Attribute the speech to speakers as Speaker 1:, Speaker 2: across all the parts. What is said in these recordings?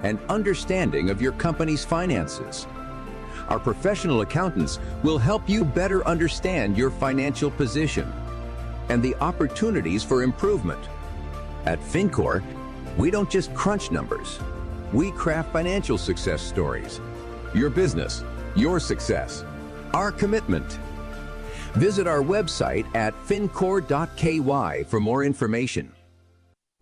Speaker 1: and understanding of your company's finances. Our professional accountants will help you better understand your financial position and the opportunities for improvement. At FinCor, we don't just crunch numbers. We craft financial success stories. Your business, your success, our commitment. Visit our website at fincor.ky for more information.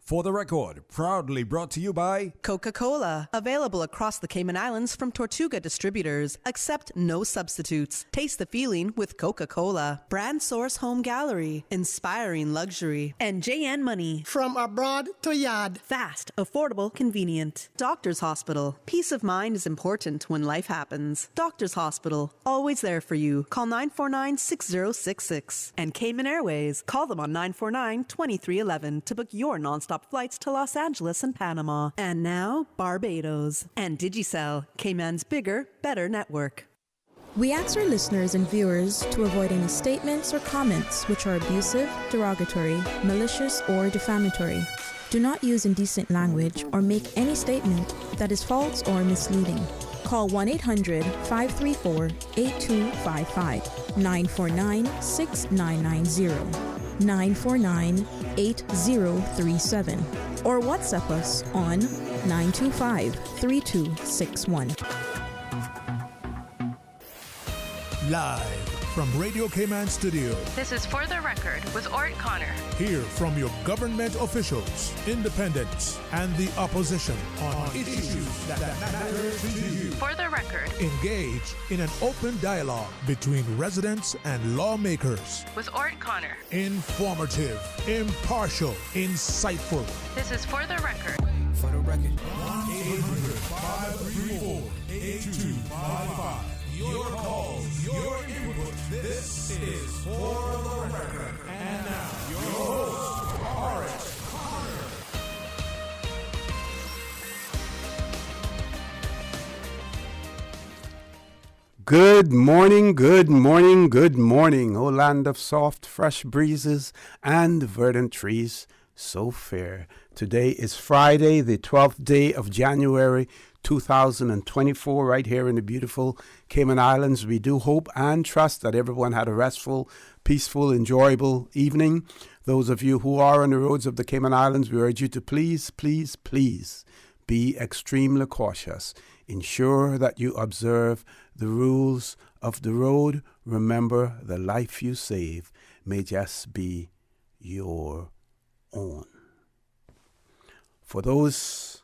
Speaker 2: For the Record, proudly brought to you by
Speaker 3: Coca-Cola, available across the Cayman Islands from Tortuga Distributors. Accept no substitutes. Taste the feeling with Coca-Cola. Brand Source Home Gallery, inspiring luxury. And JN Money.
Speaker 4: From abroad to yard.
Speaker 3: Fast, affordable, convenient. Doctor's Hospital. Peace of mind is important when life happens. Doctor's Hospital, always there for you. Call 949-6066. And Cayman Airways. Call them on 949-2311 to book your nonstop flights to Los Angeles and Panama. And now, Barbados. And Digicel, Cayman's bigger, better network.
Speaker 5: We ask our listeners and viewers to avoid any statements or comments which are abusive, derogatory, malicious, or defamatory. Do not use indecent language or make any statement that is false or misleading. Call 1-800-534-8255, 949-6990. 949-8037 or WhatsApp us on 925-3261.
Speaker 6: Live from Radio Cayman Studio.
Speaker 7: This is For the Record with Orrett Connor.
Speaker 6: Hear from your government officials, independents, and the opposition on issues that matter to you.
Speaker 7: For the Record.
Speaker 6: Engage in an open dialogue between residents and lawmakers.
Speaker 7: With Orrett Connor.
Speaker 6: Informative, impartial, insightful.
Speaker 7: This is For the Record.
Speaker 6: For the Record. 1-800-534-8255. Your calls, your input. This is For the Record. And now, your host, Orrett Connor.
Speaker 8: Good morning, good morning, good morning, O land of soft, fresh breezes and verdant trees, so fair. Today is Friday, the 12th day of January, 2024, right here in the beautiful Cayman Islands. We do hope and trust that everyone had a restful, peaceful, enjoyable evening. Those of you who are on the roads of the Cayman Islands, we urge you to please, please, please be extremely cautious. Ensure that you observe the rules of the road. Remember, the life you save may just be your own. For those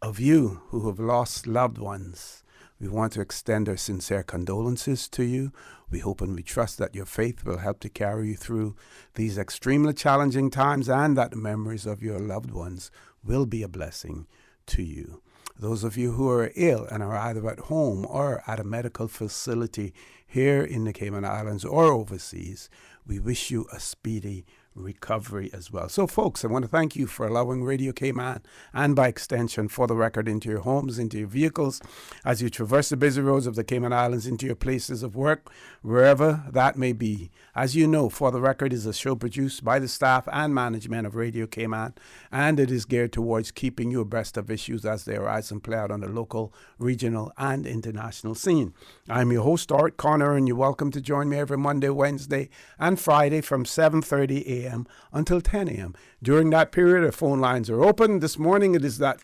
Speaker 8: of you who have lost loved ones, we want to extend our sincere condolences to you. We hope and we trust that your faith will help to carry you through these extremely challenging times and that the memories of your loved ones will be a blessing to you. Those of you who are ill and are either at home or at a medical facility here in the Cayman Islands or overseas, we wish you a speedy recovery as well. So folks, I want to thank you for allowing Radio Cayman and by extension For the Record into your homes, into your vehicles, as you traverse the busy roads of the Cayman Islands, into your places of work, wherever that may be. As you know, For the Record is a show produced by the staff and management of Radio Cayman, and it is geared towards keeping you abreast of issues as they arise and play out on the local, regional, and international scene. I'm your host, Orrett Connor, and you're welcome to join me every Monday, Wednesday, and Friday from 7:30 a.m. until 10 a.m. During that period, our phone lines are open. This morning, it is that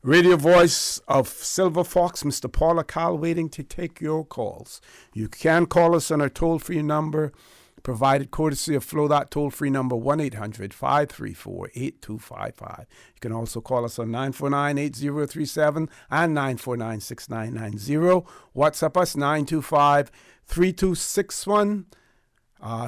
Speaker 8: radio voice of Silver Fox, Mr. Paula Cal, waiting to take your calls. You can call us on our toll-free number, provided courtesy of Flow, that toll-free number, 1-800-534-8255. You can also call us on 949-8037 and 949-6990. WhatsApp us, 925-3261.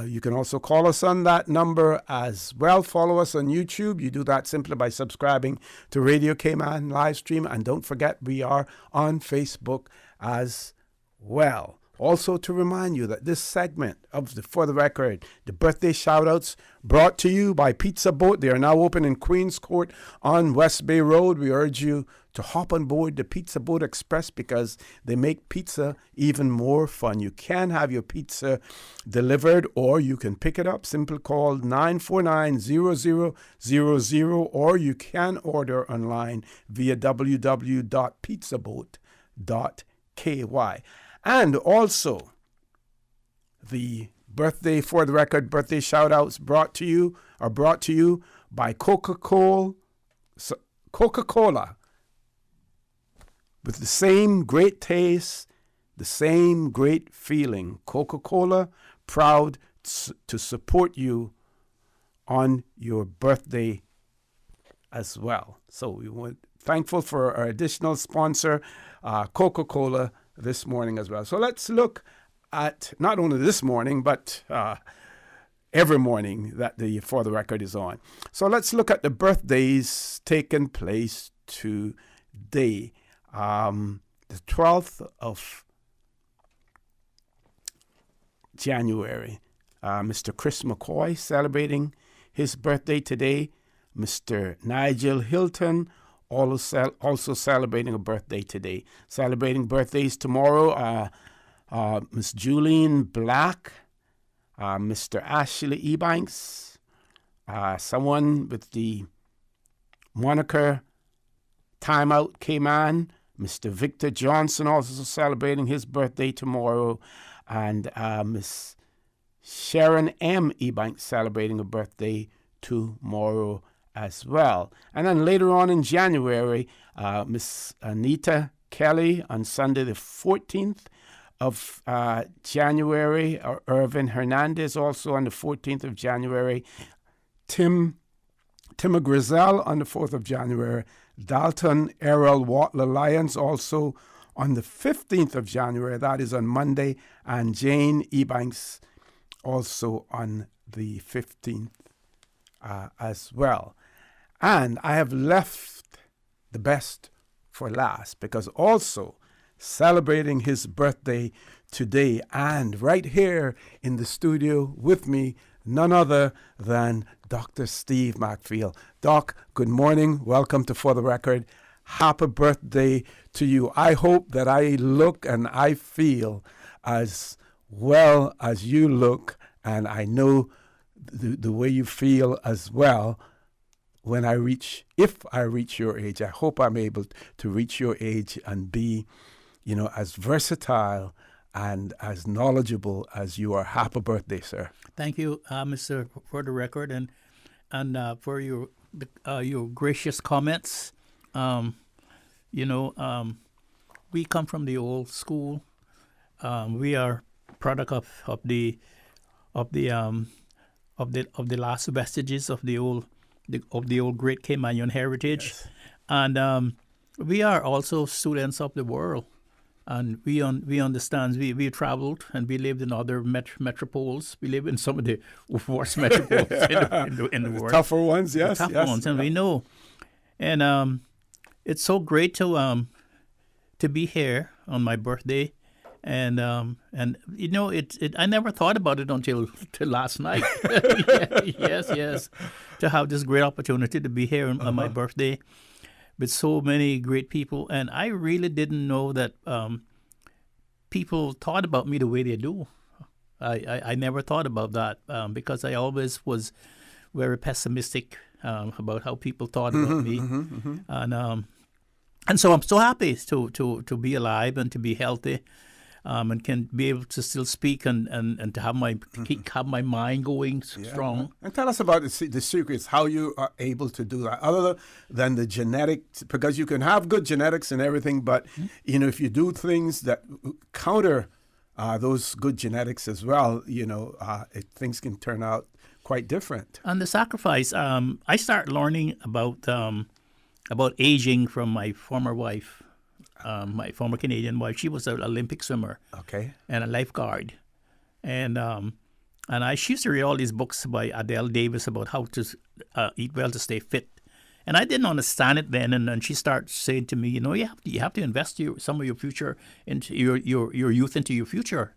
Speaker 8: You can also call us on that number as well. Follow us on YouTube. You do that simply by subscribing to Radio Cayman live stream. And don't forget, we are on Facebook as well. Also to remind you that this segment of the For the Record, the birthday shout-outs, brought to you by Pizza Boat. They are now open in Queens Court on West Bay Road. We urge you to hop on board the Pizza Boat Express because they make pizza even more fun. You can have your pizza delivered or you can pick it up. Simply call 949-0000 or you can order online via www.pizzaboat.ky. And also, the birthday, For the Record, birthday shout-outs brought to you by Coca-Cola. With the same great taste, the same great feeling. Coca-Cola, proud to support you on your birthday as well. So we were thankful for our additional sponsor, Coca-Cola, this morning as well. So let's look at not only this morning, but every morning that the For the Record is on. So let's look at the birthdays taking place today. The 12th of January, Mr. Chris McCoy celebrating his birthday today. Mr. Nigel Hilton also celebrating a birthday today. Celebrating birthdays tomorrow, Miss Juliana Black, Mr. Ashley Ebanks, someone with the moniker Timeout K-Man, Mr. Victor Johnson also celebrating his birthday tomorrow, and Miss Sharon M. Ebanks celebrating a birthday tomorrow as well. And then later on in January, Miss Anita Kelly on Sunday the 14th of January, Irvin Hernandez also on the 14th of January, Tim Grizel on the 4th of January, Dalton Errol Watler Lyons also on the 15th of January, that is on Monday, and Jane Ebanks also on the 15th as well. And I have left the best for last because also celebrating his birthday today and right here in the studio with me, none other than Dr. Steve McField. Doc, good morning. Welcome to For the Record. Happy birthday to you. I hope that I look and I feel as well as you look, and I know the way you feel as well when if I reach your age. I hope I'm able to reach your age and be, as versatile and as knowledgeable as you are. Happy birthday, sir.
Speaker 9: Thank you, Mr. For the Record, and for your gracious comments. We come from the old school. We are product of the last vestiges of the old great Caymanian heritage, yes. And we are also students of the world. And we understand. We traveled and we lived in other metropoles. We live in some of the worst metropoles in the world.
Speaker 8: Tougher ones, yes.
Speaker 9: The tougher ones, and we know. And it's so great to be here on my birthday, and I never thought about it until last night. Yes, to have this great opportunity to be here on my birthday with so many great people. And I really didn't know that people thought about me the way they do. I never thought about that because I always was very pessimistic about how people thought about me. And so I'm so happy to be alive and to be healthy, and can be able to still speak and to have my mind going strong. And
Speaker 8: tell us about the secrets, how you are able to do that, other than the genetics, because you can have good genetics and everything, but if you do things that counter those good genetics as well, things can turn out quite different.
Speaker 9: And the sacrifice, I started learning about aging from my former wife. My former Canadian wife. She was an Olympic swimmer, and a lifeguard, and she used to read all these books by Adele Davis about how to eat well to stay fit, And I didn't understand it then. And then she starts saying to me, you have to invest some of your future into your youth into your future.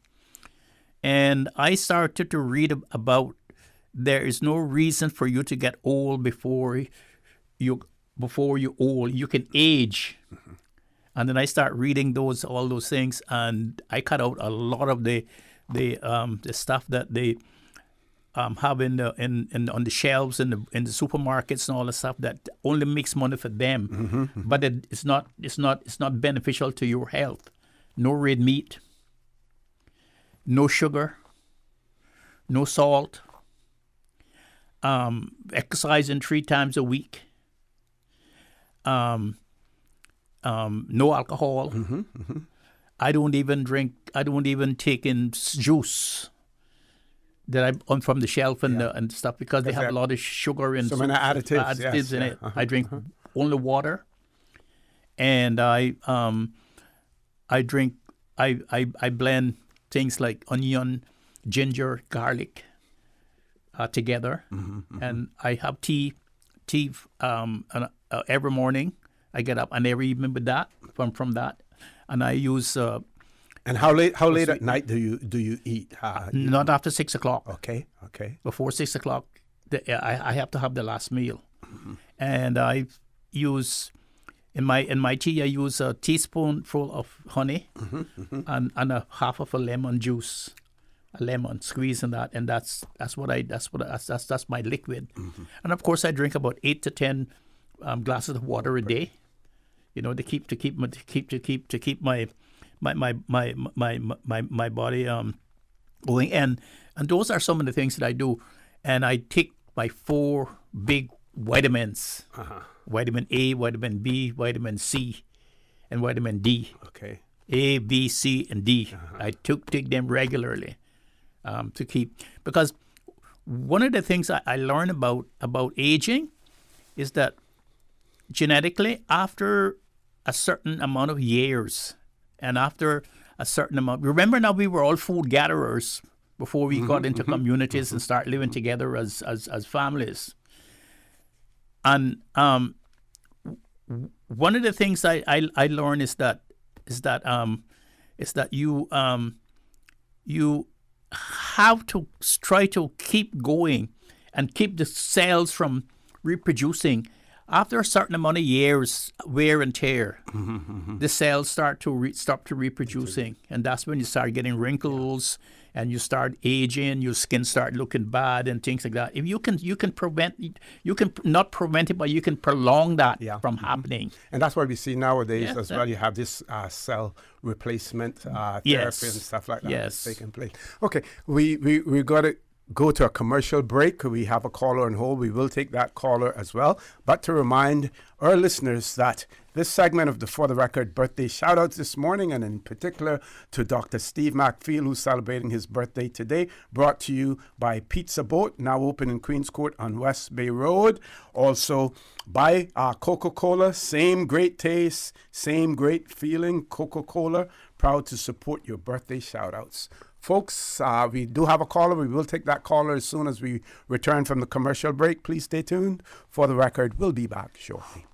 Speaker 9: And I started to read about there is no reason for you to get old before you old. You can age. Mm-hmm. And then I start reading all those things, and I cut out a lot of the stuff that they have on the shelves in the supermarkets and all the stuff that only makes money for them, mm-hmm, mm-hmm. But it's not beneficial to your health. No red meat, no sugar, no salt. Exercising 3 times a week. No alcohol. Mm-hmm, mm-hmm. I don't even take in juice that I'm from the shelf and stuff because they have a lot of sugar and
Speaker 8: so many additives
Speaker 9: in it. Uh-huh. I drink only water, and I blend things like onion, ginger, garlic together, mm-hmm, mm-hmm. And I have tea every morning. I get up and every evening with that from that, and I use.
Speaker 8: And how late at night do you eat?
Speaker 9: Not after 6 o'clock.
Speaker 8: Okay.
Speaker 9: Before 6 o'clock, I have to have the last meal, mm-hmm. And I use in my tea. I use a teaspoonful of honey, mm-hmm, mm-hmm. and a half of a lemon juice, a lemon squeeze in that, and that's my liquid. Mm-hmm. And of course, I drink about 8 to 10 glasses of water a day. To keep my body going, and those are some of the things that I do. And I take my 4 big vitamins: vitamin A, vitamin B, vitamin C, and vitamin D.
Speaker 8: Okay.
Speaker 9: A, B, C, and D. I take them regularly to keep, because one of the things I learned about aging is that genetically, after a certain amount of years, and after a certain amount, remember now we were all food gatherers before we got into communities and start living together as families. And one of the things I learned is that you have to try to keep going and keep the cells from reproducing. After a certain amount of years, wear and tear, the cells stop to reproducing, and that's when you start getting wrinkles, and you start aging. Your skin start looking bad and things like that. If you can not prevent it, but you can prolong that from happening.
Speaker 8: And that's what we see nowadays as well. You have this cell replacement therapy and stuff like that taking place. Okay, we got to go to a commercial break. We have a caller on hold. We will take that caller as well. But to remind our listeners that this segment of the For the Record birthday shout-outs this morning, and in particular to Dr. Steve McField, who's celebrating his birthday today, brought to you by Pizza Boat, now open in Queens Court on West Bay Road. Also by Coca-Cola, same great taste, same great feeling. Coca-Cola, proud to support your birthday shout-outs. Folks, we do have a caller. We will take that caller as soon as we return from the commercial break. Please stay tuned. For the Record, we'll be back shortly.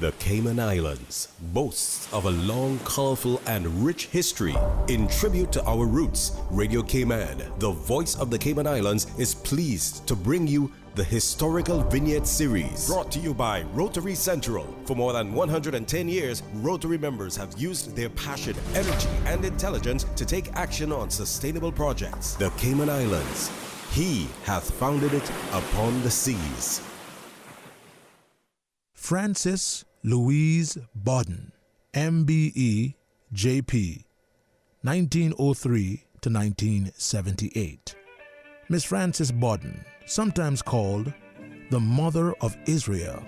Speaker 10: The Cayman Islands boasts of a long, colorful, and rich history. In tribute to our roots, Radio Cayman, the voice of the Cayman Islands, is pleased to bring you the Historical Vignette Series, brought to you by Rotary Central. For more than 110 years, Rotary members have used their passion, energy, and intelligence to take action on sustainable projects. The Cayman Islands, He hath founded it upon the seas.
Speaker 6: Frances Louise Bodden, MBE, JP, 1903 to 1978. Miss Frances Bodden, sometimes called the Mother of Israel,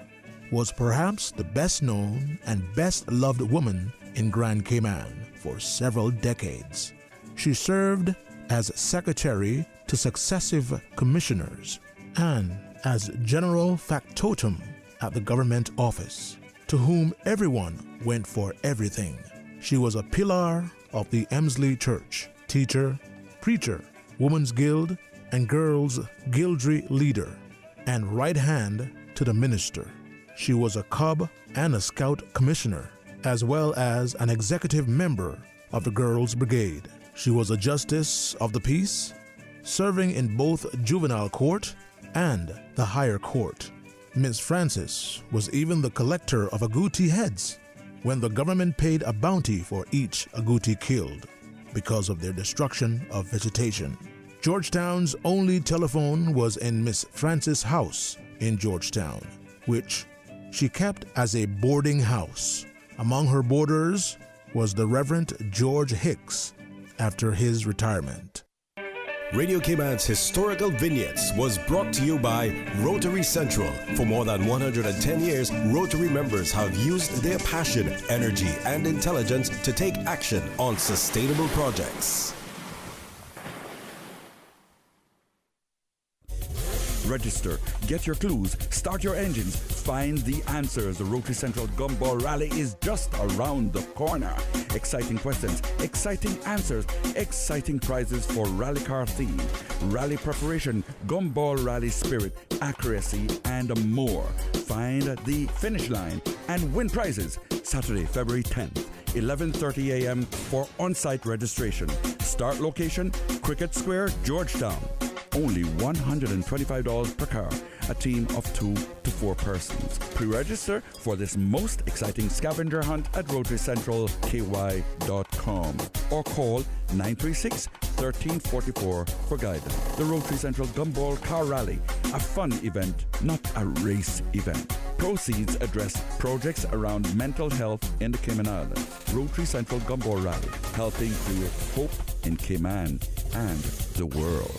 Speaker 6: was perhaps the best known and best loved woman in Grand Cayman for several decades. She served as secretary to successive commissioners and as general factotum at the government office, to whom everyone went for everything. She was a pillar of the Emsley Church, teacher, preacher, Women's Guild, and Girls' Guildry leader, and right hand to the minister. She was a Cub and a Scout commissioner, as well as an executive member of the Girls' Brigade. She was a justice of the peace, serving in both juvenile court and the higher court. Miss Francis was even the collector of agouti heads when the government paid a bounty for each agouti killed because of their destruction of vegetation. Georgetown's only telephone was in Miss Francis' house in Georgetown, which she kept as a boarding house. Among her boarders was the Reverend George Hicks after his retirement.
Speaker 10: Radio Cayman's historical vignettes was brought to you by Rotary Central. For more than 110 years, Rotary members have used their passion, energy, and intelligence to take action on sustainable projects.
Speaker 11: Register, get your clues, start your engines, find the answers. The Rotary Central Gumball Rally is just around the corner. Exciting questions, exciting answers, exciting prizes for rally car theme, rally preparation, gumball rally spirit, accuracy, and more. Find the finish line and win prizes. Saturday, February 10th, 11:30 a.m. for on-site registration. Start location, Cricket Square, Georgetown. Only $125 per car, a team of 2 to 4 persons. Pre-register for this most exciting scavenger hunt at RotaryCentralKY.com or call 936-1344 for guidance. The Rotary Central Gumball Car Rally, a fun event, not a race event. Proceeds address projects around mental health in the Cayman Islands. Rotary Central Gumball Rally, helping create hope in Cayman and the world.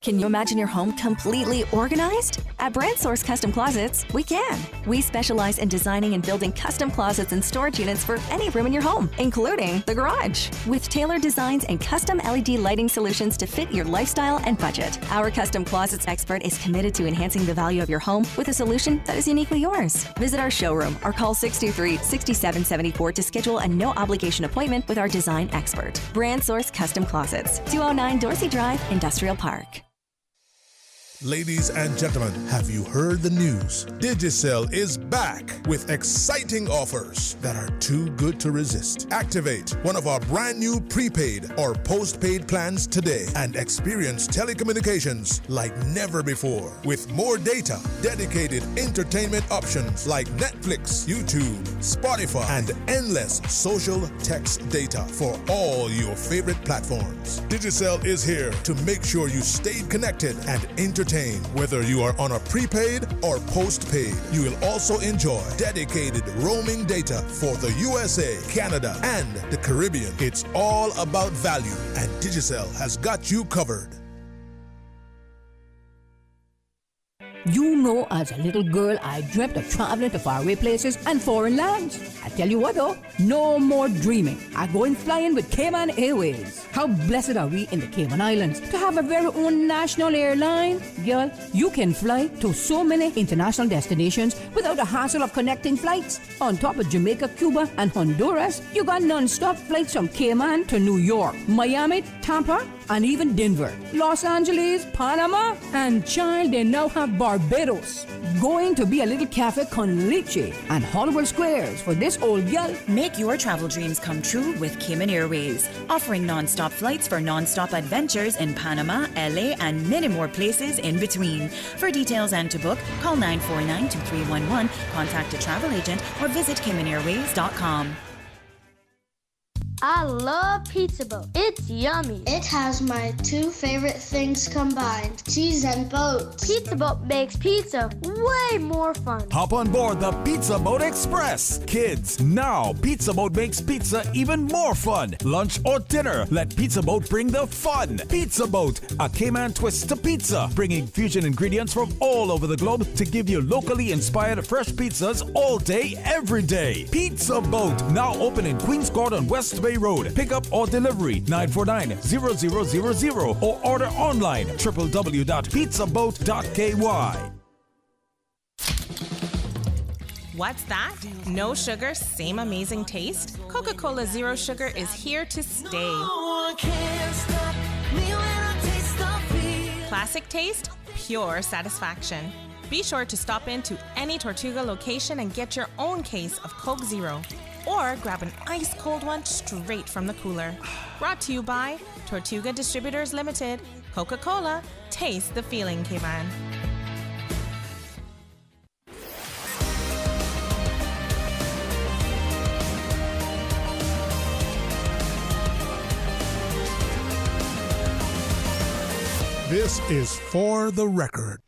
Speaker 12: Can you imagine your home completely organized? At Brand Source Custom Closets, we can. We specialize in designing and building custom closets and storage units for any room in your home, including the garage. With tailored designs and custom LED lighting solutions to fit your lifestyle and budget. Our custom closets expert is committed to enhancing the value of your home with a solution that is uniquely yours. Visit our showroom or call 623-6774 to schedule a no-obligation appointment with our design expert. Brand Source Custom Closets, 209 Dorsey Drive, Industrial Park.
Speaker 6: Ladies and gentlemen, have you heard the news? Digicel is back with exciting offers that are too good to resist. Activate one of our brand new prepaid or postpaid plans today and experience telecommunications like never before. With more data, dedicated entertainment options like Netflix, YouTube, Spotify, and endless social text data for all your favorite platforms. Digicel is here to make sure you stay connected and entertained. Whether you are on a prepaid or postpaid, you will also enjoy dedicated roaming data for the USA, Canada, and the Caribbean. It's all about value, and Digicel has got you covered.
Speaker 13: You know, as a little girl, I dreamt of traveling to faraway places and foreign lands. I tell you what though, no more dreaming. I go in flying with Cayman Airways. How blessed are we in the Cayman Islands to have a very own national airline? Girl, you can fly to so many international destinations without the hassle of connecting flights. On top of Jamaica, Cuba, and Honduras, you got non-stop flights from Cayman to New York, Miami, Tampa, and even Denver, Los Angeles, Panama, and child, they now have Barbados. Going to be a little cafe con leche and Hollywood Squares for this old girl.
Speaker 14: Make your travel dreams come true with Cayman Airways, offering non-stop flights for non-stop adventures in Panama, LA, and many more places in between. For details and to book, call 949-2311, contact a travel agent, or visit CaymanAirways.com.
Speaker 15: I love Pizza Boat. It's yummy.
Speaker 16: It has my two favorite things combined, cheese and boats.
Speaker 15: Pizza Boat makes pizza way more fun.
Speaker 2: Hop on board the Pizza Boat Express. Kids, now Pizza Boat makes pizza even more fun. Lunch or dinner, let Pizza Boat bring the fun. Pizza Boat, a Cayman twist to pizza, bringing fusion ingredients from all over the globe to give you locally inspired fresh pizzas all day, every day. Pizza Boat, now open in Queens Court on West Bay Road. Pick up or delivery 949-0000 or order online www.pizzaboat.ky.
Speaker 17: What's that? No sugar, same amazing taste? Coca-Cola Zero Sugar is here to stay. Classic taste, pure satisfaction. Be sure to stop into any Tortuga location and get your own case of Coke Zero. Or grab an ice cold one straight from the cooler. Brought to you by Tortuga Distributors Limited. Coca-Cola, taste the feeling, Cayman.
Speaker 6: This is For the Record.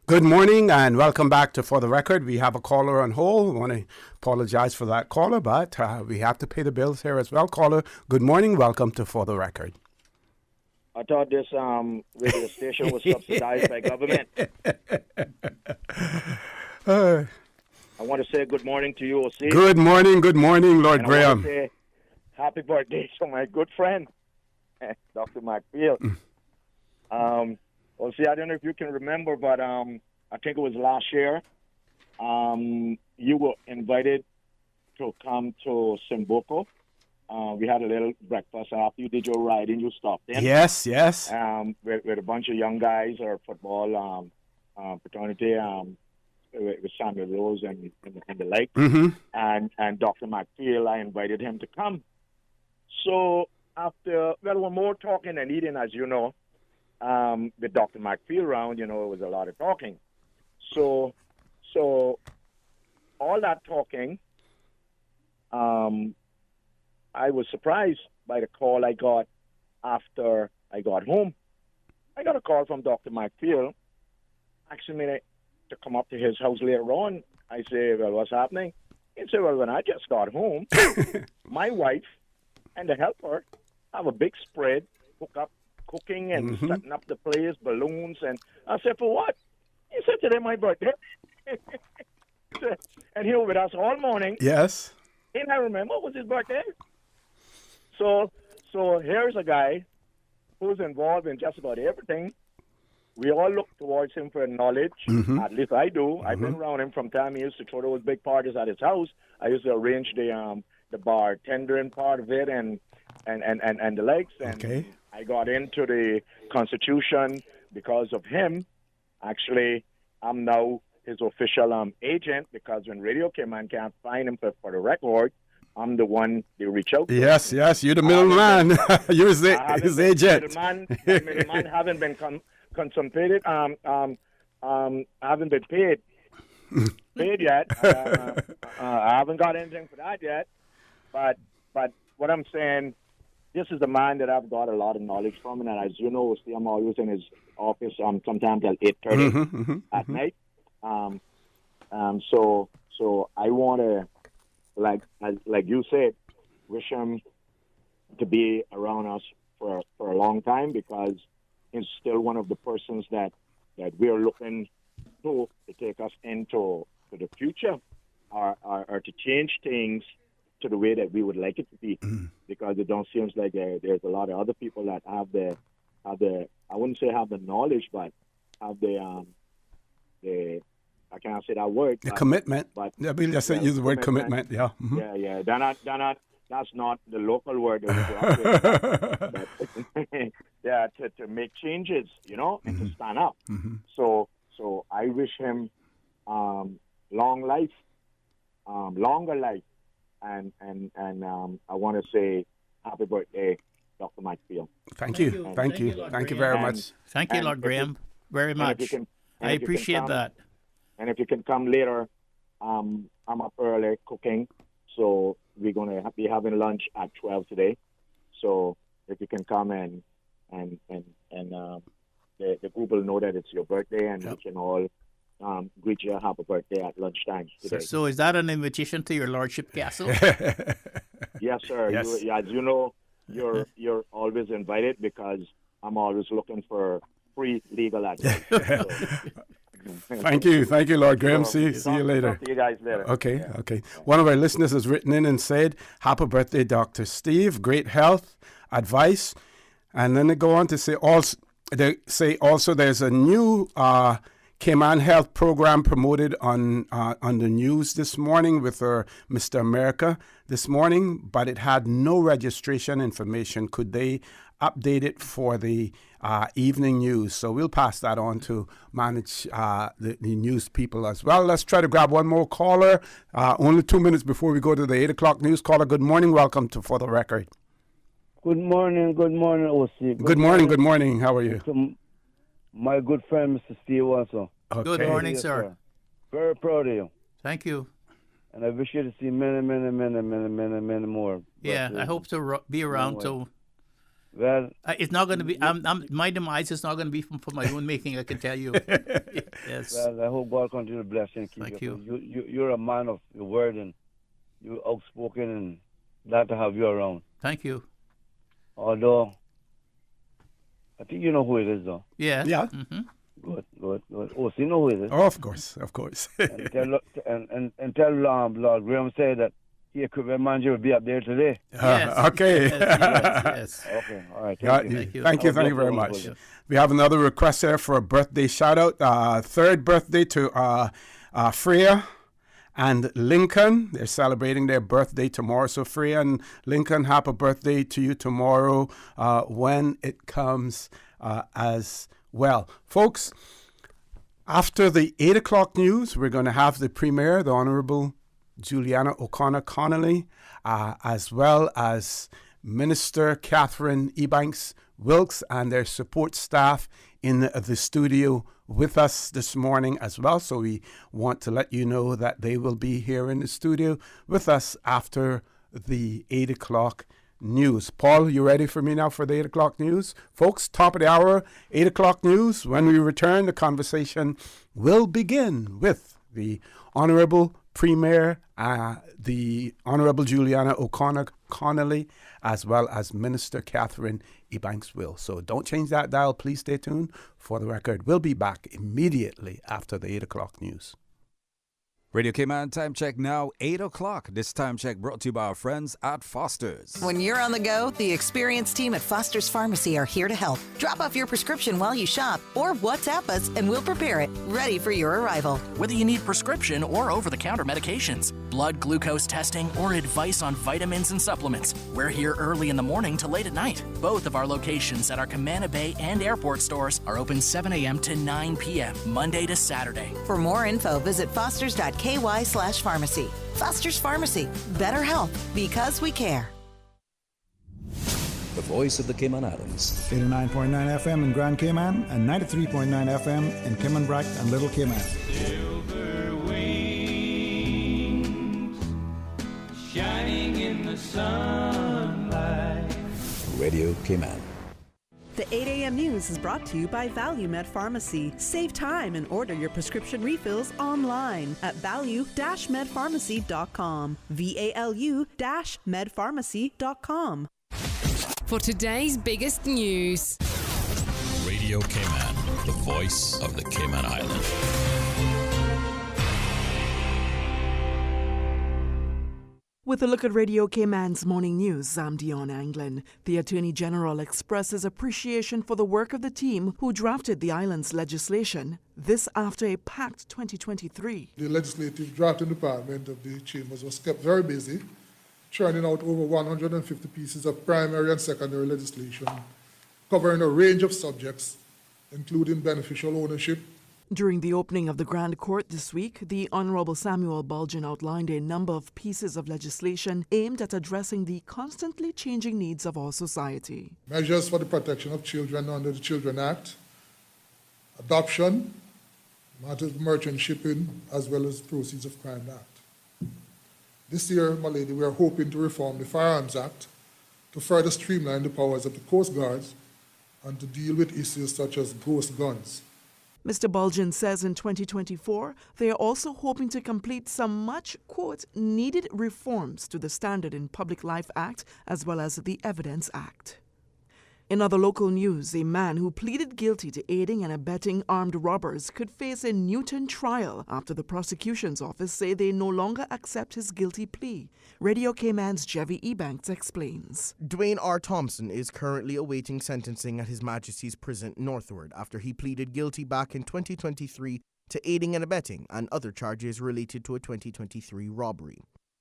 Speaker 8: Good morning and welcome back to For the Record. We have a caller on hold. I want to apologize for that caller, but we have to pay the bills here as well. Caller, good morning. Welcome to For the Record.
Speaker 18: I thought this radio station was subsidized by government. I want to say good morning to you, OC.
Speaker 8: Good morning, Lord
Speaker 18: and
Speaker 8: Graham.
Speaker 18: I want to say happy birthday to my good friend, Dr. McField. Well, see, I don't know if you can remember, but I think it was last year. You were invited to come to Simboco. We had a little breakfast after you did your riding. You stopped in.
Speaker 8: Yes.
Speaker 18: With a bunch of young guys, our football fraternity, with Samuel Rose and the like.
Speaker 8: Mm-hmm.
Speaker 18: And Dr. McField, I invited him to come. So after, we're more talking and eating, as you know. With Dr. McField around, it was a lot of talking. So all that talking, I was surprised by the call I got after I got home. I got a call from Dr. McField asking me to come up to his house later on. I said, well, what's happening? He said, well, when I just got home, my wife and the helper have a big spread, hook up, cooking and setting up the place, balloons, and I said, for what? He said, today my birthday. And he was with us all morning.
Speaker 8: Yes.
Speaker 18: And I remember it was his birthday. So here's a guy who's involved in just about everything. We all look towards him for knowledge. At least I do. I've been around him from time he used to throw those big parties at his house. I used to arrange the bartendering part of it and the likes. And
Speaker 8: okay.
Speaker 18: I got into the Constitution because of him. Actually, I'm now his official agent because when Radio Cayman can't find him for the record, I'm the one they reach out to.
Speaker 8: Yes, you're the middleman. You're his agent.
Speaker 18: Middleman haven't been contemplated. I haven't been paid yet. I haven't got anything for that yet. But what I'm saying, this is the man that I've got a lot of knowledge from, and as you know, I'm always in his office sometimes till 8:30 at night. So I want to, like you said, wish him to be around us for a long time because he's still one of the persons that we are looking to take us into the future or to change things to the way that we would like it to be, because it don't seems like there's a lot of other people that have the I wouldn't say have the knowledge, but have the I can't say that word.
Speaker 8: The commitment. But we'll just use the word commitment. Yeah.
Speaker 18: Mm-hmm. Yeah. They're not. That's not the local word. But, yeah, to make changes, and to stand up. So I wish him long life, longer life. And I want to say happy birthday, Dr. McField.
Speaker 8: Thank you very much.
Speaker 9: Thank you, Lord Graham, very much. I appreciate that.
Speaker 18: And if you can come later, I'm up early cooking, so we're going to be having lunch at 12 today. So if you can come and the group will know that it's your birthday, and we can all greet you happy birthday at lunchtime today.
Speaker 9: So is that an invitation to your lordship castle?
Speaker 18: Yes, sir.
Speaker 8: Yes.
Speaker 18: As you know, you're always invited because I'm always looking for free legal advice.
Speaker 8: Thank you, Lord Graham. See you later.
Speaker 18: Talk to you guys later.
Speaker 8: Okay. One of our listeners has written in and said, "Happy birthday, Dr. Steve. Great health, advice," and then they go on to say also. They say also there's a new Cayman Health Program promoted on the news this morning with Mr. America this morning, but it had no registration information. Could they update it for the evening news? So we'll pass that on to manage the news people as well. Let's try to grab one more caller. Only 2 minutes before we go to the 8 o'clock news. Caller, good morning. Welcome to For the Record.
Speaker 19: Good morning, OC.
Speaker 8: Good morning. How are you?
Speaker 19: My good friend, Mr. Steve also.
Speaker 8: Okay.
Speaker 9: Good morning, sir.
Speaker 19: Very proud of you.
Speaker 9: Thank you.
Speaker 19: And I wish you to see many more.
Speaker 9: Yeah, I hope to be around. So,
Speaker 19: well,
Speaker 9: it's not going to be. My demise is not going to be for my own making. I can tell you. Yes.
Speaker 19: Well, I hope God continue to bless you and keep
Speaker 9: Thank
Speaker 19: you. You're a man of your word, and you're outspoken, and glad to have you around.
Speaker 9: Thank you.
Speaker 19: Although, I think you know who it is, though.
Speaker 9: Yeah.
Speaker 8: Yeah.
Speaker 9: Mm-hmm.
Speaker 19: Good. Oh, so you know who it is?
Speaker 8: Oh, of course.
Speaker 19: and tell Lord Graham say that he equipment manager will be up there today.
Speaker 9: Yes.
Speaker 8: Okay.
Speaker 19: Yes. Okay. All right.
Speaker 8: Thank you very much. We have another request here for a birthday shout out. Third birthday to Freya and Lincoln. They're celebrating their birthday tomorrow. So Freya and Lincoln, happy birthday to you tomorrow when it comes as well. Folks, after the 8 o'clock news, we're going to have the Premier, the Honorable Juliana O'Connor Connolly, as well as Minister Katherine Ebanks, Wilks, and their support staff in the studio with us this morning as well. So we want to let you know that they will be here in the studio with us after the 8 o'clock news. Paul, you ready for me now for the 8 o'clock news? Folks, top of the hour, 8 o'clock news. When we return, the conversation will begin with the Honorable Premier, the Honorable Juliana O'Connor Connolly, as well as Minister Katherine Ebanks will. So don't change that dial. Please stay tuned. For the Record, we'll be back immediately after the 8 o'clock news.
Speaker 20: Radio Cayman time check now, 8 o'clock. This time check brought to you by our friends at Foster's.
Speaker 21: When you're on the go, the experienced team at Foster's Pharmacy are here to help. Drop off your prescription while you shop or WhatsApp us and we'll prepare it, ready for your arrival.
Speaker 22: Whether you need prescription or over-the-counter medications, blood glucose testing, or advice on vitamins and supplements, we're here early in the morning to late at night. Both of our locations at our Camana Bay and airport stores are open 7 a.m. to 9 p.m., Monday to Saturday.
Speaker 21: For more info, visit fosters.ky/pharmacy. Foster's Pharmacy. Better health because we care.
Speaker 10: The voice of the Cayman Islands.
Speaker 23: 89.9 FM in Grand Cayman and 93.9 FM in Cayman Brac and Little Cayman.
Speaker 24: Silver wings shining in the sunlight.
Speaker 10: Radio Cayman.
Speaker 3: The 8 a.m. news is brought to you by ValueMed Pharmacy. Save time and order your prescription refills online at value-medpharmacy.com. VALU-medpharmacy.com.
Speaker 25: For today's biggest news.
Speaker 26: Radio Cayman, the voice of the Cayman Islands.
Speaker 27: With a look at Radio Cayman's morning news, I'm Dion Anglin. The Attorney General expresses appreciation for the work of the team who drafted the island's legislation. This after a packed 2023.
Speaker 28: The legislative drafting department of the chambers was kept very busy, churning out over 150 pieces of primary and secondary legislation, covering a range of subjects, including beneficial ownership.
Speaker 27: During the opening of the Grand Court this week, the Honorable Samuel Bulgin outlined a number of pieces of legislation aimed at addressing the constantly changing needs of our society.
Speaker 28: Measures for the protection of children under the Children Act, adoption, matters of merchant shipping, as well as Proceeds of Crime Act. This year, my lady, we are hoping to reform the Firearms Act to further streamline the powers of the Coast Guards and to deal with issues such as ghost guns.
Speaker 27: Mr. Bulgin says in 2024, they are also hoping to complete some much, quote, needed reforms to the Standard in Public Life Act as well as the Evidence Act. In other local news, a man who pleaded guilty to aiding and abetting armed robbers could face a Newton trial after the prosecution's office say they no longer accept his guilty plea. Radio Cayman's Jevy Ebanks explains.
Speaker 1: Dwayne R. Thompson is currently awaiting sentencing at His Majesty's Prison Northward after he pleaded guilty back in 2023 to aiding and abetting and other charges related to a 2023 robbery.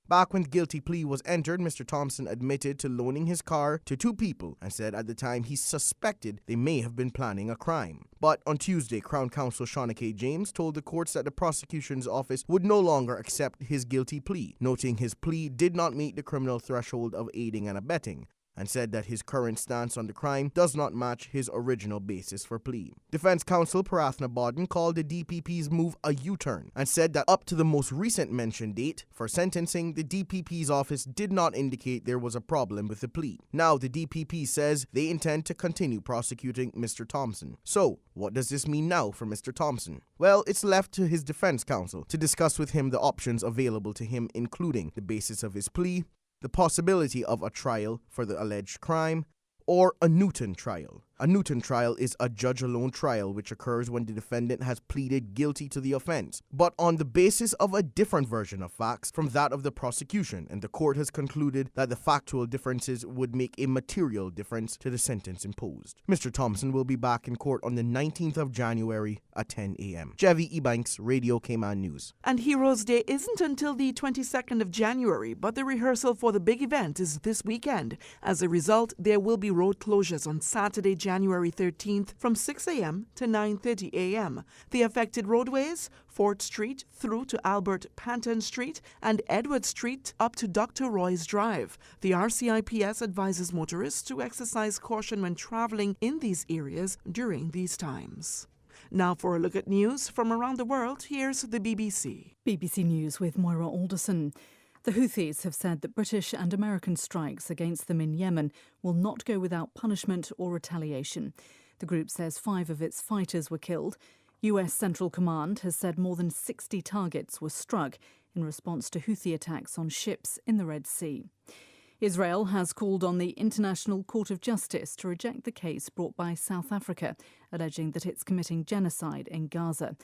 Speaker 1: Back when the guilty plea was entered, Mr. Thompson admitted to loaning his car to two people and said at the time he suspected they may have been planning a crime. But on Tuesday, Crown Counsel Shauna K. James told the courts that the prosecution's office would no longer accept his guilty plea, noting his plea did not meet the criminal threshold of aiding and abetting, and said that his current stance on the crime does not match his original basis for plea. Defense counsel Prathna Bodden called the DPP's move a U-turn and said that up to the most recent mentioned date for sentencing, the DPP's office did not indicate there was a problem with the plea. Now the DPP says they intend to continue prosecuting Mr. Thompson. So, what does this mean now for Mr. Thompson? Well, it's left to his defense counsel to discuss with him the options available to him, including the basis of his plea, the possibility of a trial for the alleged crime, or a Newton trial. A Newton trial is a judge-alone trial which occurs when the defendant has pleaded guilty to the offense, but on the basis of a different version of facts from that of the prosecution, and the court has concluded that the factual differences would make a material difference to the sentence imposed. Mr. Thompson will be back in court on the 19th of January at 10 a.m. Jevy Ebanks, Radio Cayman News.
Speaker 27: And Heroes Day isn't until the 22nd of January, but the rehearsal for the big event is this weekend. As a result, there will be road closures on Saturday, January 13th from 6 a.m. to 9:30 a.m. The affected roadways, Fort Street through to Albert Panton Street and Edward Street up to Dr. Roy's Drive. The RCIPS advises motorists to exercise caution when traveling in these areas during these times. Now for a look at news from around the world, here's the BBC.
Speaker 4: BBC News with Moira Alderson. The Houthis have said that British and American strikes against them in Yemen will not go without punishment or retaliation. The group says 5 of its fighters were killed. US Central Command has said more than 60 targets were struck in response to Houthi attacks on ships in the Red Sea. Israel has called on the International Court of Justice to reject the case brought by South Africa, alleging that it's committing genocide in Gaza.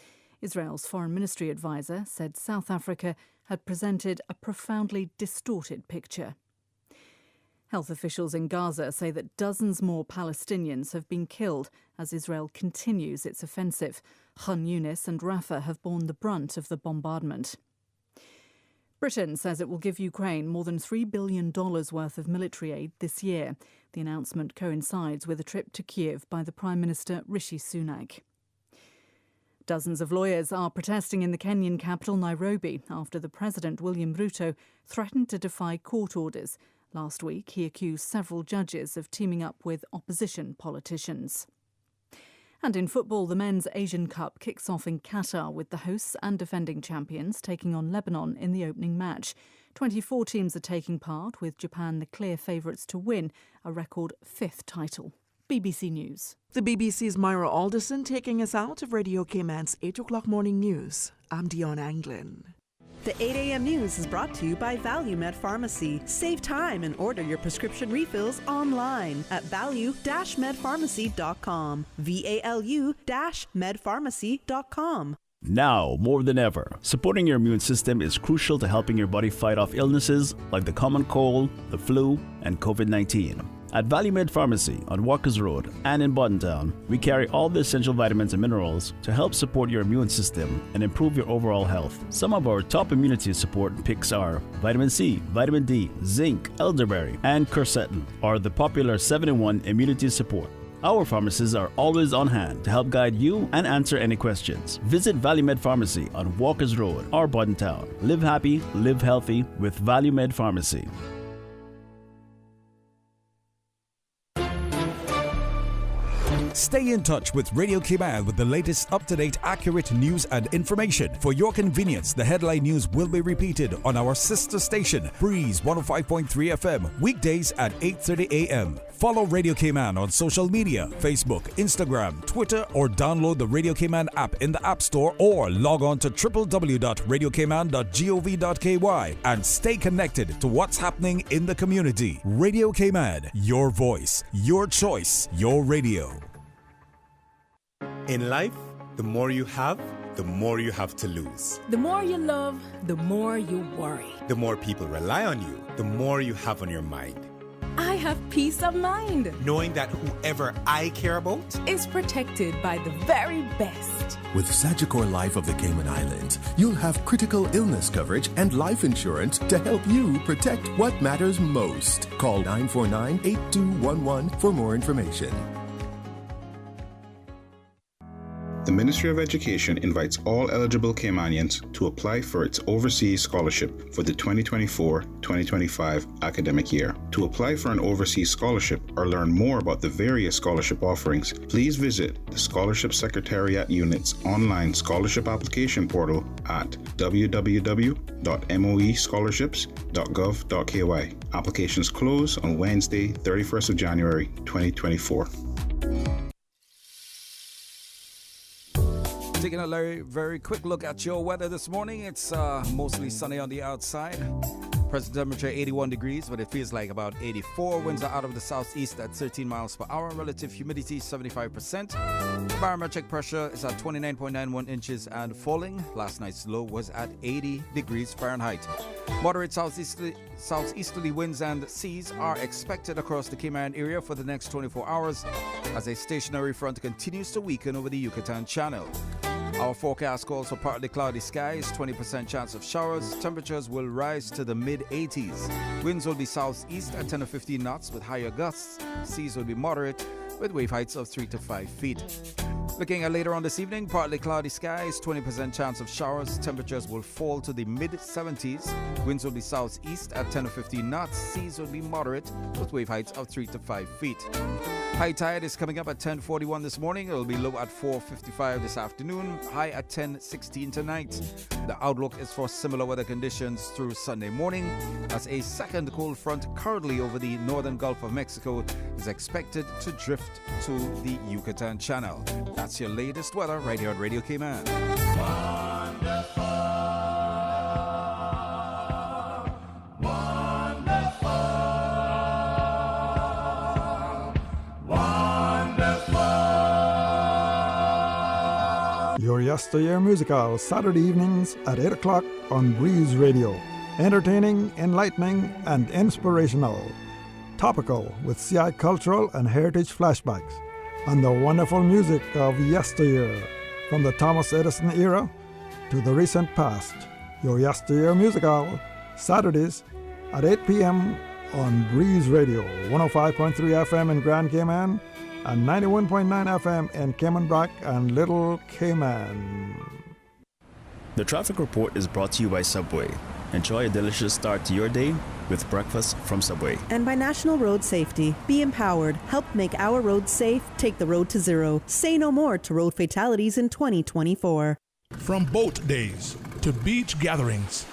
Speaker 4: Israel's Foreign Ministry advisor said South Africa had presented a profoundly distorted picture. Health officials in Gaza say that dozens more Palestinians have been killed as Israel continues its offensive. Khan Yunis and Rafah have borne the brunt of the bombardment. Britain says it will give Ukraine more than $3 billion worth of military aid this year. The announcement coincides with a trip to Kiev by the Prime Minister Rishi Sunak. Dozens of lawyers are protesting in the Kenyan capital, Nairobi, after the President, William Ruto, threatened to defy court orders. Last week, he accused several judges of teaming up with opposition politicians. And in football, the Men's Asian Cup kicks off in Qatar with the hosts and defending champions taking on Lebanon in the opening match. 24 teams are taking part, with Japan the clear favourites to win a record 5th title. BBC News.
Speaker 27: The BBC's Myra Alderson taking us out of Radio Cayman's 8 o'clock morning news. I'm Dion Anglin.
Speaker 3: The 8 a.m. news is brought to you by ValueMed Pharmacy. Save time and order your prescription refills online at value-medpharmacy.com. VALU-medpharmacy.com.
Speaker 5: Now, more than ever, supporting your immune system is crucial to helping your body fight off illnesses like the common cold, the flu, and COVID-19. At ValueMed Pharmacy on Walkers Road and in Buttontown, we carry all the essential vitamins and minerals to help support your immune system and improve your overall health. Some of our top immunity support picks are vitamin C, vitamin D, zinc, elderberry, and quercetin, or the popular 7-in-1 immunity support. Our pharmacists are always on hand to help guide you and answer any questions. Visit ValueMed Pharmacy on Walkers Road or Buttontown. Live happy, live healthy with ValueMed Pharmacy.
Speaker 2: Stay in touch with Radio Cayman with the latest up-to-date, accurate news and information. For your convenience, the headline news will be repeated on our sister station, Breeze 105.3 FM, weekdays at 8:30 a.m. Follow Radio Cayman on social media, Facebook, Instagram, Twitter, or download the Radio Cayman app in the App Store or log on to www.radiocayman.gov.ky and stay connected to what's happening in the community. Radio Cayman, your voice, your choice, your radio.
Speaker 7: In life, the more you have to lose.
Speaker 11: The more you love, the more you worry.
Speaker 7: The more people rely on you, the more you have on your mind.
Speaker 11: I have peace of mind,
Speaker 7: knowing that whoever I care about
Speaker 11: is protected by the very best.
Speaker 12: With Sagicor Life of the Cayman Islands, you'll have critical illness coverage and life insurance to help you protect what matters most. Call 949-8211 for more information.
Speaker 13: The Ministry of Education invites all eligible Caymanians to apply for its overseas scholarship for the 2024-2025 academic year. To apply for an overseas scholarship or learn more about the various scholarship offerings, please visit the Scholarship Secretariat Unit's online scholarship application portal at www.moescholarships.gov.ky. Applications close on Wednesday, 31st of January, 2024.
Speaker 20: Taking a very quick look at your weather this morning. It's mostly sunny on the outside. Present temperature 81 degrees, but it feels like about 84. Winds are out of the southeast at 13 miles per hour. Relative humidity 75%. Barometric pressure is at 29.91 inches and falling. Last night's low was at 80 degrees Fahrenheit. Moderate southeasterly winds and seas are expected across the Cayman area for the next 24 hours as a stationary front continues to weaken over the Yucatan Channel. Our forecast calls for partly cloudy skies, 20% chance of showers. Temperatures will rise to the mid-80s. Winds will be southeast at 10 or 15 knots with higher gusts. Seas will be moderate with wave heights of 3 to 5 feet. Looking at later on this evening, partly cloudy skies, 20% chance of showers. Temperatures will fall to the mid-70s. Winds will be southeast at 10 or 15 knots. Seas will be moderate with wave heights of 3 to 5 feet. High tide is coming up at 10:41 this morning. It will be low at 4:55 this afternoon. High at 10:16 tonight. The outlook is for similar weather conditions through Sunday morning as a second cold front currently over the northern Gulf of Mexico is expected to drift to the Yucatan Channel. That's your latest weather right here on Radio Cayman.
Speaker 23: Your Yesteryear Musical, Saturday evenings at 8 o'clock on Breeze Radio. Entertaining, enlightening, and inspirational. Topical with CI cultural and heritage flashbacks. And the wonderful music of yesteryear, from the Thomas Edison era to the recent past. Your Yesteryear Musical, Saturdays at 8 p.m. on Breeze Radio, 105.3 FM in Grand Cayman, and 91.9 FM in Cayman Brac and Little Cayman.
Speaker 5: The traffic report is brought to you by Subway. Enjoy a delicious start to your day with breakfast from Subway.
Speaker 3: And by National Road Safety. Be empowered. Help make our roads safe. Take the road to zero. Say no more to road fatalities in 2024.
Speaker 6: From boat days to beach gatherings,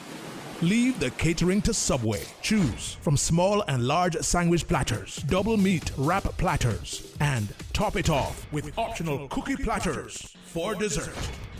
Speaker 6: leave the catering to Subway. Choose from small and large sandwich platters, double meat wrap platters, and top it off with optional cookie platters for dessert.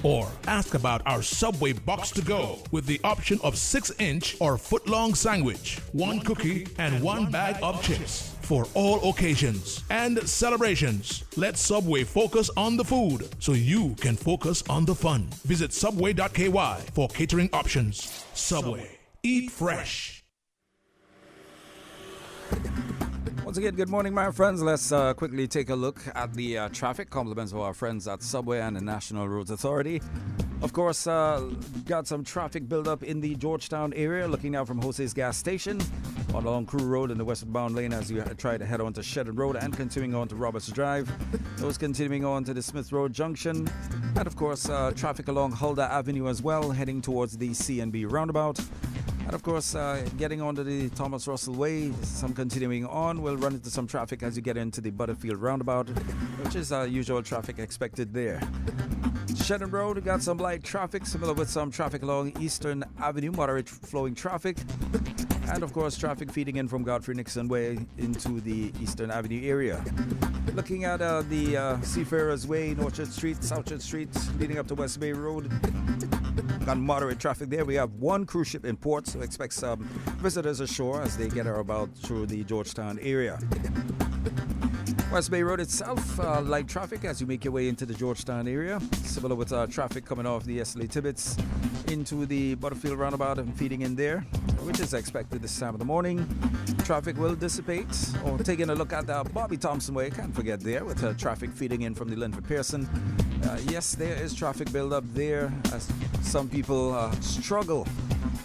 Speaker 6: Or ask about our Subway box to go with the option of 6-inch or foot-long sandwich, 1 cookie, and 1 bag of chips for all occasions and celebrations. Let Subway focus on the food so you can focus on the fun. Visit subway.ky for catering options. Subway. Eat fresh.
Speaker 20: Once again, good morning, my friends. Let's quickly take a look at the traffic. Compliments of our friends at Subway and the National Roads Authority. Of course, got some traffic buildup in the Georgetown area, looking out from Jose's gas station on along Crew Road in the westbound lane as you try to head on to Shedden Road and continuing on to Roberts Drive. Those continuing on to the Smith Road Junction. And of course, traffic along Huldah Avenue as well, heading towards the C&B roundabout. And of course, getting onto the Thomas Russell Way, some continuing on. We'll run into some traffic as you get into the Butterfield roundabout, which is usual traffic expected there. Shedden Road, we got some light traffic, similar with some traffic along Eastern Avenue, moderate flowing traffic. And of course, traffic feeding in from Godfrey Nixon Way into the Eastern Avenue area. Looking at the Seafarers Way, Northchurch Street, Southchurch Street, leading up to West Bay Road. Got moderate traffic there. We have one cruise ship in port, so expect some visitors ashore as they get about through the Georgetown area. West Bay Road itself, light traffic as you make your way into the Georgetown area. Similar with traffic coming off the S.L.A. Tibbetts into the Butterfield roundabout and feeding in there, which is expected this time of the morning. Traffic will dissipate. Or taking a look at the Bobby Thompson Way, can't forget there, with traffic feeding in from the Linford Pearson. Yes, there is traffic buildup there as some people struggle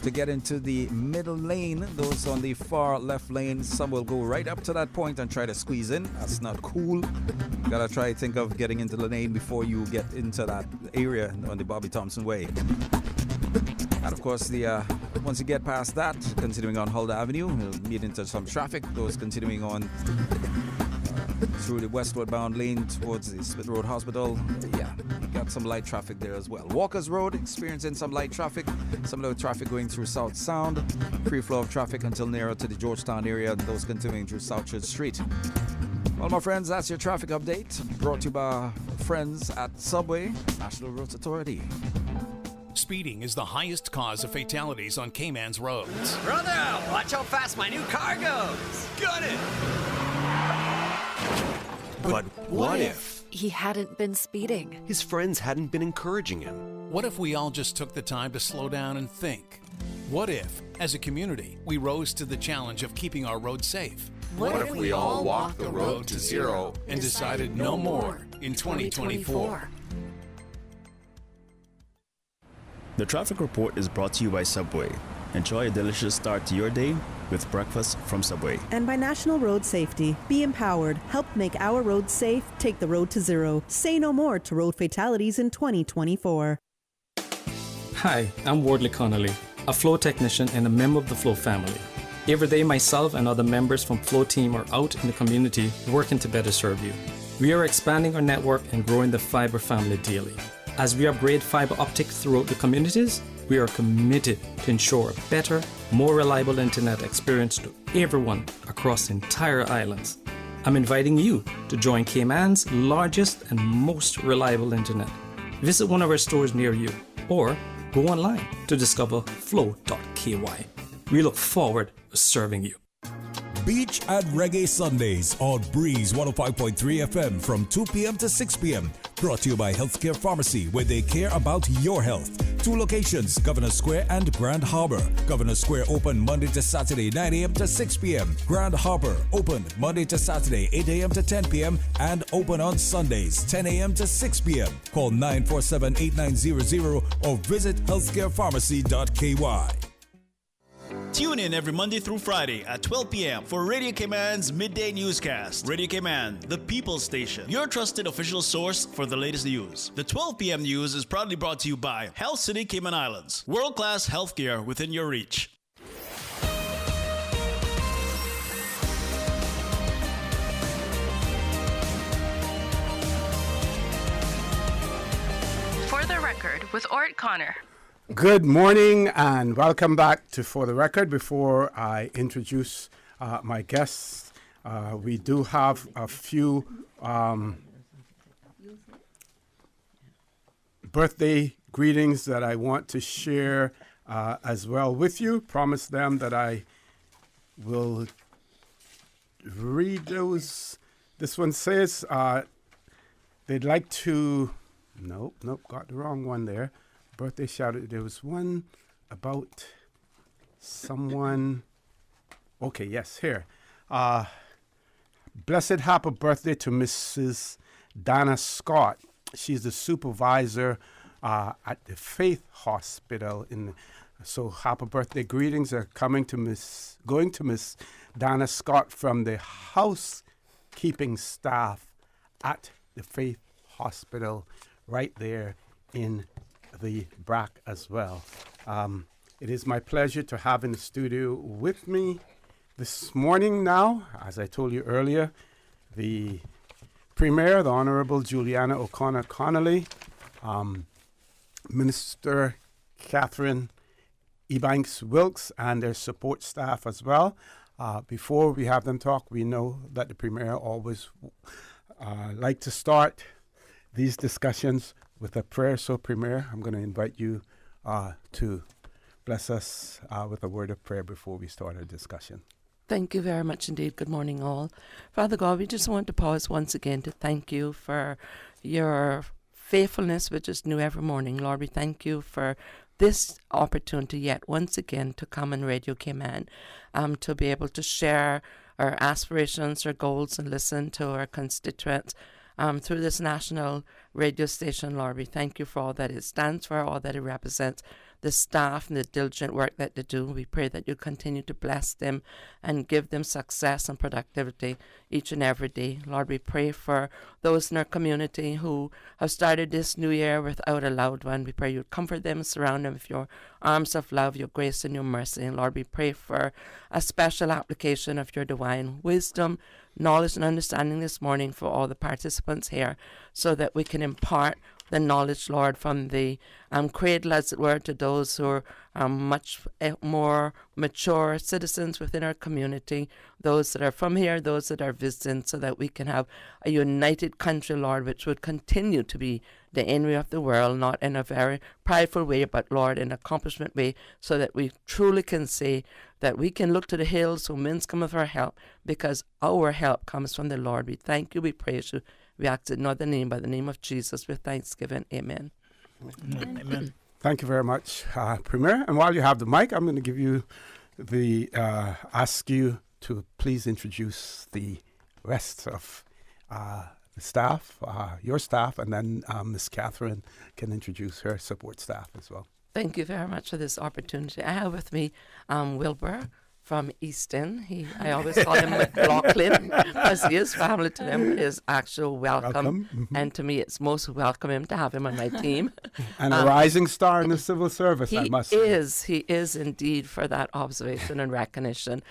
Speaker 20: to get into the middle lane. Those on the far left lane, some will go right up to that point and try to squeeze in. That's not cool. Gotta try to think of getting into the lane before you get into that area on the Bobby Thompson Way. And of course, once you get past that, continuing on Huldah Avenue, you'll meet into some traffic. Those continuing on through the westward bound lane towards the Smith Road Hospital. Yeah, you got some light traffic there as well. Walkers Road experiencing some light traffic. Some low traffic going through South Sound. Free flow of traffic until nearer to the Georgetown area. And those continuing through Southchurch Street. Well, my friends, that's your traffic update. Brought to you by friends at Subway, National Roads Authority.
Speaker 8: Speeding is the highest cause of fatalities on Cayman's roads.
Speaker 9: Brother, watch how fast my new car goes. Got it.
Speaker 14: But what if
Speaker 15: he hadn't been speeding?
Speaker 14: His friends hadn't been encouraging him.
Speaker 8: What if we all just took the time to slow down and think? What if, as a community, we rose to the challenge of keeping our roads safe?
Speaker 14: What if we all walked the road to zero
Speaker 8: and decided no more in 2024?
Speaker 5: The traffic report is brought to you by Subway. Enjoy a delicious start to your day with breakfast from Subway.
Speaker 3: And by National Road Safety. Be empowered. Help make our roads safe. Take the road to zero. Say no more to road fatalities in 2024.
Speaker 16: Hi, I'm Wardley Connolly, a flow technician and a member of the Flow family. Every day, myself and other members from Flow team are out in the community working to better serve you. We are expanding our network and growing the fiber family daily. As we upgrade fiber optic throughout the communities, we are committed to ensure a better, more reliable internet experience to everyone across the entire islands. I'm inviting you to join Cayman's largest and most reliable internet. Visit one of our stores near you or go online to discover flow.ky. We look forward to serving you.
Speaker 2: Beach and Reggae Sundays on Breeze 105.3 FM from 2 p.m. to 6 p.m. Brought to you by Healthcare Pharmacy, where they care about your health. 2 locations, Governor Square and Grand Harbor. Governor Square open Monday to Saturday, 9 a.m. to 6 p.m. Grand Harbor open Monday to Saturday, 8 a.m. to 10 p.m. and open on Sundays, 10 a.m. to 6 p.m. Call 947-8900 or visit healthcarepharmacy.ky.
Speaker 17: Tune in every Monday through Friday at 12 p.m. for Radio Cayman's Midday Newscast. Radio Cayman, the People's Station, your trusted official source for the latest news. The 12 p.m. news is proudly brought to you by Health City Cayman Islands. World-class healthcare within your reach.
Speaker 18: For the Record with Orrett Connor.
Speaker 19: Good morning and welcome back to For the Record. Before I introduce my guests, we do have a few birthday greetings that I want to share as well with you. Promise them that I will read those. This one says they'd like to... Nope, got the wrong one there. Birthday shout out. There was one about someone. Okay, yes, here. Blessed happy birthday to Mrs. Dana Scott. She's the supervisor at the Faith Hospital. So happy birthday greetings are going to Miss Dana Scott from the housekeeping staff at the Faith Hospital right there in the BRAC as well. It is my pleasure to have in the studio with me this morning now, as I told you earlier, the Premier, the Honorable Juliana O'Connor Connolly, Minister Katherine, Ebanks, Wilks, and their support staff as well. Before we have them talk, we know that the Premier always like to start these discussions with a prayer. So, Premier, I'm going to invite you to bless us with a word of prayer before we start our discussion.
Speaker 1: Thank you very much indeed. Good morning, all. Father God, we just want to pause once again to thank you for your faithfulness, which is new every morning. Lord, we thank you for this opportunity yet once again to come on Radio Cayman, to be able to share our aspirations, our goals, and listen to our constituents through this national radio station. Lord, we thank you for all that it stands for, all that it represents, the staff and the diligent work that they do. We pray that you continue to bless them and give them success and productivity each and every day. Lord, we pray for those in our community who have started this new year without a loved one. We pray you comfort them, surround them with your arms of love, your grace and your mercy. And Lord, we pray for a special application of your divine wisdom, knowledge and understanding this morning for all the participants here, so that we can impart the knowledge, Lord, from the cradle, as it were, to those who are much more mature citizens within our community, those that are from here, those that are visiting, so that we can have a united country, Lord, which would continue to be the envy of the world, not in a very prideful way, but, Lord, in an accomplishment way, so that we truly can say that we can look to the hills from whence cometh our help, because our help comes from the Lord. We thank you, we praise you. We ask it in other name, by the name of Jesus, with thanksgiving. Amen.
Speaker 19: Amen. Thank you very much, Premier. And while you have the mic, I'm going to give you ask you to please introduce the rest of the staff, your staff, and then Miss Katherine can introduce her support staff as well.
Speaker 1: Thank you very much for this opportunity. I have with me Wilbur from Easton. I always call him McLaughlin because he is family to them. Is actual welcome. Mm-hmm. And to me, it's most welcoming to have him on my team.
Speaker 19: And a rising star in the civil service, I must say.
Speaker 1: He is indeed, for that observation and recognition.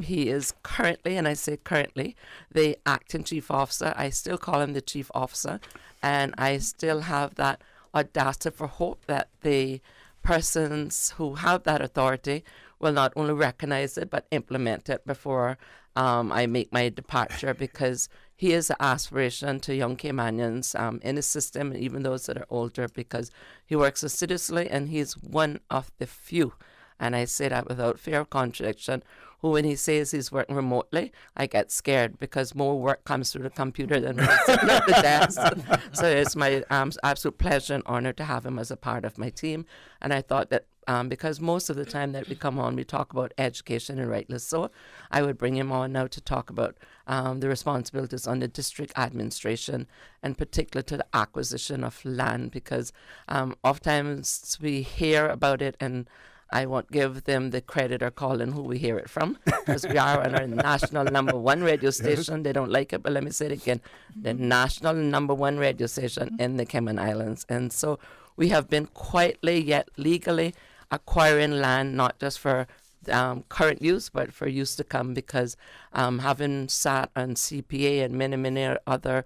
Speaker 1: He is currently, and I say currently, the acting chief officer. I still call him the chief officer, and I still have that audacity for hope that the persons who have that authority will not only recognize it but implement it before I make my departure, because he is an aspiration to young Caymanians in the system, and even those that are older, because he works assiduously and he's one of the few, and I say that without fear of contradiction, who when he says he's working remotely, I get scared because more work comes through the computer than when he's sitting at the desk. So it's my absolute pleasure and honor to have him as a part of my team. And I thought that because most of the time that we come on, we talk about education, and rightly so, I would bring him on now to talk about the responsibilities on the district administration, and particularly to the acquisition of land, because oftentimes we hear about it and I won't give them the credit or calling who we hear it from, because we are on our national #1 radio station. They don't like it, but let me say it again. The national #1 radio station in the Cayman Islands. And so we have been quietly yet legally acquiring land, not just for current use, but for use to come, because having sat on CPA and many other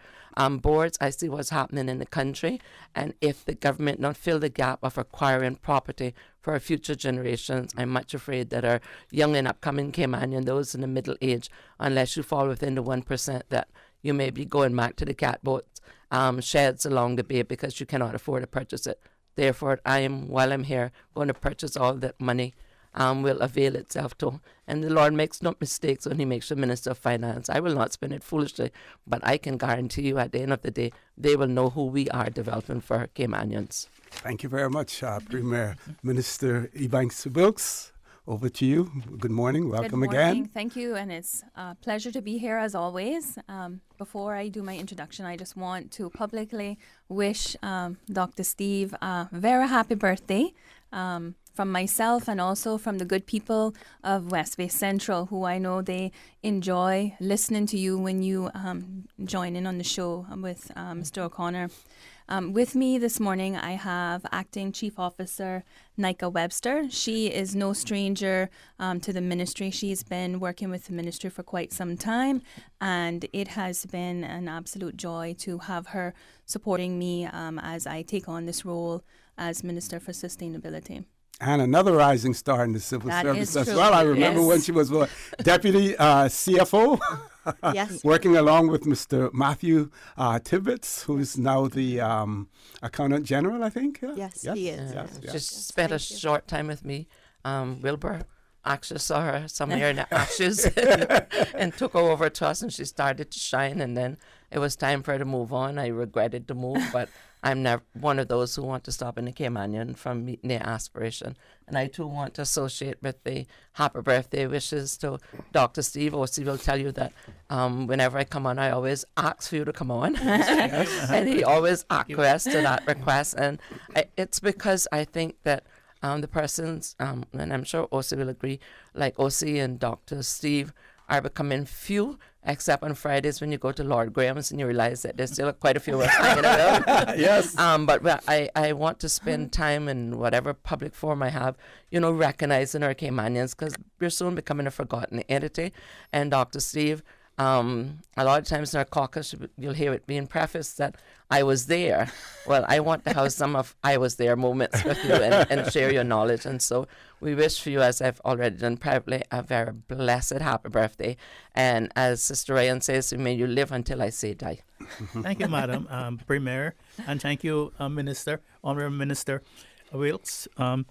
Speaker 1: boards, I see what's happening in the country. And if the government not fill the gap of acquiring property for our future generations, I'm much afraid that our young and upcoming Caymanian, those in the middle age, unless you fall within the 1%, that you may be going back to the catboat sheds along the bay because you cannot afford to purchase it. Therefore, while I'm here, going to purchase all that money will avail itself to. And the Lord makes no mistakes when he makes the Minister of Finance. I will not spend it foolishly, but I can guarantee you at the end of the day, they will know who we are developing for Caymanians.
Speaker 19: Thank you very much, Premier. Minister Ebanks Wilks, over to you. Good morning. Welcome again.
Speaker 10: Thank you, and it's a pleasure to be here as always. Before I do my introduction, I just want to publicly wish Dr. Steve a very happy birthday. From myself and also from the good people of West Bay Central, who I know they enjoy listening to you when you join in on the show with Mr. O'Connor. With me this morning, I have Acting Chief Officer Neyka Webster. She is no stranger to the ministry. She's been working with the ministry for quite some time, and it has been an absolute joy to have her supporting me as I take on this role as Minister for Sustainability.
Speaker 19: And another rising star in the civil
Speaker 10: That
Speaker 19: service
Speaker 10: is
Speaker 19: as
Speaker 10: true.
Speaker 19: well. I remember
Speaker 10: Yes.
Speaker 19: when she was deputy CFO,
Speaker 10: Yes.
Speaker 19: working along with Mr. Matthew Tibbetts, who is now the accountant general, I think. Yeah?
Speaker 4: Yes, he is.
Speaker 1: She spent a short time with me. Wilbur actually saw her somewhere in the ashes and took her over to us, and she started to shine. And then it was time for her to move on. I regretted the move, but I'm never one of those who want to stop in the Caymanian from meeting their aspiration. And I too want to associate with the happy birthday wishes to Dr. Steve. OC will tell you that whenever I come on, I always ask for you to come on. And he always acquiesced to that request. And it's because I think that the persons, and I'm sure OC will agree, like OC and Dr. Steve are becoming few, except on Fridays when you go to Lord Graham's and you realize that there's still quite a few of us hanging around.
Speaker 19: Yes.
Speaker 1: But I want to spend time in whatever public forum I have, recognizing our Caymanians, because we're soon becoming a forgotten entity. And Dr. Steve, a lot of times in our caucus, you'll hear it being prefaced that I was there. Well, I want to have some of I was there moments with you and share your knowledge. And so we wish for you, as I've already done privately, a very blessed happy birthday. And as Sister Ryan says, may you live until I say die.
Speaker 21: Thank you, Madam Premier, and thank you, Minister, Honourable Minister Wilks. As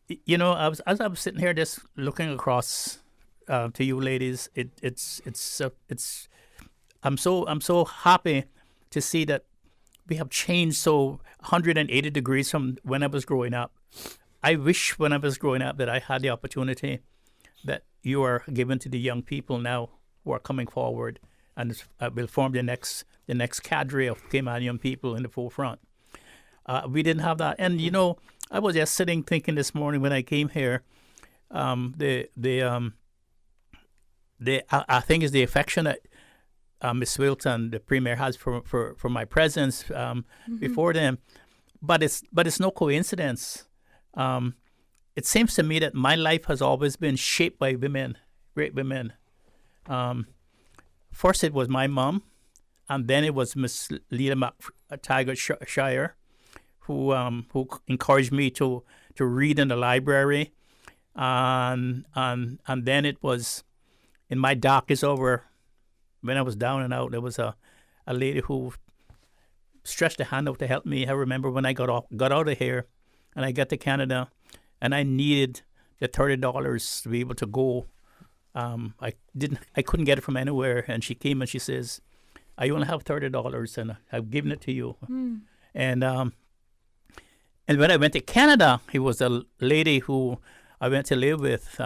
Speaker 21: I was sitting here just looking across to you ladies, I'm so happy to see that we have changed so 180 degrees from when I was growing up. I wish when I was growing up that I had the opportunity that you are given to the young people now who are coming forward and will form the next cadre of Caymanian people in the forefront. We didn't have that. And, I was just sitting thinking this morning when I came here, I think it's the affection that Ms. Wilks and the Premier has for my presence before them, but it's no coincidence. It seems to me that my life has always been shaped by women, great women. First, it was my mom, and then it was Miss Lila McTaggart-Shire, who encouraged me to read in the library, and then it was in my darkest hour. When I was down and out, there was a lady who stretched a hand out to help me. I remember when I got out of here and I got to Canada and I needed the $30 to be able to go. I couldn't get it from anywhere. And she came and she says, I only have $30 and I've given it to you. And when I went to Canada, it was a lady who I went to live with.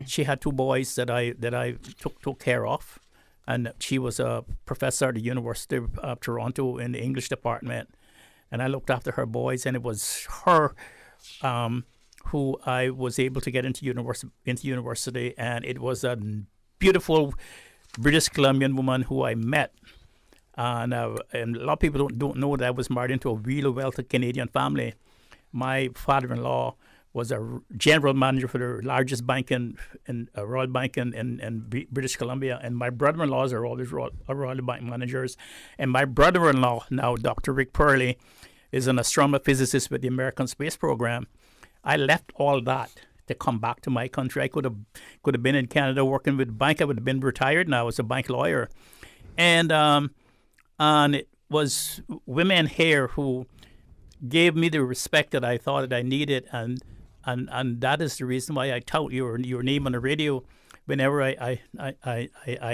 Speaker 21: She had two boys that I took care of. And she was a professor at the University of Toronto in the English department. And I looked after her boys, and it was her who I was able to get into university. And it was a beautiful British Columbian woman who I met. And a lot of people don't know that I was married into a really wealthy Canadian family. My father-in-law was a general manager for the largest bank in Royal Bank in British Columbia, and my brother-in-laws are always Royal Bank managers. And my brother-in-law now, Dr. Rick Purley, is an astronomer physicist with the American Space Program. I left all that to come back to my country. I could have been in Canada working with the bank. I would have been retired now as a bank lawyer, and it was women here who gave me the respect that I thought that I needed, and that is the reason why I tout your name on the radio whenever I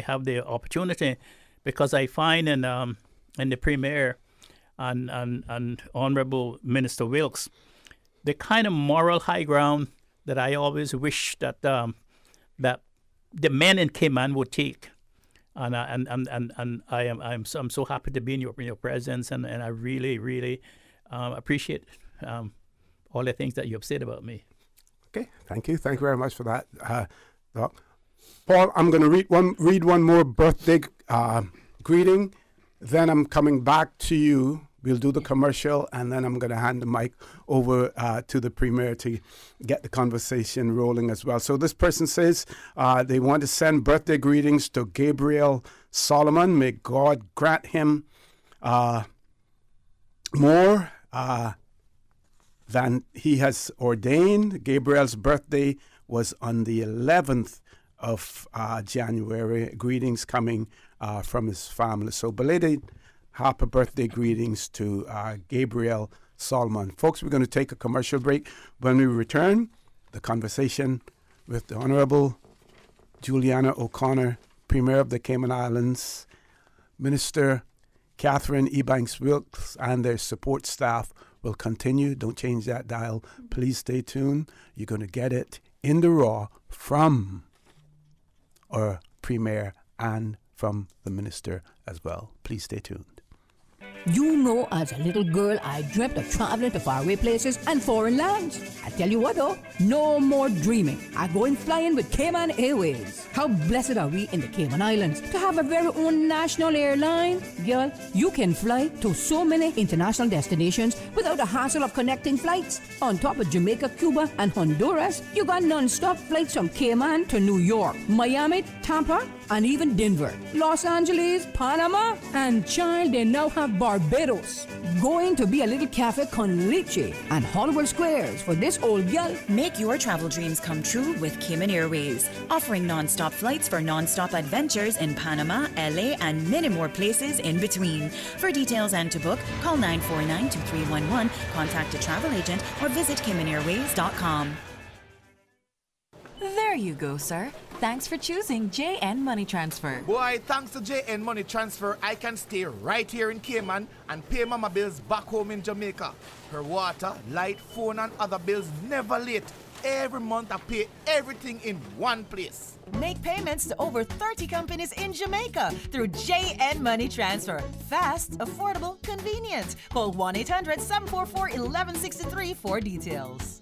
Speaker 21: have the opportunity, because I find in the Premier and Honourable Minister Wilks the kind of moral high ground that I always wish that that the men in Cayman would take, and I'm so happy to be in your presence, and I really appreciate all the things that you have said about me.
Speaker 19: Okay, thank you very much for that, Doc. Paul, I'm going to read one more birthday greeting, then I'm coming back to you. We'll do the commercial, and then I'm going to hand the mic over to the Premier to get the conversation rolling as well. So this person says they want to send birthday greetings to Gabriel Solomon. May God grant him more than he has ordained. Gabriel's birthday was on the 11th of January. Greetings coming from his family. So belated happy birthday greetings to Gabriel Solomon. Folks, we're going to take a commercial break. When we return, the conversation with the Honorable Juliana O'Connor, Premier of the Cayman Islands, Minister Katherine Ebanks Wilks, and their support staff will continue. Don't change that dial. Please stay tuned. You're going to get it in the raw from our Premier and from the Minister as well. Please stay tuned.
Speaker 4: You know, as a little girl, I dreamt of traveling to faraway places and foreign lands. I tell you what, though, no more dreaming. I'm going flying with Cayman Airways. How blessed are we in the Cayman Islands to have a very own national airline? Girl, you can fly to so many international destinations without the hassle of connecting flights. On top of Jamaica, Cuba, and Honduras, you got non-stop flights from Cayman to New York, Miami, Tampa, and even Denver, Los Angeles, Panama, and child, they now have Barbados. Going to be a little cafe con leche and Hollywood Squares for this old gal.
Speaker 7: Make your travel dreams come true with Cayman Airways, offering non-stop flights for non-stop adventures in Panama, LA, and many more places in between. For details and to book, call 949-2311, contact a travel agent, or visit CaymanAirways.com.
Speaker 22: There you go, sir. Thanks for choosing JN Money Transfer.
Speaker 24: Boy, thanks to JN Money Transfer, I can stay right here in Cayman and pay mama bills back home in Jamaica. Her water, light, phone, and other bills never late. Every month I pay everything in one place.
Speaker 22: Make payments to over 30 companies in Jamaica through JN Money Transfer. Fast, affordable, convenient. Call 1-800-744-1163 for details.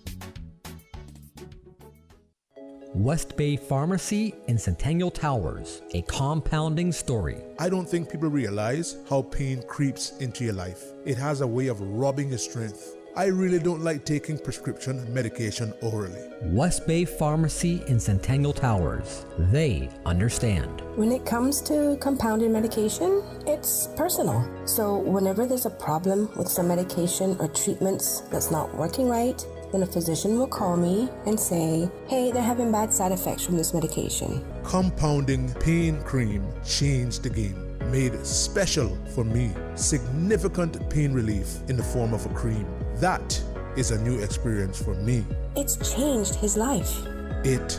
Speaker 25: West Bay Pharmacy in Centennial Towers, a compounding story.
Speaker 6: I don't think people realize how pain creeps into your life. It has a way of robbing your strength. I really don't like taking prescription medication orally.
Speaker 25: West Bay Pharmacy in Centennial Towers. They understand.
Speaker 26: When it comes to compounded medication, it's personal. So whenever there's a problem with some medication or treatments that's not working right, then a physician will call me and say, hey, they're having bad side effects from this medication.
Speaker 6: Compounding pain cream changed the game. Made special for me. Significant pain relief in the form of a cream. That is a new experience for me.
Speaker 26: It's changed his life.
Speaker 6: It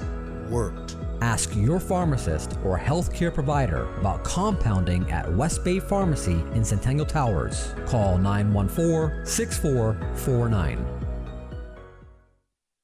Speaker 6: worked.
Speaker 25: Ask your pharmacist or healthcare provider about compounding at West Bay Pharmacy in Centennial Towers. Call 914-6449.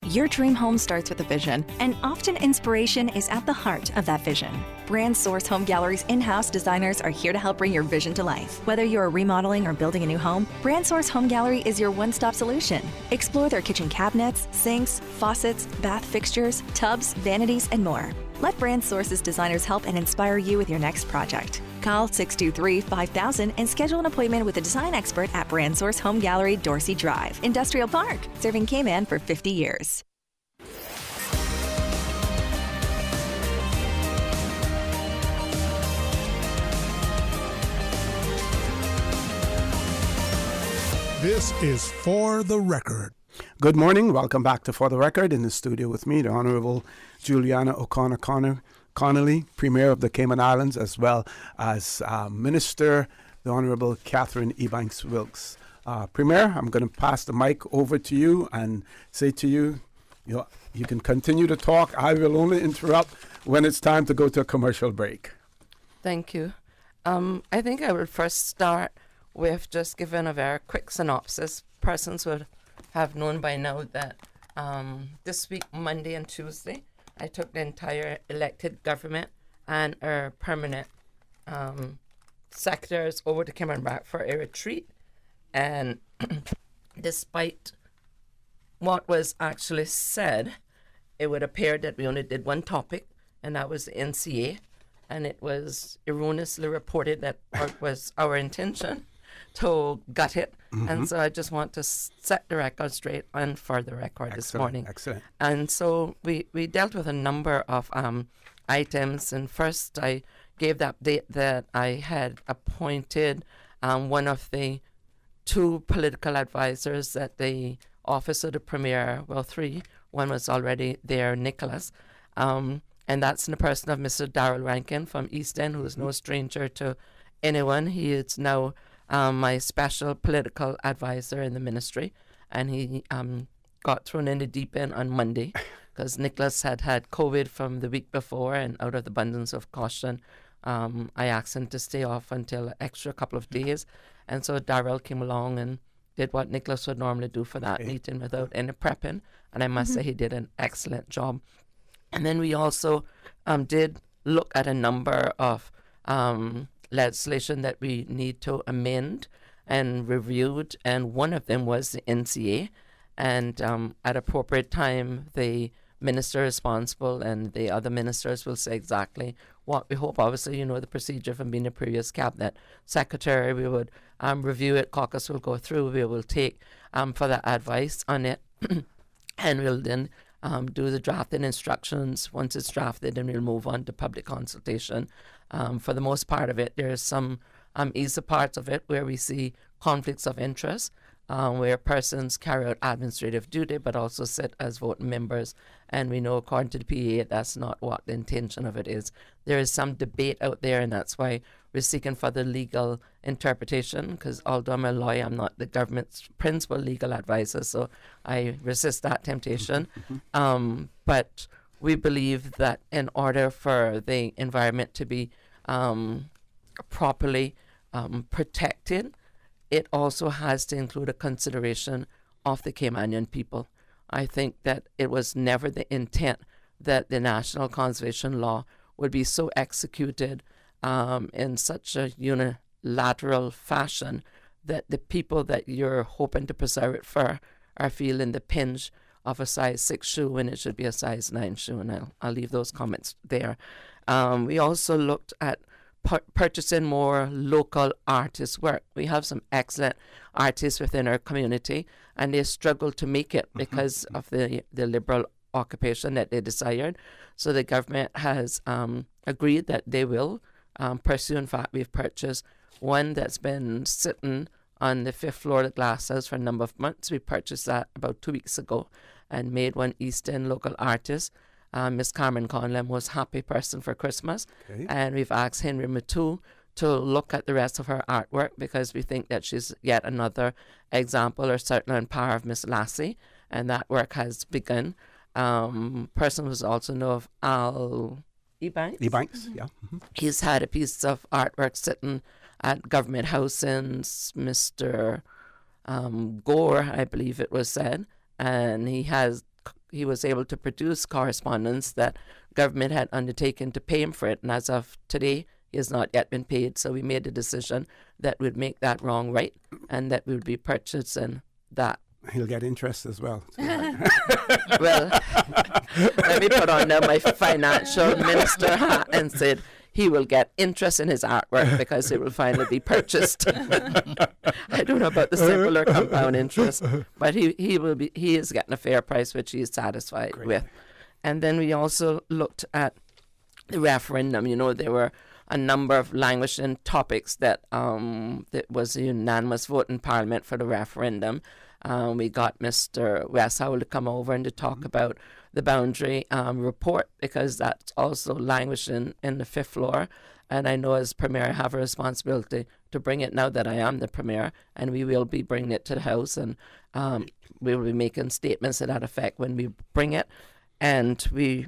Speaker 15: Your dream home starts with a vision, and often inspiration is at the heart of that vision. Brand Source Home Gallery's in-house designers are here to help bring your vision to life. Whether you're remodeling or building a new home, Brand Source Home Gallery is your one-stop solution. Explore their kitchen cabinets, sinks, faucets, bath fixtures, tubs, vanities, and more. Let Brand Source's designers help and inspire you with your next project. Call 623-5000 and schedule an appointment with a design expert at Brand Source Home Gallery, Dorsey Drive, Industrial Park, serving Cayman for 50 years.
Speaker 6: This is For the Record.
Speaker 19: Good morning. Welcome back to For the Record. In the studio with me, the Honorable Juliana O'Connor Connolly, Premier of the Cayman Islands, as well as Minister, the Honorable Katherine Ebanks Wilks. Premier, I'm going to pass the mic over to you and say to you, you can continue to talk. I will only interrupt when it's time to go to a commercial break.
Speaker 1: Thank you. I think I would first start with just giving a very quick synopsis. Persons would have known by now that this week, Monday and Tuesday, I took the entire elected government and our permanent sectors over to Cayman back for a retreat. And despite what was actually said, it would appear that we only did one topic, and that was the NCA. And it was erroneously reported that it was our intention to gut it. Mm-hmm. And so I just want to set the record straight and for the record this morning.
Speaker 19: Excellent.
Speaker 1: And so we dealt with a number of items. And first I gave the update that I had appointed one of the two political advisors that the office of the Premier, well, 3. One was already there, Nicholas. And that's in the person of Mr. Darrell Rankin from East End, who is no stranger to anyone. He is now my special political advisor in the ministry, and he got thrown in the deep end on Monday because Nicholas had COVID from the week before, and out of the abundance of caution, I asked him to stay off until an extra couple of days. And so Darrell came along and did what Nicholas would normally do for that meeting without any prepping. And I must say he did an excellent job. And then we also did look at a number of legislation that we need to amend and reviewed. And one of them was the NCA. And at appropriate time, the minister responsible and the other ministers will say exactly what we hope. Obviously, you know the procedure from being a previous cabinet secretary. We would review it. Caucus will go through. We will take further advice on it. And we'll then do the drafting instructions. Once it's drafted, then we'll move on to public consultation. For the most part of it, there's some easy parts of it where we see conflicts of interest, where persons carry out administrative duty but also sit as voting members. And we know, according to the PA, that's not what the intention of it is. There is some debate out there, and that's why we're seeking further legal interpretation, because although I'm a lawyer, I'm not the government's principal legal advisor, so I resist that temptation. But we believe that in order for the environment to be properly protected, it also has to include a consideration of the Caymanian people. I think that it was never the intent that the National Conservation Law would be so executed in such a unilateral fashion that the people that you're hoping to preserve it for are feeling the pinch of a size 6 shoe when it should be a size 9 shoe. And I'll leave those comments there. We also looked at purchasing more local artist work. We have some excellent artists within our community, and they struggle to make it because of the liberal occupation that they desired. So the government has agreed that they will pursue. In fact, we've purchased one that's been sitting on the 5th floor of the Glass House for a number of months. We purchased that about 2 weeks ago and made one East End local artist. Miss Carmen Conlon was happy person for Christmas. And we've asked Henry Matu to look at the rest of her artwork because we think that she's yet another example or certainly in power of Miss Lassie, and that work has begun. Person who's also know of Al Ebanks.
Speaker 19: Ebanks, yeah.
Speaker 1: He's had a piece of artwork sitting at Government House in Mr. Gore, I believe it was said, and he was able to produce correspondence that government had undertaken to pay him for it. And as of today, he has not yet been paid. So we made a decision that would make that wrong right and that we would be purchasing that.
Speaker 19: He'll get interest as well.
Speaker 1: Well, let me put on now my financial minister hat and said he will get interest in his artwork because it will finally be purchased. I don't know about the simple or compound interest, but he is getting a fair price, which he is satisfied with. And then we also looked at the referendum. You know, there were a number of languishing topics that was a unanimous vote in Parliament for the referendum. We got Mr. West Howell to come over and to talk about the boundary report because that's also languishing in the 5th floor. And I know as Premier I have a responsibility to bring it now that I am the Premier, and we will be bringing it to the House, and we will be making statements to that effect when we bring it. And we,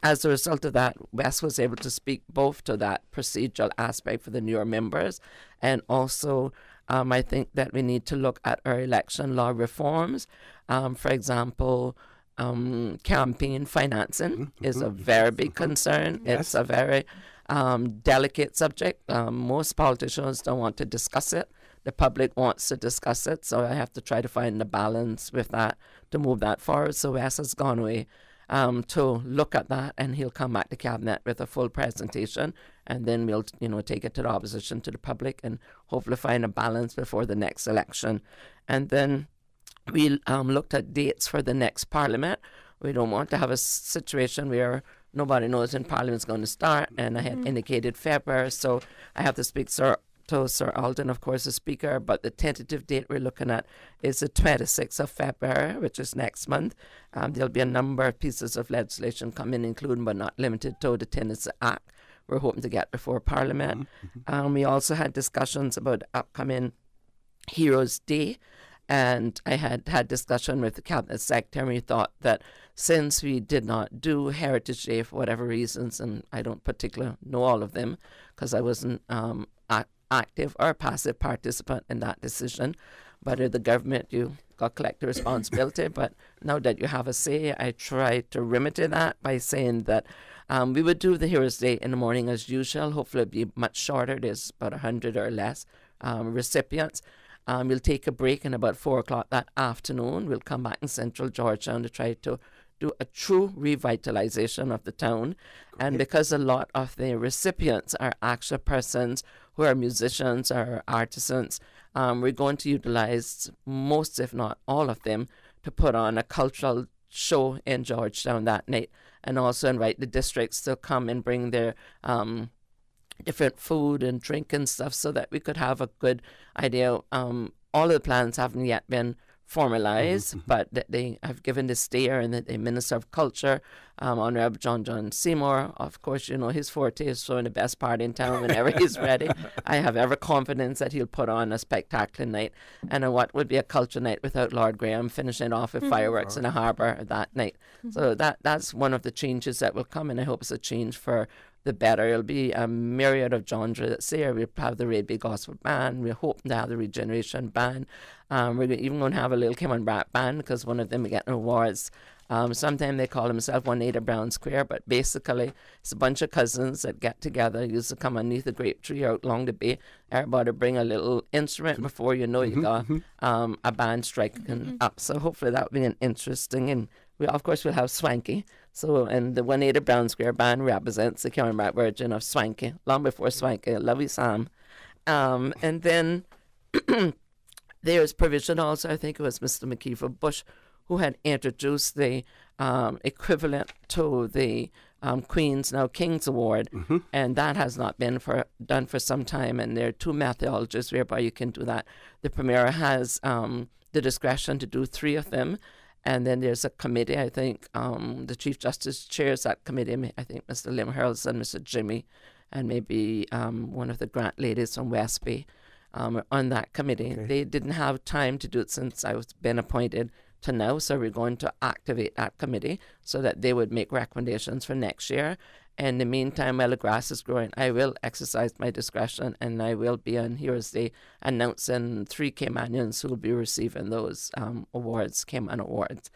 Speaker 1: as a result of that, West was able to speak both to that procedural aspect for the newer members, and also I think that we need to look at our election law reforms. For example, campaign financing is a very big concern. Yes. It's a very delicate subject. Most politicians don't want to discuss it. The public wants to discuss it, so I have to try to find the balance with that to move that forward. So Wes has gone away to look at that, and he'll come back to Cabinet with a full presentation, and then we'll take it to the opposition, to the public, and hopefully find a balance before the next election. And then we looked at dates for the next Parliament. We don't want to have a situation where nobody knows when Parliament's going to start, and I had indicated February, so I have to speak to to Sir Alden, of course, the Speaker, but the tentative date we're looking at is the 26th of February, which is next month. There'll be a number of pieces of legislation coming, including but not limited to the Tenancy Act we're hoping to get before Parliament. We also had discussions about upcoming Heroes Day, and I had discussion with the Cabinet Secretary, and we thought that since we did not do Heritage Day for whatever reasons, and I don't particularly know all of them because I wasn't active or passive participant in that decision, but the government, you got collective responsibility. But now that you have a say, I try to remedy that by saying that we would do the Heroes Day in the morning as usual. Hopefully it'll be much shorter. There's about 100 or less recipients. We'll take a break in about 4 o'clock that afternoon. We'll come back in central Georgetown to try to do a true revitalization of the town. Great. And because a lot of the recipients are actual persons who are musicians or artisans, we're going to utilize most, if not all of them, to put on a cultural show in Georgetown that night, and also invite the districts to come and bring their different food and drink and stuff so that we could have a good idea. All of the plans haven't yet been formalized, but that they have given the steer, and that the Minister of Culture, Honorable John Seymour, of course, you know, his forte is throwing the best party in town whenever he's ready. I have every confidence that he'll put on a spectacular night, and what would be a culture night without Lord Graham finishing off with fireworks in the harbour that night. So that's one of the changes that will come, and I hope it's a change for the better. It'll be a myriad of genres that's there. We'll have the Red Bay Gospel Band. We're hoping to have the Regeneration Band. We're even going to have a little Kim and Brat Band, because one of them are getting awards. Sometimes they call themselves 180 Brown Square, but basically it's a bunch of cousins that get together, used to come underneath the grape tree out along the bay. Everybody bring a little instrument. Before you know, you got a band striking up. So hopefully that will be an interesting, and we of course will have Swanky. So, and the 180 Brown Square Band represents the Cairnbrook version of Swanky, long before Swanky. Love you, Sam. And then there's provision also, I think it was Mr. McKeever Bush, who had introduced the equivalent to the Queen's, now King's Award, and that has not been done for some time, and there are 2 methodologies whereby you can do that. The Premier has the discretion to do 3 of them, and then there's a committee. I think the Chief Justice chairs that committee. I think Mr. Lim Hurlson, Mr. Jimmy, and maybe one of the grant ladies from West Bay on that committee. Okay. They didn't have time to do it since I was been appointed to now, so we're going to activate that committee so that they would make recommendations for next year. In the meantime, while the grass is growing, I will exercise my discretion, and I will be on Heroes Day announcing 3 Caymanians who will be receiving those awards, Cayman Awards.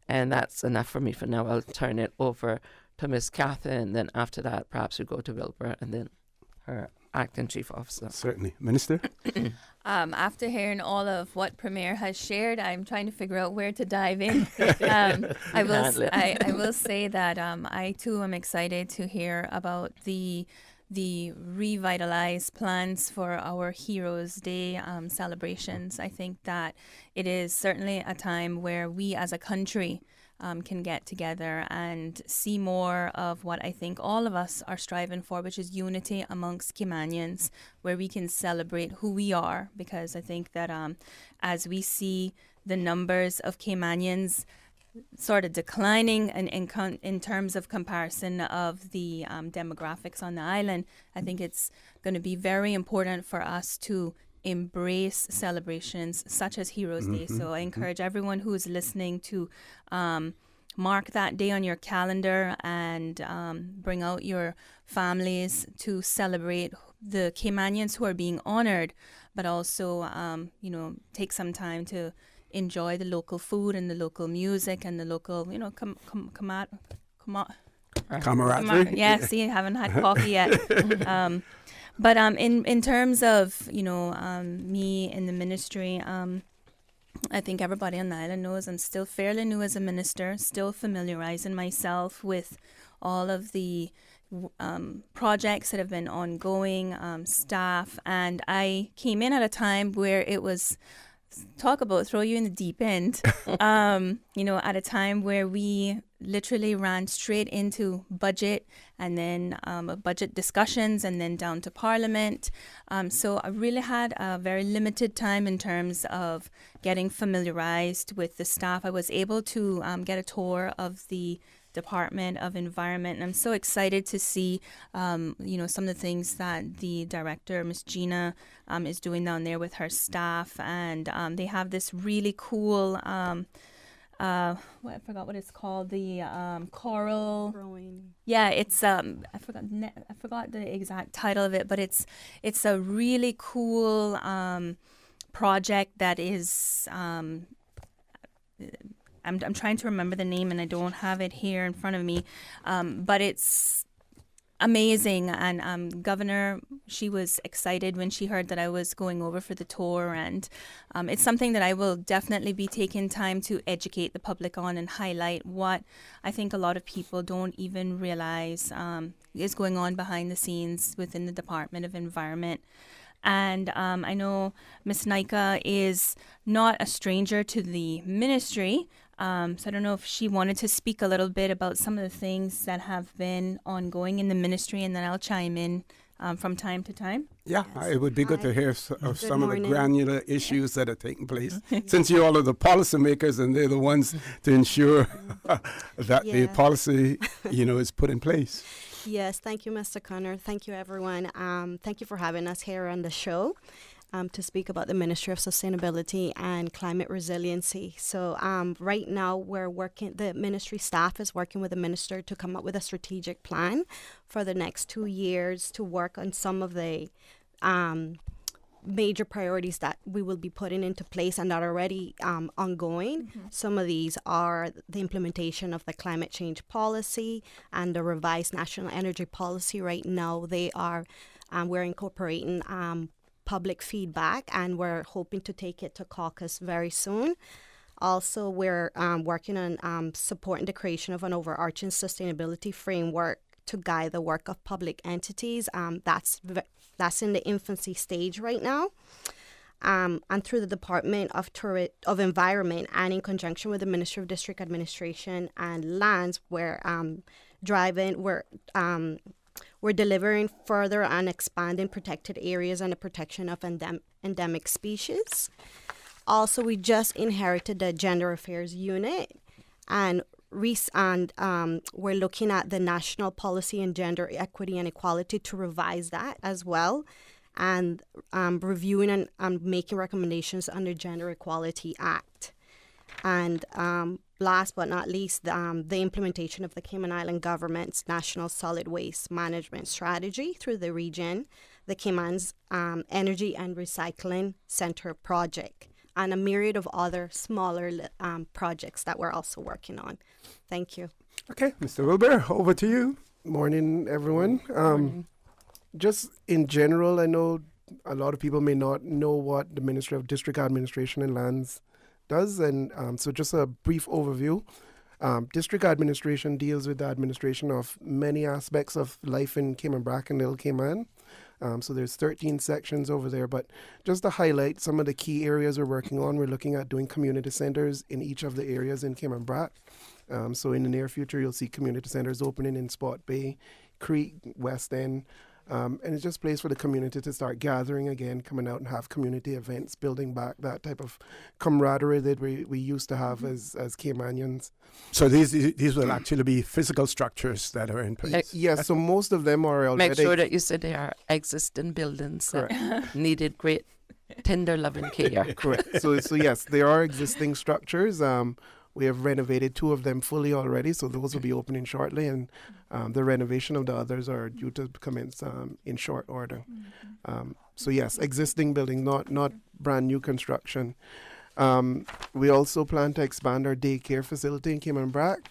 Speaker 1: And that's enough for me for now. I'll turn it over to Miss Katherine, and then after that, perhaps we go to Wilbur, and then her Acting Chief Officer.
Speaker 19: Certainly. Minister?
Speaker 10: After hearing all of what Premier has shared, I'm trying to figure out where to dive in. I will say that I too am excited to hear about the revitalized plans for our Heroes Day celebrations. I think that it is certainly a time where we as a country can get together and see more of what I think all of us are striving for, which is unity amongst Caymanians, where we can celebrate who we are. Because I think that as we see the numbers of Caymanians sort of declining in terms of comparison of the demographics on the island, I think it's going to be very important for us to embrace celebrations such as Heroes Day. So I encourage everyone who is listening to mark that day on your calendar and bring out your families to celebrate the Caymanians who are being honored, but also take some time to enjoy the local food and the local music and the local
Speaker 19: camaraderie.
Speaker 10: Yeah, see, I haven't had coffee yet. But in terms of me in the ministry, I think everybody on the island knows I'm still fairly new as a minister, still familiarizing myself with all of the projects that have been ongoing, staff, and I came in at a time where it was, talk about throw you in the deep end, at a time where we literally ran straight into budget and then budget discussions and then down to Parliament. So I really had a very limited time in terms of getting familiarized with the staff. I was able to get a tour of the Department of Environment, and I'm so excited to see, some of the things that the director, Miss Gina, is doing down there with her staff, and they have this really cool, I forgot what it's called, the coral.
Speaker 9: Growing.
Speaker 10: Yeah, it's I forgot the exact title of it, but it's a really cool project that is. I'm trying to remember the name and I don't have it here in front of me, but it's amazing. And Governor, she was excited when she heard that I was going over for the tour, and it's something that I will definitely be taking time to educate the public on and highlight what I think a lot of people don't even realize is going on behind the scenes within the Department of Environment. And I know Ms. Neyka is not a stranger to the ministry, so I don't know if she wanted to speak a little bit about some of the things that have been ongoing in the ministry, and then I'll chime in from time to time.
Speaker 19: Yeah, it would be good to hear of some of the
Speaker 9: morning.
Speaker 19: granular issues that are taking place, since you all are the policymakers and they're the ones to ensure that the policy, is put in place.
Speaker 9: Yes, thank you, Mr. Connor. Thank you, everyone. Thank you for having us here on the show to speak about the Ministry of Sustainability and Climate Resiliency. So right now the ministry staff is working with the minister to come up with a strategic plan for the next 2 years to work on some of the major priorities that we will be putting into place and that are already ongoing. Mm-hmm. Some of these are the implementation of the climate change policy and the revised national energy policy. Right now, we're incorporating public feedback, and we're hoping to take it to caucus very soon. Also, we're working on supporting the creation of an overarching sustainability framework to guide the work of public entities. That's in the infancy stage right now. And through the Department of Environment and in conjunction with the Ministry of District Administration and Lands, we're delivering further and expanding protected areas and the protection of endemic species. Also, we just inherited the Gender Affairs Unit, and we're looking at the national policy in gender equity and equality to revise that as well, and reviewing and making recommendations under Gender Equality Act. And last but not least, the implementation of the Cayman Island government's National Solid Waste Management Strategy through the region, the Cayman's Energy and Recycling Center project, and a myriad of other smaller projects that we're also working on. Thank you.
Speaker 11: Okay, Mr. Wilbur, over to you. Morning, everyone. Just in general, I know a lot of people may not know what the Ministry of District Administration and Lands does, and so just a brief overview. District administration deals with the administration of many aspects of life in Cayman Brac and Little Cayman. So there's 13 sections over there, but just to highlight some of the key areas we're working on, we're looking at doing community centers in each of the areas in Cayman Brac. So in the near future, you'll see community centers opening in Spot Bay, Creek, West End, and it's just a place for the community to start gathering again, coming out and have community events, building back that type of camaraderie that we used to have as Caymanians.
Speaker 19: So these will actually be physical structures that are in place?
Speaker 11: Yes, so most of them are already...
Speaker 1: Make sure that you said they are existing buildings that needed great tender loving care.
Speaker 11: Correct. So yes, there are existing structures. We have renovated 2 of them fully already, so those will be opening shortly, and the renovation of the others are due to commence in short order. So yes, existing building, not brand new construction. We also plan to expand our daycare facility in Cayman Brac,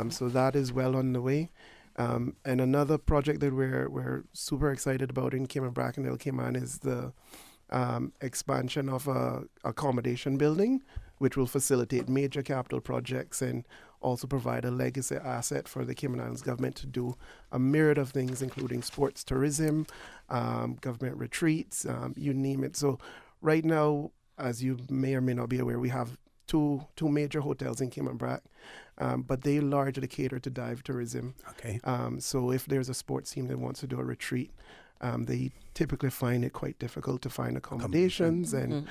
Speaker 11: so that is well on the way. And another project that we're super excited about in Cayman Brac and Little Cayman is the expansion of a accommodation building, which will facilitate major capital projects and also provide a legacy asset for the Cayman Islands government to do a myriad of things, including sports tourism, government retreats, you name it. So right now, as you may or may not be aware, we have two major hotels in Cayman Brac, but they largely cater to dive tourism.
Speaker 19: Okay.
Speaker 11: So if there's a sports team that wants to do a retreat, they typically find it quite difficult to find accommodations, and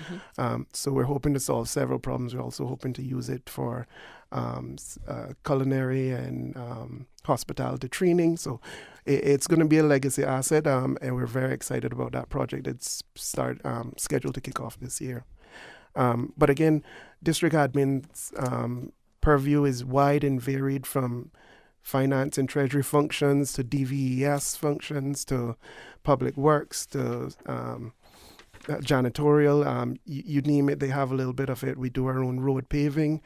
Speaker 11: so we're hoping to solve several problems. We're also hoping to use it for culinary and hospitality training. So it's going to be a legacy asset, and we're very excited about that project. It's scheduled to kick off this year. But again, district admin's purview is wide and varied, from finance and treasury functions to DVES functions to public works to janitorial. You name it, they have a little bit of it. We do our own road paving.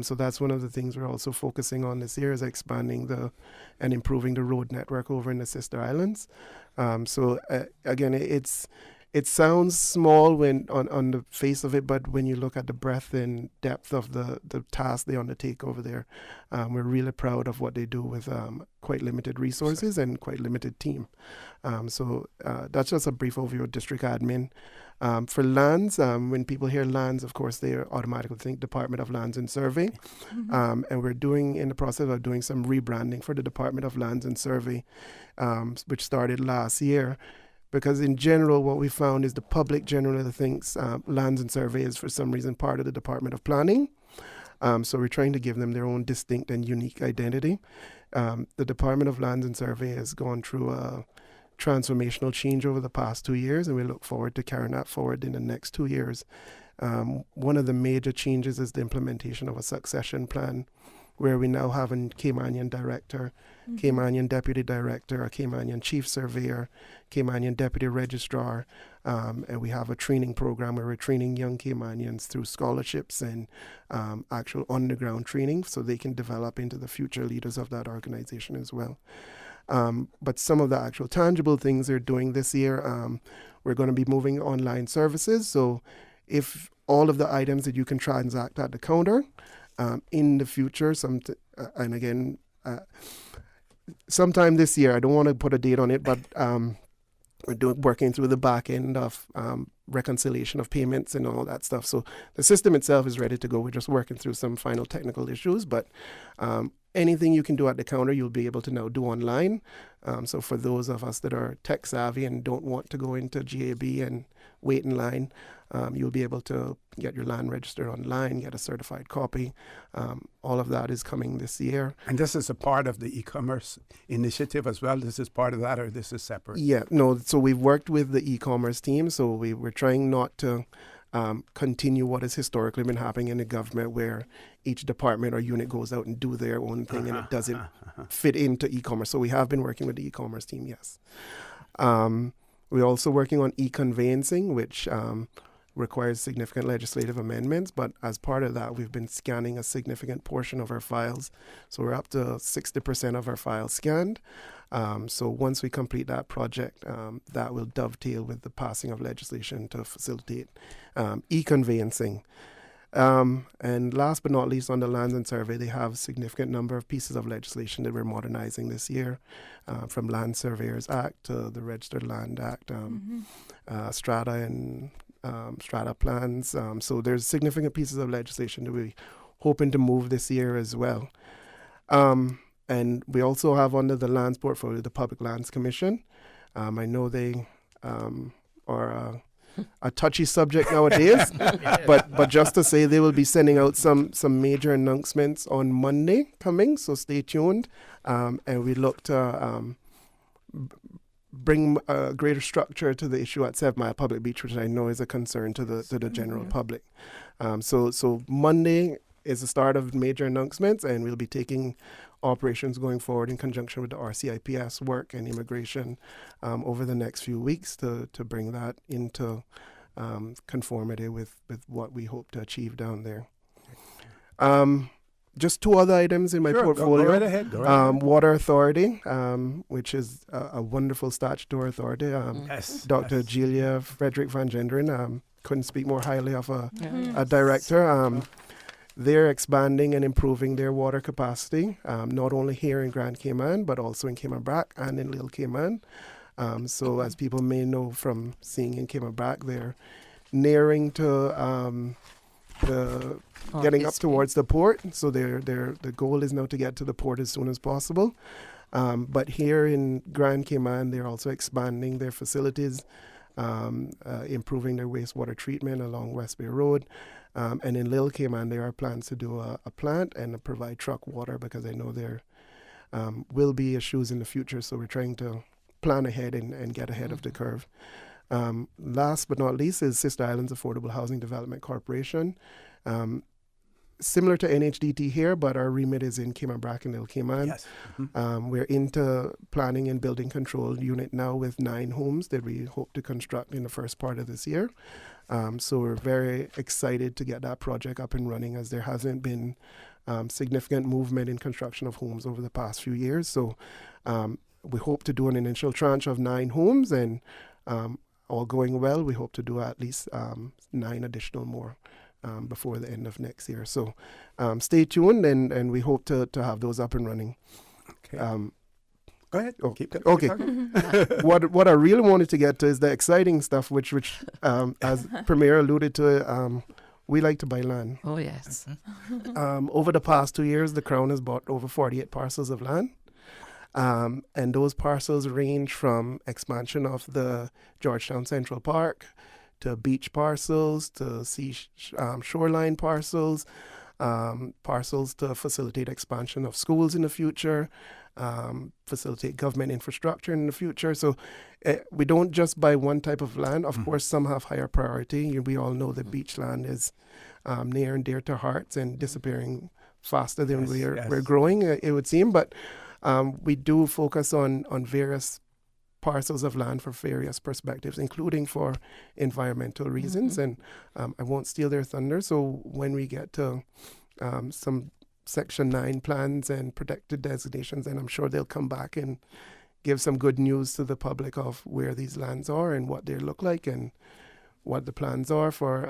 Speaker 11: So that's one of the things we're also focusing on this year, is expanding and improving the road network over in the Sister Islands. So again, it sounds small when on the face of it, but when you look at the breadth and depth of the task they undertake over there, we're really proud of what they do with quite limited resources and quite limited team. So that's just a brief overview of district admin. For lands, when people hear lands, of course, they automatically think Department of Lands and Survey. And we're in the process of doing some rebranding for the Department of Lands and Survey, which started last year. Because in general, what we found is the public generally thinks Lands and Survey is for some reason part of the Department of Planning. So we're trying to give them their own distinct and unique identity. The Department of Lands and Survey has gone through a transformational change over the past 2 years, and we look forward to carrying that forward in the next 2 years. One of the major changes is the implementation of a succession plan, where we now have a Caymanian director, Caymanian deputy director, a Caymanian chief surveyor, Caymanian deputy registrar, and we have a training program where we're training young Caymanians through scholarships and actual underground training, so they can develop into the future leaders of that organization as well. But some of the actual tangible things they're doing this year, we're going to be moving online services. So if all of the items that you can transact at the counter, in the future, sometime this year, I don't want to put a date on it, but we're working through the back end of reconciliation of payments and all that stuff. So the system itself is ready to go. We're just working through some final technical issues, but anything you can do at the counter, you'll be able to now do online. So for those of us that are tech savvy and don't want to go into GAB and wait in line, you'll be able to get your land registered online, get a certified copy. All of that is coming this year.
Speaker 19: And this is a part of the e-commerce initiative as well? This is part of that, or this is separate?
Speaker 11: Yeah, no, so we've worked with the e-commerce team, so we're trying not to continue what has historically been happening in the government, where each department or unit goes out and do their own thing and it doesn't fit into e-commerce. So we have been working with the e-commerce team, yes. We're also working on e-conveyancing, which requires significant legislative amendments, but as part of that, we've been scanning a significant portion of our files. So we're up to 60% of our files scanned. So once we complete that project, that will dovetail with the passing of legislation to facilitate e-conveyancing. And last but not least, on the Lands and Survey, they have a significant number of pieces of legislation that we're modernizing this year, from Land Surveyors Act to the Registered Land Act, strata and strata plans. So there's significant pieces of legislation that we're hoping to move this year as well. And we also have under the lands portfolio the Public Lands Commission. I know they are a touchy subject nowadays, but just to say, they will be sending out some major announcements on Monday coming, so stay tuned. And we look to bring a greater structure to the issue at 7 Mile Public Beach, which I know is a concern to the general public. So Monday is the start of major announcements, and we'll be taking operations going forward in conjunction with the RCIPS work and immigration over the next few weeks to bring that into conformity with what we hope to achieve down there. Just two other items in my portfolio.
Speaker 19: Go right ahead.
Speaker 11: Water Authority, which is a wonderful statutory authority. Dr. Julia Frederick Van Genderen couldn't speak more highly of a director. They're expanding and improving their water capacity, not only here in Grand Cayman, but also in Cayman Brac and in Little Cayman. So as people may know from seeing in Cayman Brac, they're nearing to getting up towards the port. So the goal is now to get to the port as soon as possible. But here in Grand Cayman, they're also expanding their facilities, improving their wastewater treatment along West Bay Road. And in Little Cayman, there are plans to do a plant and provide truck water, because I know there will be issues in the future. So we're trying to plan ahead and get ahead of the curve. Last but not least is Sister Islands Affordable Housing Development Corporation. Similar to NHDT here, but our remit is in Cayman Brac and Little Cayman.
Speaker 19: Yes.
Speaker 11: We're into planning and building control unit now with 9 homes that we hope to construct in the first part of this year. So we're very excited to get that project up and running, as there hasn't been significant movement in construction of homes over the past few years. So we hope to do an initial tranche of 9 homes, and all going well, we hope to do at least 9 additional more before the end of next year. So stay tuned, and we hope to have those up and running.
Speaker 19: Okay. Go ahead.
Speaker 11: Okay. What I really wanted to get to is the exciting stuff, which as Premier alluded to, we like to buy land.
Speaker 1: Oh, yes.
Speaker 11: Over the past 2 years, the Crown has bought over 48 parcels of land. And those parcels range from expansion of the Georgetown Central Park to beach parcels, to shoreline parcels, parcels to facilitate expansion of schools in the future, facilitate government infrastructure in the future. So we don't just buy one type of land. Of course, some have higher priority. We all know that beach land is near and dear to hearts and disappearing faster than we're growing, it would seem. But we do focus on various parcels of land for various perspectives, including for environmental reasons. And I won't steal their thunder. So when we get to some Section 9 plans and protected designations, and I'm sure they'll come back and give some good news to the public of where these lands are and what they look like and what the plans are for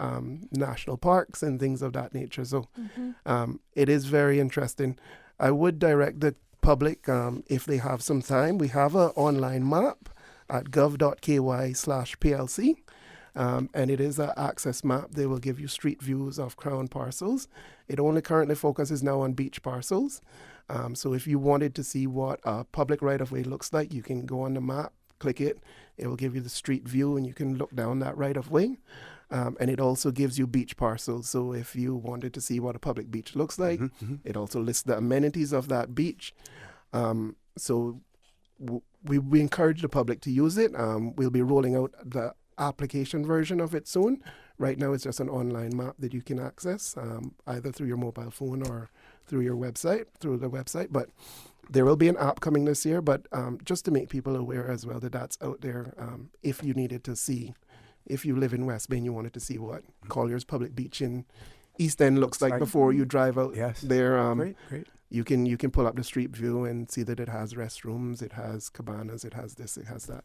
Speaker 11: national parks and things of that nature. So it is very interesting. I would direct the public, if they have some time, we have an online map at gov.ky/PLC. And it is an access map. They will give you street views of Crown parcels. It only currently focuses now on beach parcels. So if you wanted to see what a public right-of-way looks like, you can go on the map, click it. It will give you the street view, and you can look down that right-of-way. And it also gives you beach parcels. So if you wanted to see what a public beach looks like, it also lists the amenities of that beach. So we encourage the public to use it. We'll be rolling out the application version of it soon. Right now, it's just an online map that you can access either through your mobile phone or through the website. But there will be an app coming this year. But just to make people aware as well that that's out there, if you needed to see, if you live in West Bay and you wanted to see what Collier's Public Beach in East End looks like before you drive out there.
Speaker 19: Great.
Speaker 11: You can pull up the street view and see that it has restrooms, it has cabanas, it has this, it has that.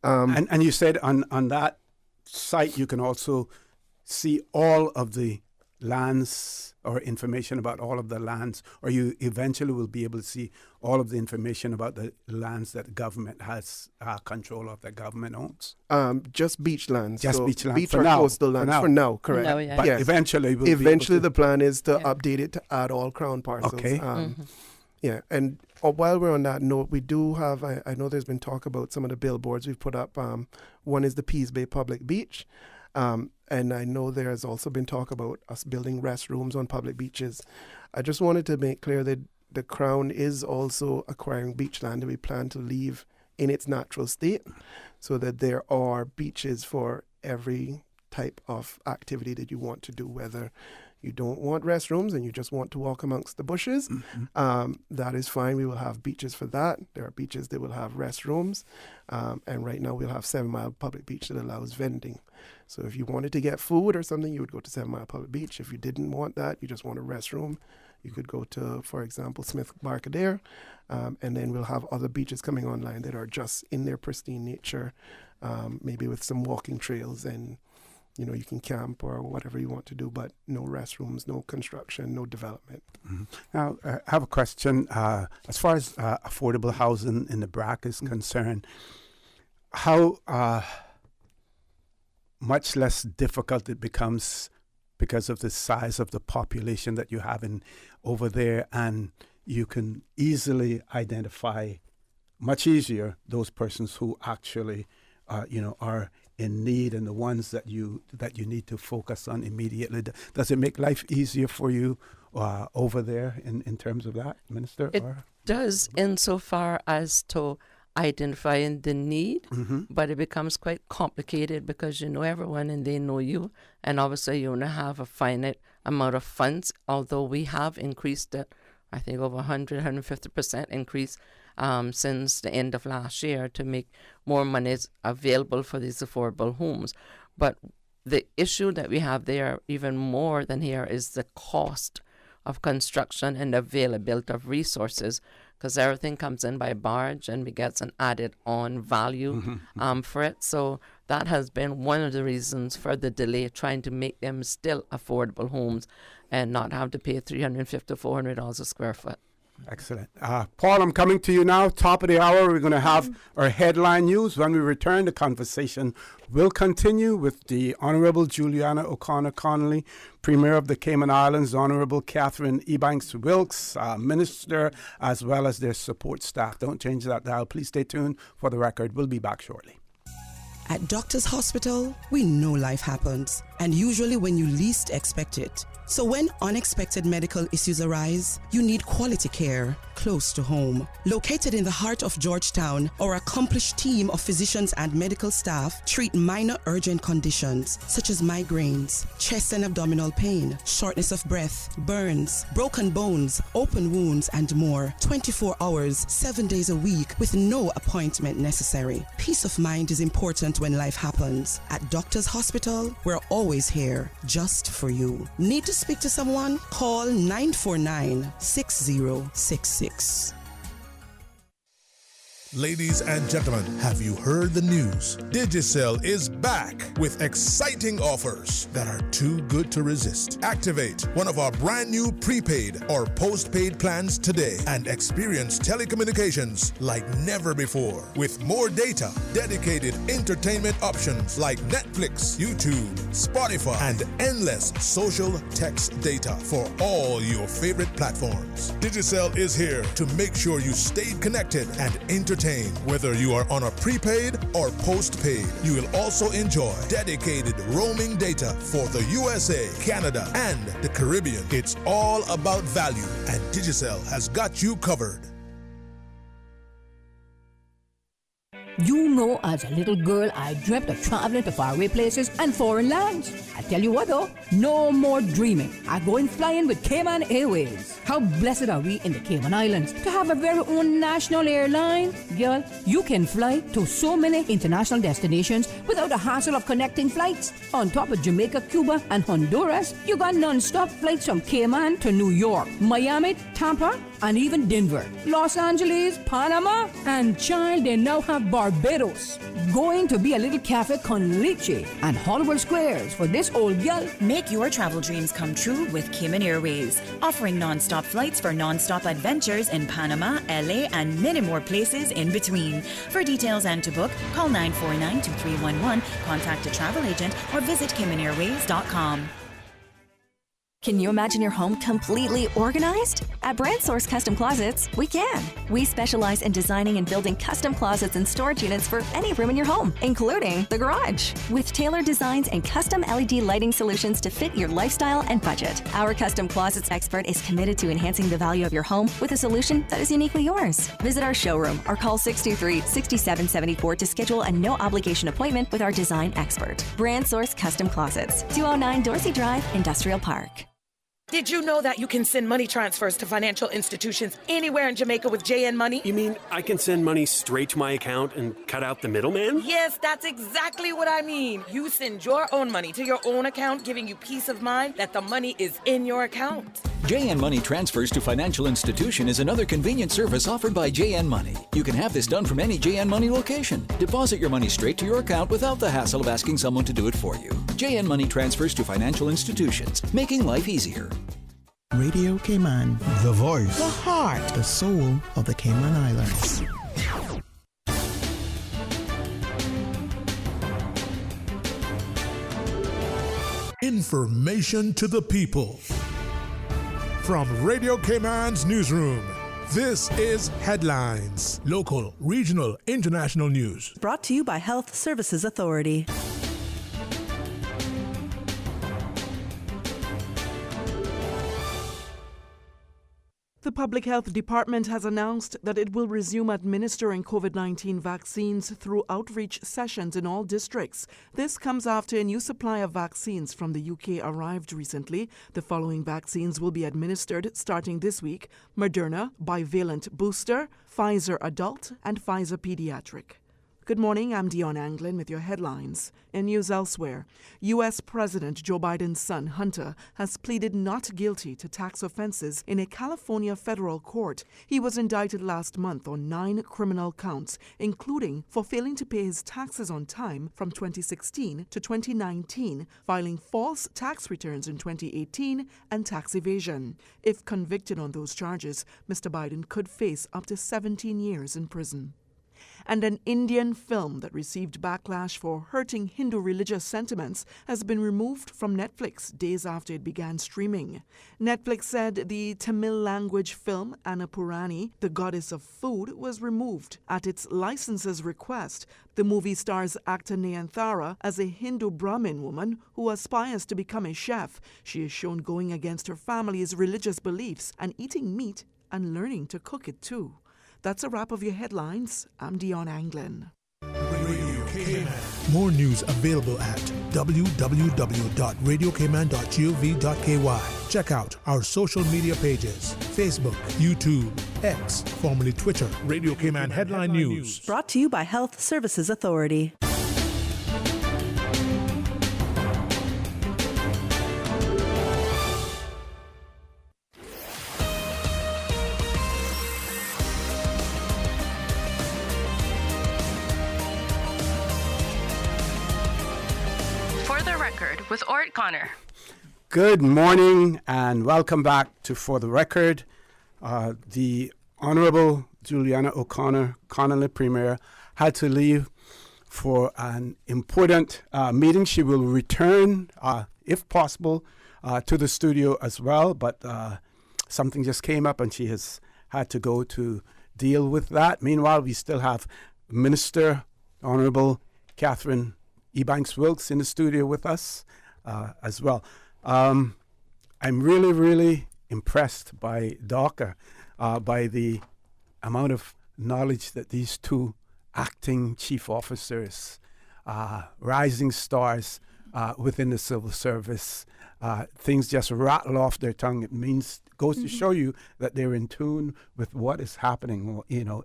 Speaker 19: And you said on that site you can also see all of the lands or information about all of the lands, or you eventually will be able to see all of the information about the lands that the government has control of, that government owns?
Speaker 11: Just beach lands.
Speaker 19: Just
Speaker 11: so
Speaker 19: beach lands.
Speaker 11: Beach
Speaker 19: for
Speaker 11: or
Speaker 19: now.
Speaker 11: coastal lands. For now, correct.
Speaker 1: No, yeah.
Speaker 19: But
Speaker 11: yes.
Speaker 19: eventually
Speaker 11: the plan is to update it to add all Crown parcels.
Speaker 19: Okay.
Speaker 11: Yeah, and while we're on that note, we do have, I know there's been talk about some of the billboards we've put up. One is the Peace Bay Public Beach. And I know there has also been talk about us building restrooms on public beaches. I just wanted to make clear that the Crown is also acquiring beach land that we plan to leave in its natural state, so that there are beaches for every type of activity that you want to do, whether you don't want restrooms and you just want to walk amongst the bushes, that is fine. We will have beaches for that. There are beaches that will have restrooms. And right now we'll have 7 Mile Public Beach that allows vending. So if you wanted to get food or something, you would go to 7 Mile Public Beach. If you didn't want that, you just want a restroom, you could go to, for example, Smith Barcadere. And then we'll have other beaches coming online that are just in their pristine nature, maybe with some walking trails, and you can camp or whatever you want to do, but no restrooms, no construction, no development.
Speaker 19: Now, I have a question. As far as affordable housing in the BRAC is concerned, how much less difficult it becomes because of the size of the population that you have over there, and you can easily identify, much easier, those persons who actually, are in need and the ones that you need to focus on immediately. Does it make life easier for you over there in terms of that, Minister?
Speaker 1: It does, insofar as to identifying the need, but it becomes quite complicated because you know everyone and they know you, and obviously you only have a finite amount of funds, although we have increased it, I think over 150% increase since the end of last year to make more money available for these affordable homes. But the issue that we have there, even more than here, is the cost of construction and availability of resources, because everything comes in by barge and we get an added on value for it. So that has been one of the reasons for the delay, trying to make them still affordable homes and not have to pay $350 to $400 a square foot.
Speaker 19: Excellent. Paul, I'm coming to you now. Top of the hour, we're going to have our headline news. When we return, the conversation will continue with the Honorable Juliana O'Connor Connolly, Premier of the Cayman Islands, Honorable Katherine Ebanks Wilks, Minister, as well as their support staff. Don't change that dial. Please stay tuned for the record. We'll be back shortly.
Speaker 8: At Doctors Hospital, we know life happens, and usually when you least expect it. So when unexpected medical issues arise, you need quality care close to home. Located in the heart of Georgetown, our accomplished team of physicians and medical staff treat minor urgent conditions such as migraines, chest and abdominal pain, shortness of breath, burns, broken bones, open wounds, and more. 24 hours, 7 days a week with no appointment necessary. Peace of mind is important when life happens. At Doctors Hospital, we're always here just for you. Need to speak to someone? Call 949-6066.
Speaker 6: Ladies and gentlemen, have you heard the news? Digicel is back with exciting offers that are too good to resist. Activate one of our brand new prepaid or postpaid plans today and experience telecommunications like never before. With more data, dedicated entertainment options like Netflix, YouTube, Spotify, and endless social text data for all your favorite platforms. Digicel is here to make sure you stay connected and entertained. Whether you are on a prepaid or postpaid, you will also enjoy dedicated roaming data for the USA, Canada, and the Caribbean. It's all about value, and Digicel has got you covered.
Speaker 4: You know, as a little girl, I dreamt of traveling to faraway places and foreign lands. I tell you what though, no more dreaming. I go in flying with Cayman Airways. How blessed are we in the Cayman Islands to have a very own national airline? Girl, you can fly to so many international destinations without the hassle of connecting flights. On top of Jamaica, Cuba, and Honduras, you got non-stop flights from Cayman to New York, Miami, Tampa, and even Denver, Los Angeles, Panama, and child, they now have Barbados. Going to be a little cafe con leche and Hollywood Squares for this old girl.
Speaker 7: Make your travel dreams come true with Cayman Airways, offering non-stop flights for non-stop adventures in Panama, LA, and many more places in between. For details and to book, call 949-2311, contact a travel agent, or visit CaymanAirways.com.
Speaker 15: Can you imagine your home completely organized? At Brand Source Custom Closets, we can. We specialize in designing and building custom closets and storage units for any room in your home, including the garage. With tailored designs and custom LED lighting solutions to fit your lifestyle and budget. Our custom closets expert is committed to enhancing the value of your home with a solution that is uniquely yours. Visit our showroom or call 623-6774 to schedule a no-obligation appointment with our design expert. Brand Source Custom Closets, 209 Dorsey Drive, Industrial Park.
Speaker 12: Did you know that you can send money transfers to financial institutions anywhere in Jamaica with JN Money?
Speaker 13: You mean I can send money straight to my account and cut out the middleman?
Speaker 12: Yes, that's exactly what I mean. You send your own money to your own account, giving you peace of mind that the money is in your account.
Speaker 14: JN Money Transfers to Financial Institution is another convenient service offered by JN Money. You can have this done from any JN Money location. Deposit your money straight to your account without the hassle of asking someone to do it for you. JN Money Transfers to Financial Institutions, making life easier.
Speaker 20: Radio Cayman,
Speaker 6: the voice,
Speaker 20: the heart, the soul of the Cayman Islands.
Speaker 6: Information to the people. From Radio Cayman's newsroom, this is Headlines. Local, regional, international news.
Speaker 2: Brought to you by Health Services Authority. The Public Health Department has announced that it will resume administering COVID-19 vaccines through outreach sessions in all districts. This comes after a new supply of vaccines from the UK arrived recently. The following vaccines will be administered starting this week: Moderna bivalent booster, Pfizer adult, and Pfizer pediatric. Good morning, I'm Dion Anglin with your headlines. In news elsewhere, U.S. President Joe Biden's son, Hunter, has pleaded not guilty to tax offenses in a California federal court. He was indicted last month on 9 criminal counts, including for failing to pay his taxes on time from 2016 to 2019, filing false tax returns in 2018, and tax evasion. If convicted on those charges, Mr. Biden could face up to 17 years in prison. And an Indian film that received backlash for hurting Hindu religious sentiments has been removed from Netflix days after it began streaming. Netflix said the Tamil language film Annapurani, the Goddess of Food, was removed at its licensor's request. The movie stars actor Nayanthara as a Hindu Brahmin woman who aspires to become a chef. She is shown going against her family's religious beliefs and eating meat and learning to cook it too. That's a wrap of your headlines. I'm Dion Anglin.
Speaker 6: Radio Cayman. More news available at www.radiocayman.gov.ky. Check out our social media pages: Facebook, YouTube, X, formerly Twitter. Radio Cayman Headline News.
Speaker 2: Brought to you by Health Services Authority.
Speaker 18: With Orrett Connor.
Speaker 19: Good morning and welcome back to For the Record. The Honorable Juliana O'Connor, Connolly Premier, had to leave for an important meeting. She will return, if possible, to the studio as well, but something just came up and she has had to go to deal with that. Meanwhile, we still have Minister Honorable Katherine Ebanks Wilks in the studio with us as well. I'm really, really impressed by DACA, by the amount of knowledge that these two acting chief officers, rising stars within the civil service, things just rattle off their tongue. It goes to show you that they're in tune with what is happening,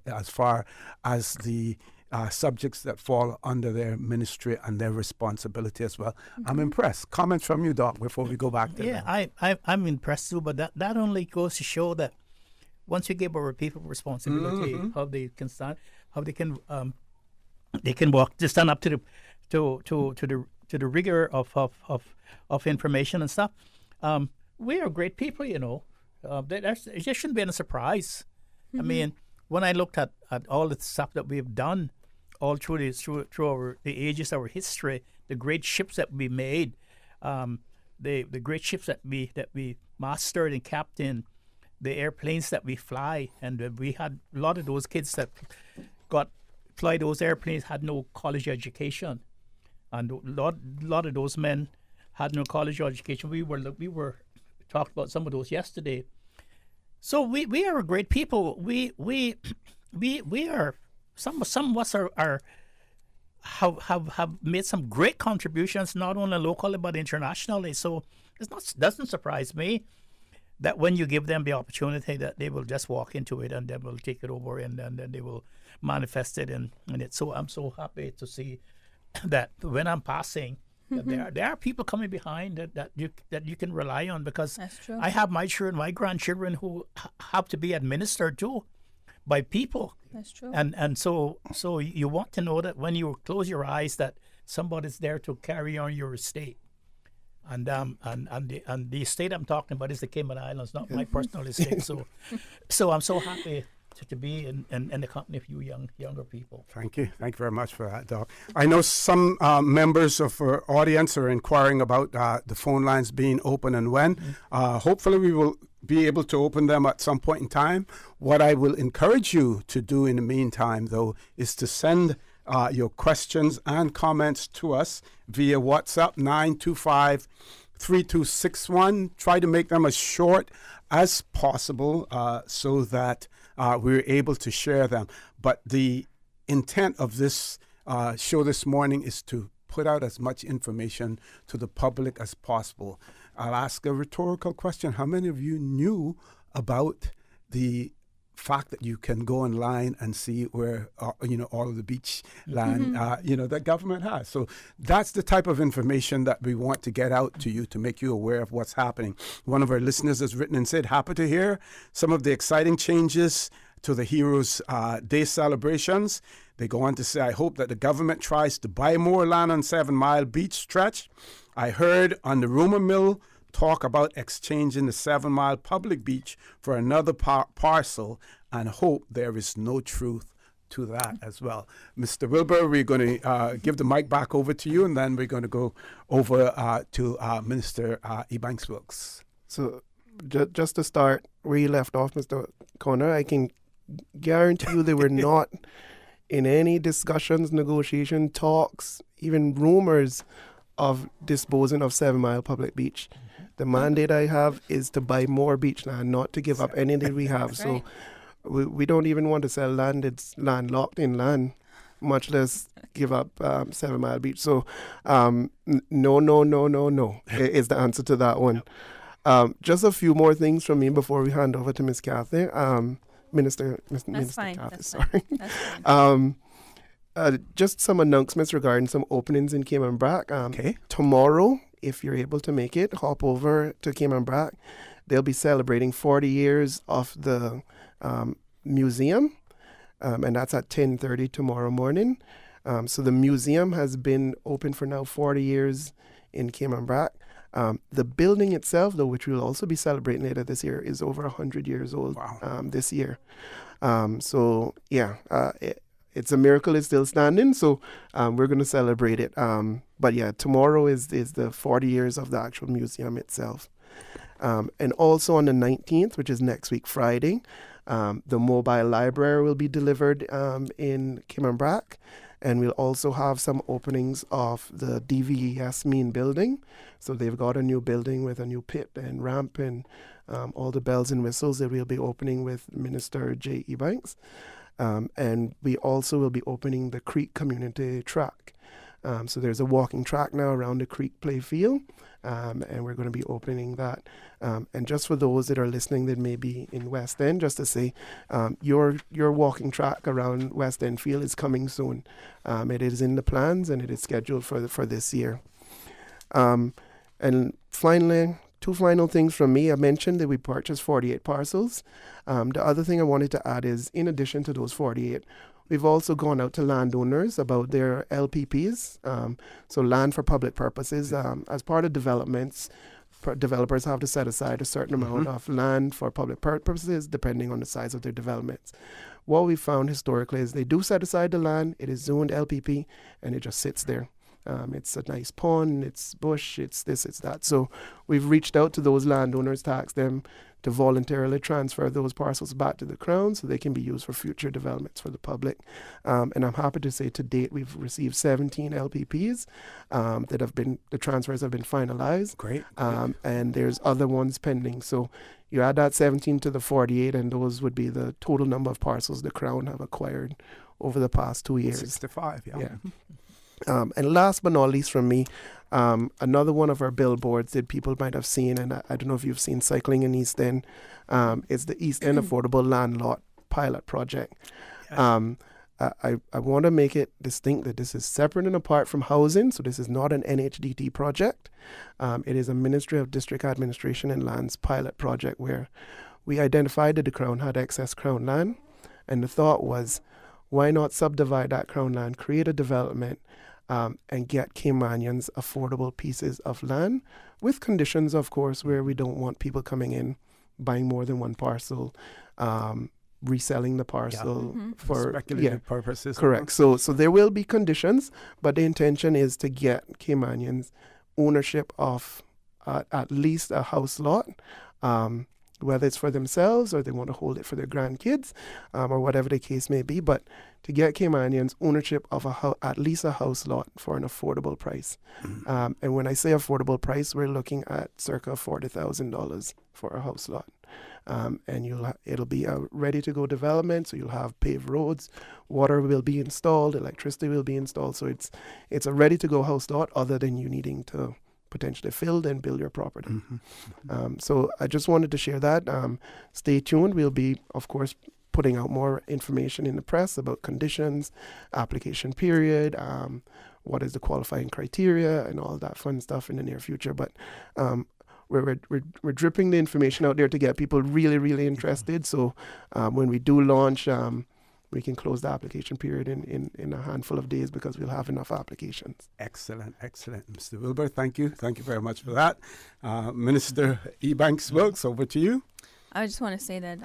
Speaker 19: as far as the subjects that fall under their ministry and their responsibility as well. I'm impressed. Comments from you, Doc, before we go back to
Speaker 21: them. I'm impressed too, but that only goes to show that once you give our people responsibility, how they can stand, how they can walk, to stand up to the rigor of information and stuff. We are great people, it just shouldn't be any surprise. I mean, when I looked at all the stuff that we've done all through the ages of our history, the great ships that we made, the great ships that we mastered and captained, the airplanes that we fly, and we had a lot of those kids that fly those airplanes had no college education, and a lot of those men had no college education. We were talked about some of those yesterday. So we are a great people. We are some of us have made some great contributions, not only locally but internationally. So doesn't surprise me that when you give them the opportunity, that they will just walk into it and they will take it over and then they will manifest it in it. So I'm so happy to see that when I'm passing, that there are people coming behind that you can rely on, because I have my grandchildren who have to be administered to by people.
Speaker 10: That's true.
Speaker 21: And so you want to know that when you close your eyes, that somebody's there to carry on your estate. And the estate I'm talking about is the Cayman Islands, not my personal estate. So I'm so happy to be in the company of you younger people.
Speaker 19: Thank you very much for that, Doc. I know some members of our audience are inquiring about the phone lines being open and when. Hopefully we will be able to open them at some point in time. What I will encourage you to do in the meantime, though, is to send your questions and comments to us via WhatsApp 925-3261. Try to make them as short as possible so that we're able to share them. But the intent of this show this morning is to put out as much information to the public as possible. I'll ask a rhetorical question. How many of you knew about the fact that you can go online and see where all of the beach land that government has? So that's the type of information that we want to get out to you to make you aware of what's happening. One of our listeners has written and said, happy to hear some of the exciting changes to the Heroes Day celebrations. They go on to say, I hope that the government tries to buy more land on 7 Mile beach stretch. I heard on the rumor mill talk about exchanging the 7 Mile public beach for another parcel, and hope there is no truth to that as well. Mr. Wilbur, we're going to give the mic back over to you, and then we're going to go over to Minister Ebanks Wilks.
Speaker 11: So just to start where you left off, Mr. Connor, I can guarantee you they were not in any discussions, negotiation, talks, even rumors of disposing of 7 Mile public beach. The mandate I have is to buy more beach land, not to give up any that we have. So we don't even want to sell land. It's landlocked in land, much less give up 7 Mile beach. So no is the answer to that one. Just a few more things from me before we hand over to Ms. Katherine. Minister
Speaker 10: fine.
Speaker 11: Katherine, sorry. Just some announcements regarding some openings in Cayman Brac. Tomorrow, if you're able to make it, hop over to Cayman Brac. They'll be celebrating 40 years of the museum, and that's at 10:30 tomorrow morning. So the museum has been open for now 40 years in Cayman Brac. The building itself, though, which we'll also be celebrating later this year, is over 100 years old this year. It's a miracle it's still standing, so we're going to celebrate it. But yeah, tomorrow is the 40 years of the actual museum itself. And also on the 19th, which is next week, Friday, the mobile library will be delivered in Cayman Brac. And we'll also have some openings of the DVES main building. So they've got a new building with a new pit and ramp and all the bells and whistles that we'll be opening with Minister J. Ebanks. And we also will be opening the Creek Community Track. So there's a walking track now around the Creek Play Field, and we're going to be opening that. And just for those that are listening that may be in West End, just to say, your walking track around West End Field is coming soon. It is in the plans and it is scheduled for this year. And finally, two final things from me. I mentioned that we purchased 48 parcels. The other thing I wanted to add is, in addition to those 48, we've also gone out to landowners about their LPPs, so land for public purposes. As part of developments, developers have to set aside a certain amount of land for public purposes depending on the size of their developments. What we found historically is they do set aside the land, it is zoned LPP, and it just sits there. It's a nice pond, it's bush, it's this, it's that. So we've reached out to those landowners to ask them to voluntarily transfer those parcels back to the Crown so they can be used for future developments for the public. And I'm happy to say to date we've received 17 LPPs that have been, the transfers have been finalized.
Speaker 19: Great.
Speaker 11: And there's other ones pending. So you add that 17 to the 48 and those would be the total number of parcels the Crown have acquired over the past 2 years.
Speaker 19: 65, yeah.
Speaker 11: And last but not least from me, another one of our billboards that people might have seen, and I don't know if you've seen Cycling in East End, is the East End Affordable Land Lot Pilot Project. I want to make it distinct that this is separate and apart from housing, so this is not an NHDT project. It is a Ministry of District Administration and Lands pilot project where we identified that the Crown had excess Crown land, and the thought was, why not subdivide that Crown land, create a development, and get Caymanians affordable pieces of land with conditions, of course, where we don't want people coming in, buying more than one parcel, reselling the parcel for
Speaker 19: speculative purposes.
Speaker 11: Correct. So there will be conditions, but the intention is to get Caymanians ownership of at least a house lot, whether it's for themselves or they want to hold it for their grandkids, or whatever the case may be. But to get Caymanians ownership of at least a house lot for an affordable price. And when I say affordable price, we're looking at circa $40,000 for a house lot. And it'll be a ready-to-go development, so you'll have paved roads, water will be installed, electricity will be installed. So it's a ready-to-go house lot, other than you needing to potentially build and build your property. So I just wanted to share that. Stay tuned. We'll be, of course, putting out more information in the press about conditions, application period, what is the qualifying criteria, and all that fun stuff in the near future. But we're dripping the information out there to get people really, really interested. So when we do launch, we can close the application period in a handful of days, because we'll have enough applications.
Speaker 19: Excellent. Mr. Wilbur, thank you. Thank you very much for that. Minister Ebanks Wilks, over to you.
Speaker 10: I just want to say that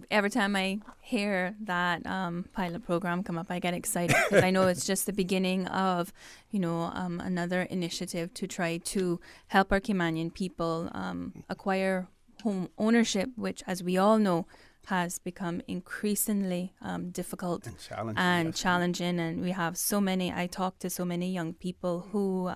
Speaker 10: every time I hear that pilot program come up, I get excited, because I know it's just the beginning of, another initiative to try to help our Caymanian people acquire home ownership, which, as we all know, has become increasingly difficult and challenging. And we have I talk to so many young people who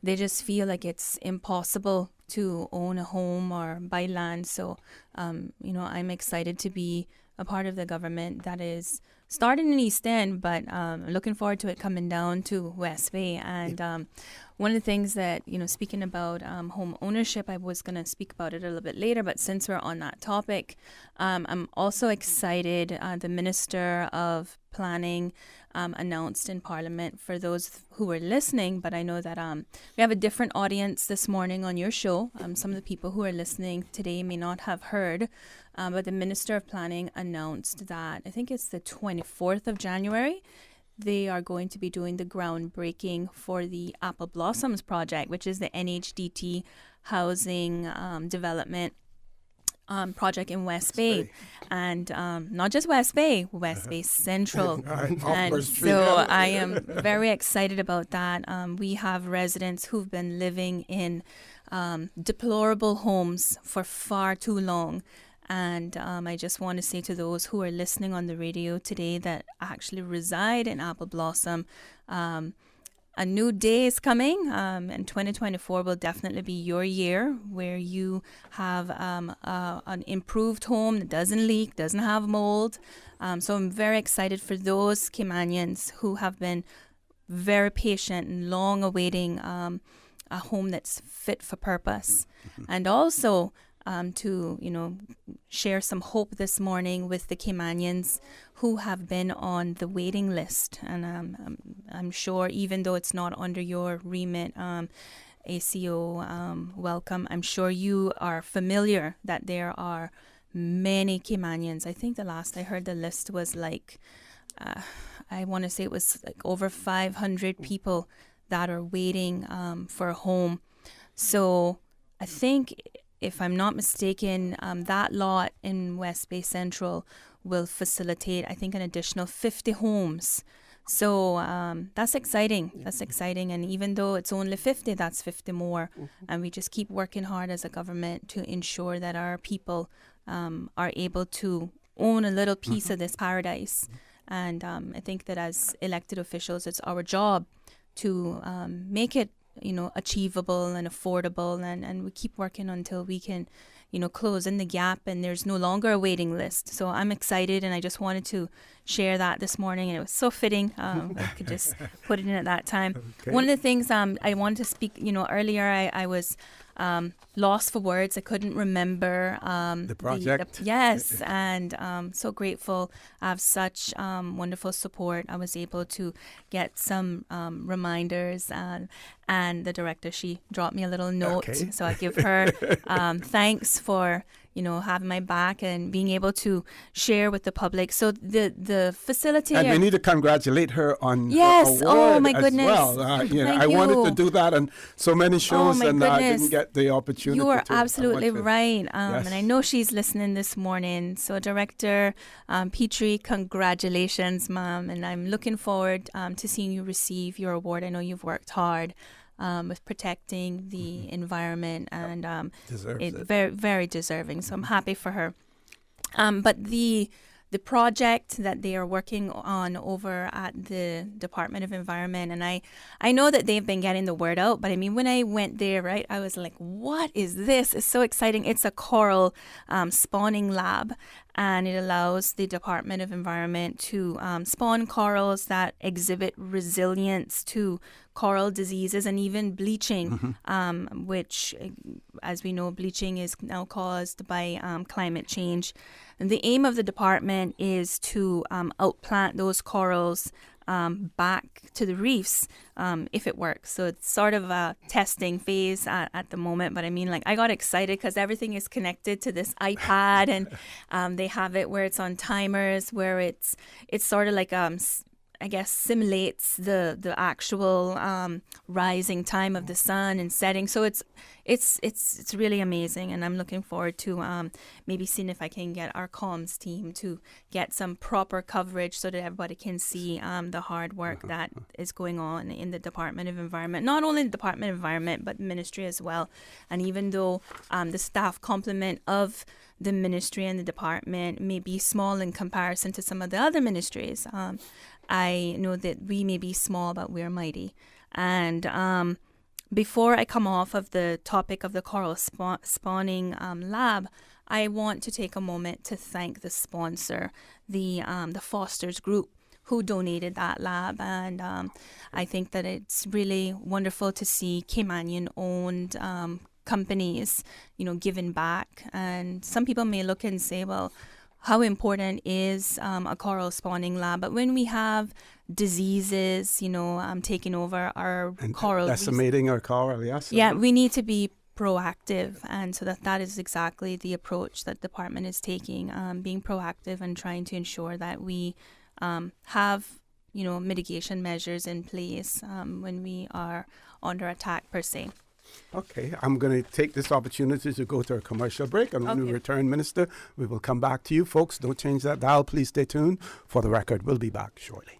Speaker 10: they just feel like it's impossible to own a home or buy land. So, I'm excited to be a part of the government that is starting in East End, but looking forward to it coming down to West Bay. And one of the things that, speaking about home ownership, I was going to speak about it a little bit later, but since we're on that topic, I'm also excited. The Minister of Planning announced in Parliament, for those who are listening, but I know that we have a different audience this morning on your show. Some of the people who are listening today may not have heard, but the Minister of Planning announced that, I think it's the 24th of January, they are going to be doing the groundbreaking for the Apple Blossoms project, which is the NHDT housing development project in West Bay. And not just West Bay, West Bay Central. And so I am very excited about that. We have residents who've been living in deplorable homes for far too long. And I just want to say to those who are listening on the radio today that actually reside in Apple Blossom, a new day is coming, and 2024 will definitely be your year, where you have an improved home that doesn't leak, doesn't have mold. So I'm very excited for those Caymanians who have been very patient and long awaiting a home that's fit for purpose. And also to share some hope this morning with the Caymanians who have been on the waiting list. And I'm sure, even though it's not under your remit, ACO, welcome, I'm sure you are familiar that there are many Caymanians. I think the last I heard the list was I want to say it was over 500 people that are waiting for a home. So I think, if I'm not mistaken, that lot in West Bay Central will facilitate, I think, an additional 50 homes. So that's exciting. And even though it's only 50, that's 50 more. And we just keep working hard as a government to ensure that our people are able to own a little piece of this paradise. And I think that as elected officials, it's our job to make it achievable and affordable, and we keep working until we can, close in the gap and there's no longer a waiting list. So I'm excited, and I just wanted to share that this morning, and it was so fitting. I could just put it in at that time. Okay. One of the things I wanted to speak, earlier I was lost for words. I couldn't remember
Speaker 19: the project.
Speaker 10: Yes, and so grateful. I have such wonderful support. I was able to get some reminders, And the director, she dropped me a little note. Okay. So I give her thanks for, having my back and being able to share with the public. So the facility.
Speaker 19: And we need to congratulate her on
Speaker 10: yes.
Speaker 19: her award
Speaker 10: oh my goodness.
Speaker 19: As well. I wanted to do that on so many shows and I didn't get the opportunity.
Speaker 10: You are absolutely
Speaker 19: to.
Speaker 10: right.
Speaker 19: Yes.
Speaker 10: And I know she's listening this morning. So Director Petrie, congratulations, Mom. And I'm looking forward to seeing you receive your award. I know you've worked hard with protecting the environment and very, very deserving. So I'm happy for her. But the project that they are working on over at the Department of Environment, and I know that they've been getting the word out, but I mean, when I went there, right, I was like, what is this? It's so exciting. It's a coral spawning lab, and it allows the Department of Environment to spawn corals that exhibit resilience to coral diseases and even bleaching, which, as we know, bleaching is now caused by climate change. And the aim of the department is to outplant those corals back to the reefs if it works. So it's sort of a testing phase at the moment. But I mean, I got excited because everything is connected to this iPad, and they have it where it's on timers, where it's sort of like I guess simulates the actual rising time of the sun and setting. So it's really amazing, and I'm looking forward to maybe seeing if I can get our comms team to get some proper coverage so that everybody can see the hard work that is going on in the Department of Environment. Not only the Department of Environment, but ministry as well. And even though the staff complement of the ministry and the department may be small in comparison to some of the other ministries, I know that we may be small, but we're mighty. And before I come off of the topic of the coral spawning lab, I want to take a moment to thank the sponsor, the Foster's Group, who donated that lab. And I think that it's really wonderful to see Caymanian-owned companies, giving back. And some people may look and say, well, how important is a coral spawning lab? But when we have diseases, taking over our coral reefs,
Speaker 19: decimating our coral, yes.
Speaker 10: Yeah, we need to be proactive, and so that is exactly the approach that the department is taking, being proactive and trying to ensure that we have mitigation measures in place when we are under attack per se.
Speaker 19: Okay, I'm going to take this opportunity to go to a commercial break, and when we return, Minister, we will come back to you. Folks, don't change that dial. Please stay tuned. For the record, we'll be back shortly.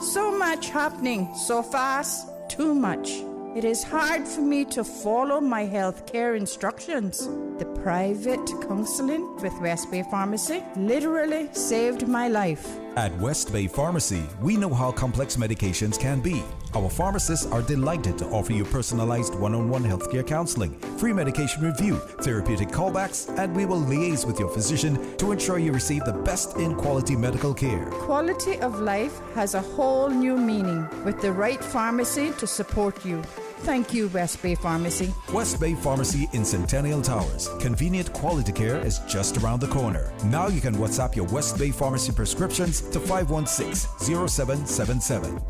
Speaker 3: So much happening so fast, too much. It is hard for me to follow my health care instructions. The private counseling with West Bay Pharmacy literally saved my life.
Speaker 5: At West Bay Pharmacy, we know how complex medications can be. Our pharmacists are delighted to offer you personalized one-on-one healthcare counseling, free medication review, therapeutic callbacks, and we will liaise with your physician to ensure you receive the best in quality medical care.
Speaker 3: Quality of life has a whole new meaning with the right pharmacy to support you. Thank you, West Bay Pharmacy.
Speaker 5: West Bay Pharmacy in Centennial Towers. Convenient quality care is just around the corner. Now you can WhatsApp your West Bay Pharmacy prescriptions to 516-0777.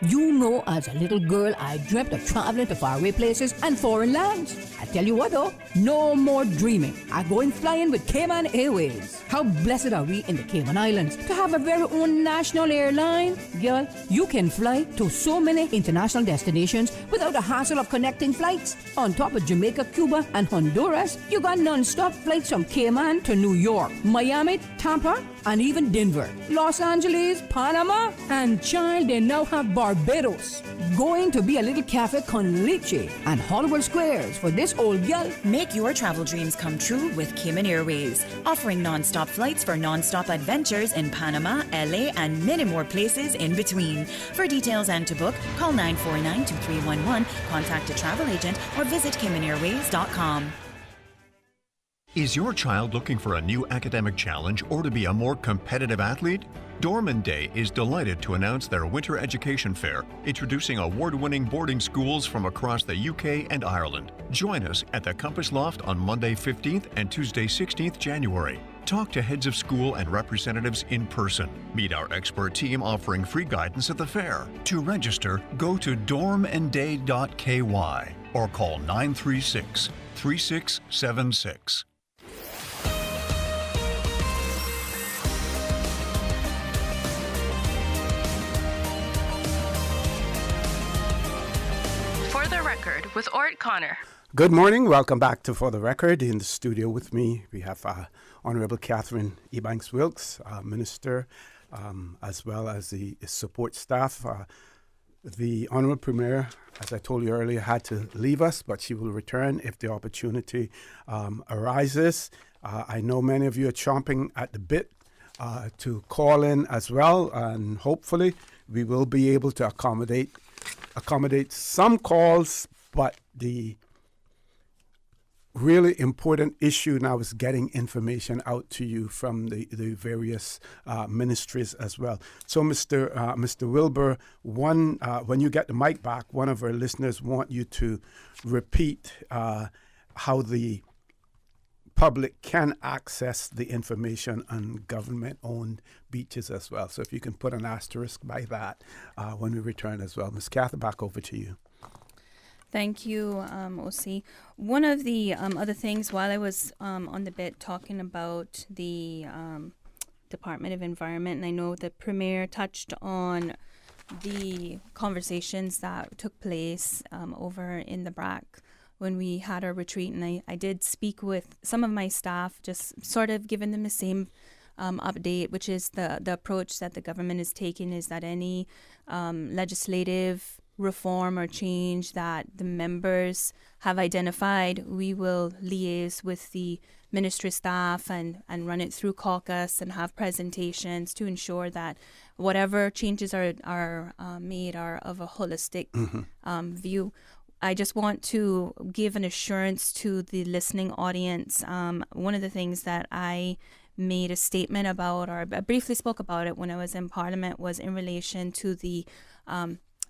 Speaker 4: You know, as a little girl, I dreamt of traveling to faraway places and foreign lands. I tell you what though, no more dreaming. I'm going flying with Cayman Airways. How blessed are we in the Cayman Islands to have a very own national airline? Girl, you can fly to so many international destinations without the hassle of connecting flights. On top of Jamaica, Cuba, and Honduras, you got non-stop flights from Cayman to New York, Miami, Tampa, and even Denver, Los Angeles, Panama, and child, they now have Barbados. Going to be a little cafe con leche and Hollywood Squares for this old gal.
Speaker 7: Make your travel dreams come true with Cayman Airways, offering non-stop flights for non-stop adventures in Panama, LA, and many more places in between. For details and to book, call 949-2311, contact a travel agent, or visit CaymanAirways.com.
Speaker 16: Is your child looking for a new academic challenge or to be a more competitive athlete? Dorman Day is delighted to announce their winter education fair, introducing award-winning boarding schools from across the UK and Ireland. Join us at the Compass Loft on Monday 15th and Tuesday 16th January. Talk to heads of school and representatives in person. Meet our expert team offering free guidance at the fair. To register, go to dormandday.ky or call 936-3676.
Speaker 18: For the Record with Orrett Connor.
Speaker 19: Good morning. Welcome back to For the Record. In the studio with me, we have Honorable Katherine Ebanks Wilks, Minister, as well as the support staff. The Honorable Premier, as I told you earlier, had to leave us, but she will return if the opportunity arises. I know many of you are chomping at the bit to call in as well, and hopefully we will be able to accommodate some calls, but the really important issue now is getting information out to you from the various ministries as well. So, Mr. Wilbur, when you get the mic back, one of our listeners want you to repeat how the public can access the information on government-owned beaches as well. So if you can put an asterisk by that when we return as well. Ms. Katherine, back over to you.
Speaker 10: Thank you, OC. One of the other things while I was on the bit talking about the Department of Environment, and I know the Premier touched on the conversations that took place over in the BRAC when we had our retreat, and I did speak with some of my staff, just sort of giving them the same update, which is the approach that the government is taking is that any legislative reform or change that the members have identified, we will liaise with the ministry staff and run it through caucus and have presentations to ensure that whatever changes are made are of a holistic view. I just want to give an assurance to the listening audience. One of the things that I made a statement about, or I briefly spoke about it when I was in Parliament, was in relation to the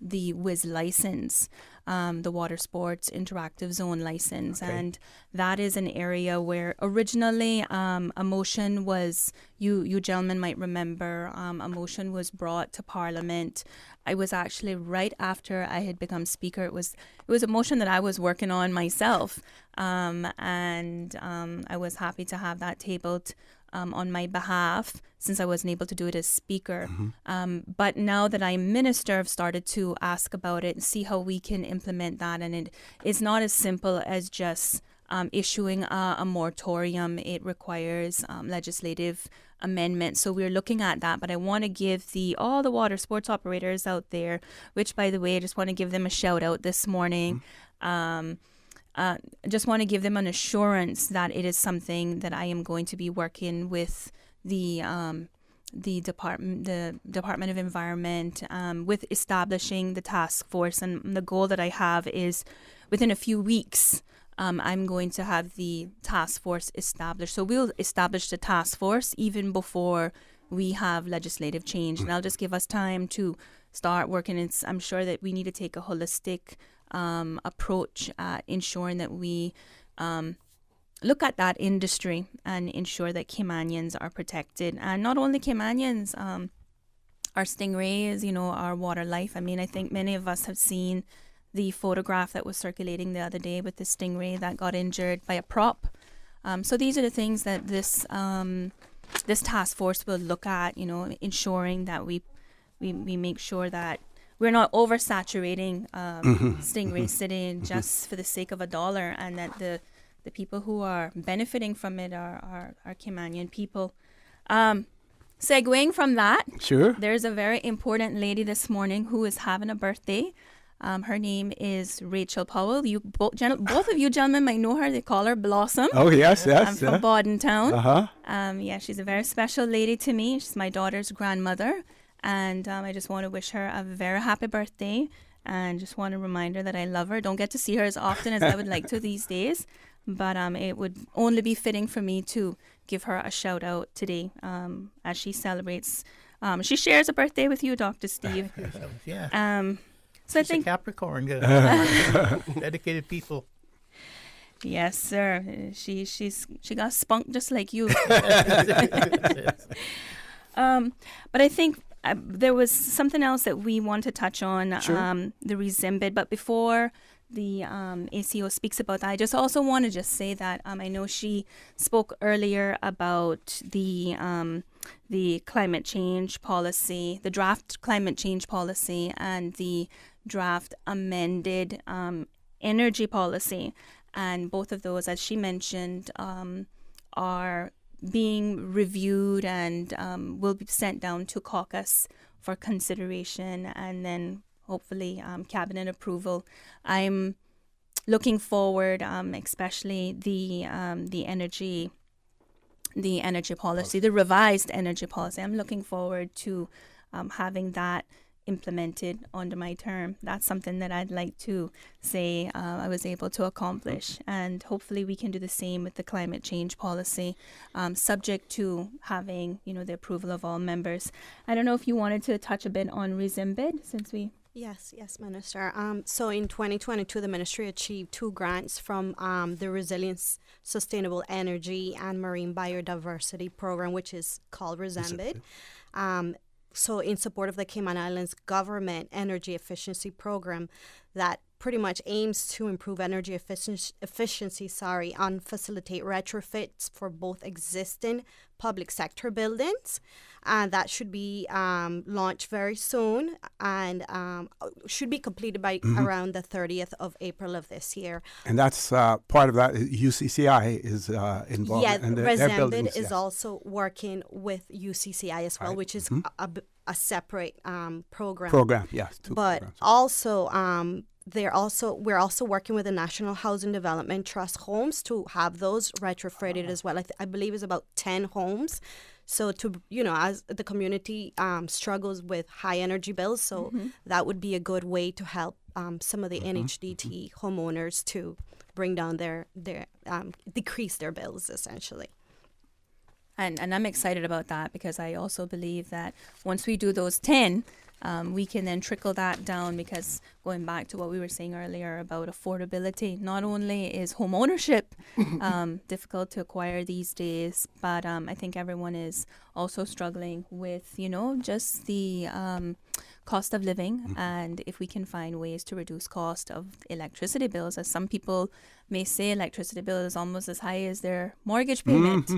Speaker 10: WIS license, the Water Sports Interactive Zone license. Okay. And that is an area where originally a motion was, you gentlemen might remember, a motion was brought to Parliament. I was actually right after I had become Speaker. It was a motion that I was working on myself, and I was happy to have that tabled on my behalf, since I wasn't able to do it as Speaker. But now that I'm Minister, I've started to ask about it and see how we can implement that. And it is not as simple as just issuing a moratorium. It requires legislative amendment. So we're looking at that. But I want to give all the water sports operators out there, which, by the way, I just want to give them a shout out this morning. I just want to give them an assurance that it is something that I am going to be working with the Department of Environment with establishing the task force. And the goal that I have is within a few weeks, I'm going to have the task force established. So we'll establish the task force even before we have legislative change. And that'll just give us time to start working. I'm sure that we need to take a holistic approach at ensuring that we look at that industry and ensure that Caymanians are protected. And not only Caymanians, our stingrays, our water life. I mean, I think many of us have seen the photograph that was circulating the other day with the stingray that got injured by a prop. So these are the things that this task force will look at, ensuring that we make sure that we're not oversaturating stingray sitting just for the sake of $1, and that the people who are benefiting from it are Caymanian people. Segueing from that,
Speaker 19: sure,
Speaker 10: there's a very important lady this morning who is having a birthday. Her name is Rachel Powell. You both of you gentlemen might know her. They call her Blossom.
Speaker 19: Oh, yes.
Speaker 10: I'm from Bordentown. Yeah, she's a very special lady to me. She's my daughter's grandmother. And I just want to wish her a very happy birthday, and just want to remind her that I love her. Don't get to see her as often as I would like to these days, but it would only be fitting for me to give her a shout out today as she celebrates. She shares a birthday with you, Dr. Steve.
Speaker 21: Yeah.
Speaker 10: So
Speaker 21: she's
Speaker 10: I think
Speaker 21: a Capricorn, dedicated people.
Speaker 10: Yes, sir. She got spunk just like you. But I think there was something else that we want to touch on,
Speaker 17: Sure.
Speaker 10: the rezimbid. But before the ACO speaks about that, I just also want to just say that I know she spoke earlier about the climate change policy, the draft climate change policy, and the draft amended energy policy. And both of those, as she mentioned, are being reviewed and will be sent down to caucus for consideration and then hopefully cabinet approval. I'm looking forward, especially the energy policy, the revised energy policy. I'm looking forward to having that implemented under my term. That's something that I'd like to say I was able to accomplish, and hopefully we can do the same with the climate change policy, subject to having the approval of all members. I don't know if you wanted to touch a bit on rezimbid since we.
Speaker 9: Yes, Minister. So in 2022, the Ministry achieved 2 grants from the Resilience, Sustainable Energy and Marine Biodiversity Program, which is called rezimbid. So in support of the Cayman Islands Government Energy Efficiency Program that pretty much aims to improve energy efficiency and facilitate retrofits for both existing public sector buildings. And that should be launched very soon and should be completed by around the 30th of April of this year.
Speaker 19: And that's part of that. UCCI is involved.
Speaker 9: Yeah,
Speaker 19: and
Speaker 9: rezimbid is also working with UCCI as well, which is a separate program.
Speaker 19: Yes.
Speaker 9: But
Speaker 19: programs.
Speaker 9: Also, we're also working with the National Housing Development Trust homes to have those retrofitted as well. I believe it's about 10 homes. So as the community struggles with high energy bills, so that would be a good way to help some of the NHDT homeowners to bring down their decrease their bills essentially.
Speaker 10: And I'm excited about that because I also believe that once we do those 10, we can then trickle that down, because going back to what we were saying earlier about affordability, not only is home ownership difficult to acquire these days, but I think everyone is also struggling with, just the cost of living. And if we can find ways to reduce cost of electricity bills, as some people may say, electricity bill is almost as high as their mortgage payment.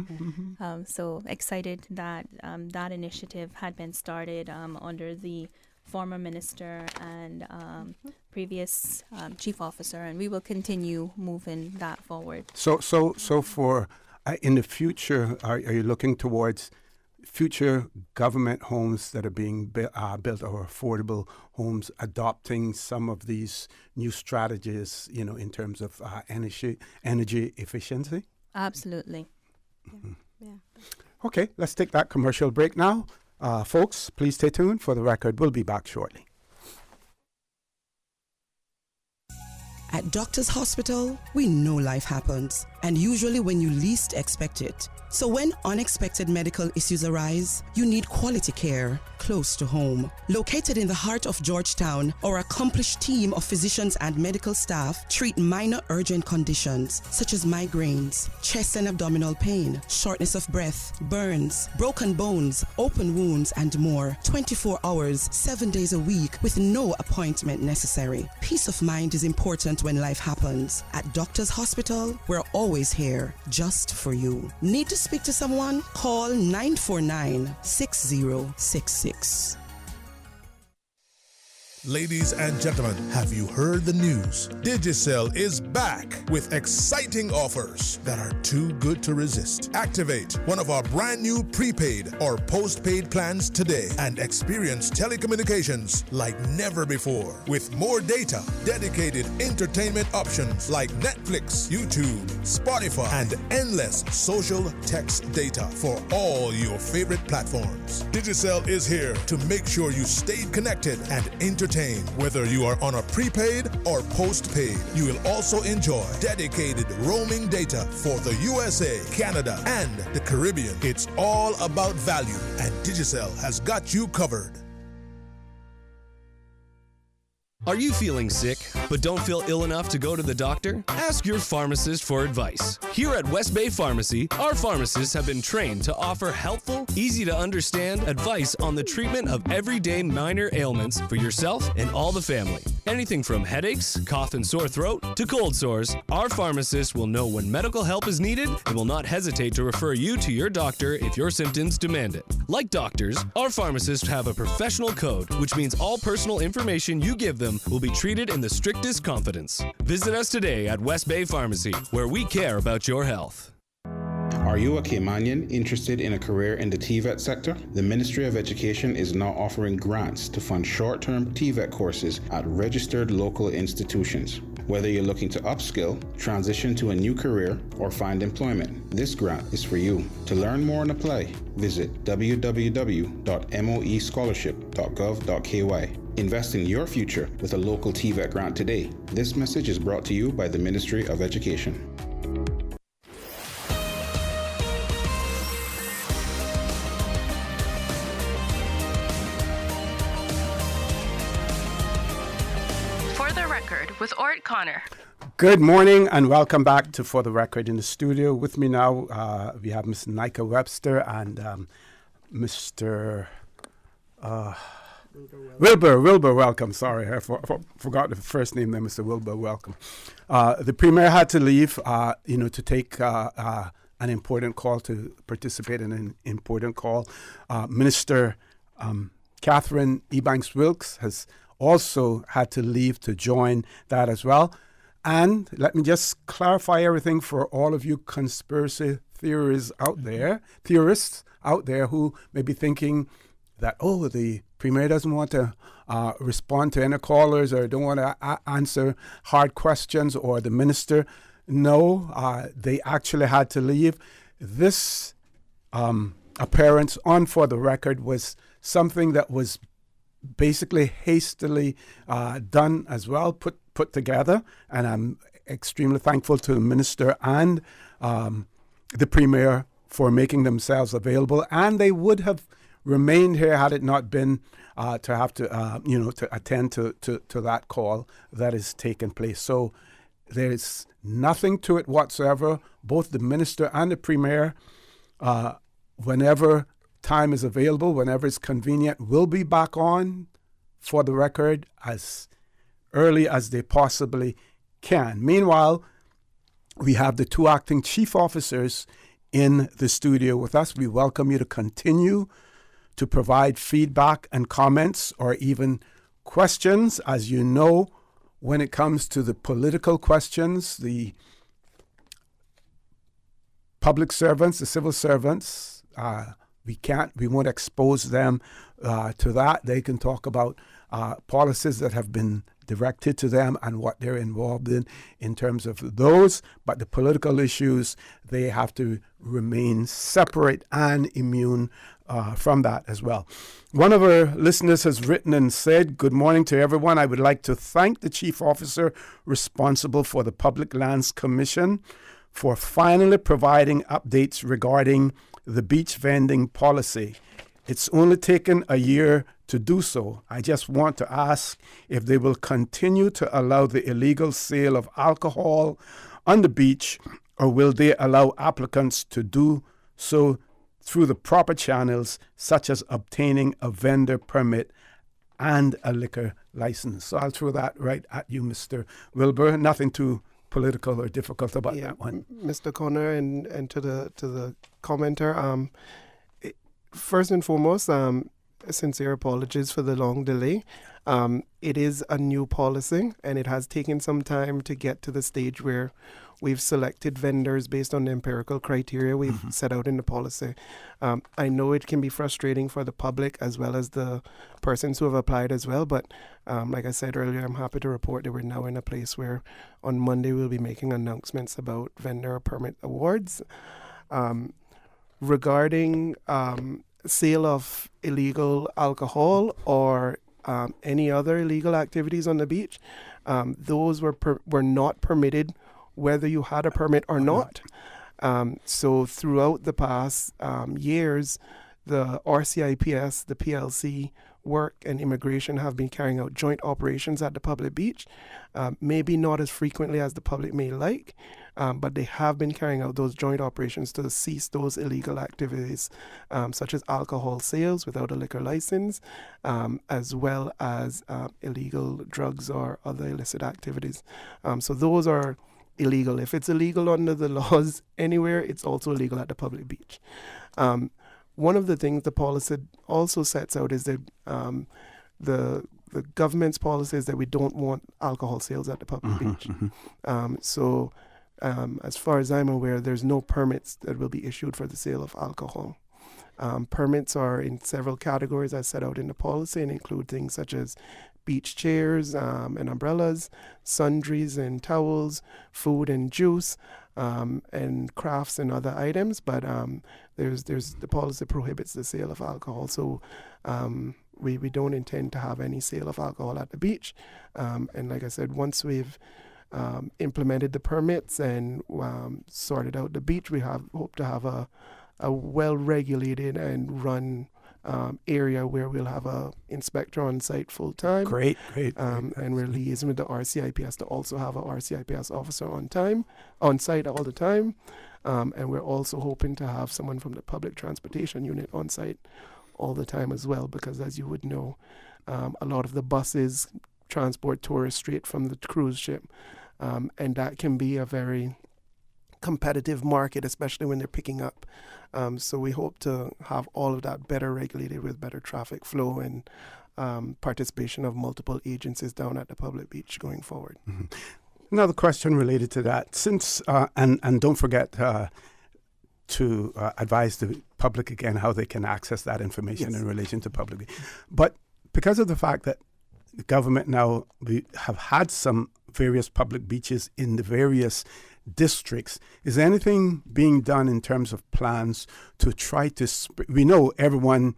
Speaker 10: So excited that that initiative had been started under the former minister and previous chief officer, and we will continue moving that forward.
Speaker 19: So for in the future, are you looking towards future government homes that are being built, or affordable homes, adopting some of these new strategies, in terms of energy efficiency?
Speaker 10: Absolutely.
Speaker 9: Yeah.
Speaker 19: Okay, let's take that commercial break now. Folks, please stay tuned for the record. We'll be back shortly.
Speaker 8: At Doctors Hospital, we know life happens, and usually when you least expect it. So when unexpected medical issues arise, you need quality care close to home. Located in the heart of Georgetown, our accomplished team of physicians and medical staff treat minor urgent conditions such as migraines, chest and abdominal pain, shortness of breath, burns, broken bones, open wounds, and more. 24 hours, 7 days a week with no appointment necessary. Peace of mind is important when life happens. At Doctors Hospital, we're always here just for you. Need to speak to someone? Call 949-6066.
Speaker 6: Ladies and gentlemen, have you heard the news? Digicel is back with exciting offers that are too good to resist. Activate one of our brand new prepaid or postpaid plans today and experience telecommunications like never before. With more data, dedicated entertainment options like Netflix, YouTube, Spotify, and endless social text data for all your favorite platforms. Digicel is here to make sure you stay connected and entertained. Whether you are on a prepaid or postpaid, you will also enjoy dedicated roaming data for the USA, Canada, and the Caribbean. It's all about value, and Digicel has got you covered.
Speaker 17: Are you feeling sick, but don't feel ill enough to go to the doctor? Ask your pharmacist for advice. Here at West Bay Pharmacy, our pharmacists have been trained to offer helpful, easy-to-understand advice on the treatment of everyday minor ailments for yourself and all the family. Anything from headaches, cough and sore throat, to cold sores, our pharmacists will know when medical help is needed and will not hesitate to refer you to your doctor if your symptoms demand it. Like doctors, our pharmacists have a professional code, which means all personal information you give them will be treated in the strictest confidence. Visit us today at West Bay Pharmacy, where we care about your health.
Speaker 22: Are you a Caymanian interested in a career in the TVET sector? The Ministry of Education is now offering grants to fund short-term TVET courses at registered local institutions. Whether you're looking to upskill, transition to a new career, or find employment, this grant is for you. To learn more and apply, visit www.moescholarship.gov.ky. Invest in your future with a local TVET grant today. This message is brought to you by the Ministry of Education.
Speaker 18: For the Record with Orrett Connor.
Speaker 19: Good morning and welcome back to For the Record. In the studio with me now, we have Ms. Neyka Webster and Mr. Wilbur, welcome. Sorry, I forgot the first name there, Mr. Wilbur, welcome. The Premier had to leave, to take an important call, to participate in an important call. Minister Katherine Ebanks Wilks has also had to leave to join that as well. And let me just clarify everything for all of you conspiracy theorists out there who may be thinking that, the Premier doesn't want to respond to any callers or don't want to answer hard questions, or the minister. No, they actually had to leave. This appearance on For the Record was something that was basically hastily done as well, put together, and I'm extremely thankful to the minister and the Premier for making themselves available, and they would have remained here had it not been to have to to attend to that call that is taking place. So there's nothing to it whatsoever. Both the minister and the Premier, whenever time is available, whenever it's convenient, will be back on For the Record as early as they possibly can. Meanwhile, we have the two acting chief officers in the studio with us. We welcome you to continue to provide feedback and comments or even questions. As you know, when it comes to the political questions, the public servants, the civil servants, we won't expose them to that. They can talk about policies that have been directed to them and what they're involved in terms of those. But the political issues, they have to remain separate and immune from that as well. One of our listeners has written and said, "Good morning to everyone. I would like to thank the chief officer responsible for the Public Lands Commission for finally providing updates regarding the beach vending policy. It's only taken a year to do so. I just want to ask if they will continue to allow the illegal sale of alcohol on the beach, or will they allow applicants to do so through the proper channels, such as obtaining a vendor permit and a liquor license?" So I'll throw that right at you, Mr. Wilbur. Nothing too political or difficult about that one.
Speaker 11: Mr. Connor, and to the commenter, first and foremost, sincere apologies for the long delay. It is a new policy, and it has taken some time to get to the stage where we've selected vendors based on the empirical criteria we've set out in the policy. I know it can be frustrating for the public as well as the persons who have applied as well, but like I said earlier, I'm happy to report that we're now in a place where on Monday we'll be making announcements about vendor permit awards. Regarding sale of illegal alcohol or any other illegal activities on the beach, those were not permitted whether you had a permit or not. So throughout the past years, the RCIPS, the PLC, Work and Immigration have been carrying out joint operations at the public beach, maybe not as frequently as the public may like, but they have been carrying out those joint operations to cease those illegal activities, such as alcohol sales without a liquor license, as well as illegal drugs or other illicit activities. So those are illegal. If it's illegal under the laws anywhere, it's also illegal at the public beach. One of the things the policy also sets out is that the government's policy is that we don't want alcohol sales at the public beach. So as far as I'm aware, there's no permits that will be issued for the sale of alcohol. Permits are in several categories as set out in the policy and include things such as beach chairs and umbrellas, sundries and towels, food and juice, and crafts and other items. But there's the policy prohibits the sale of alcohol. So we don't intend to have any sale of alcohol at the beach. And like I said, once we've implemented the permits and sorted out the beach, we hope to have a well-regulated and run area where we'll have a inspector on site full time.
Speaker 19: Great.
Speaker 11: And we're liaising with the RCIPS to also have a RCIPS officer on site all the time. And we're also hoping to have someone from the public transportation unit on site all the time as well, because as you would know, a lot of the buses transport tourists straight from the cruise ship. And that can be a very competitive market, especially when they're picking up. So we hope to have all of that better regulated with better traffic flow and participation of multiple agencies down at the public beach going forward.
Speaker 19: Another question related to that. Since and don't forget to advise the public again how they can access that information in relation to public. But because of the fact that the government now, we have had some various public beaches in the various districts, is anything being done in terms of plans to try to we know everyone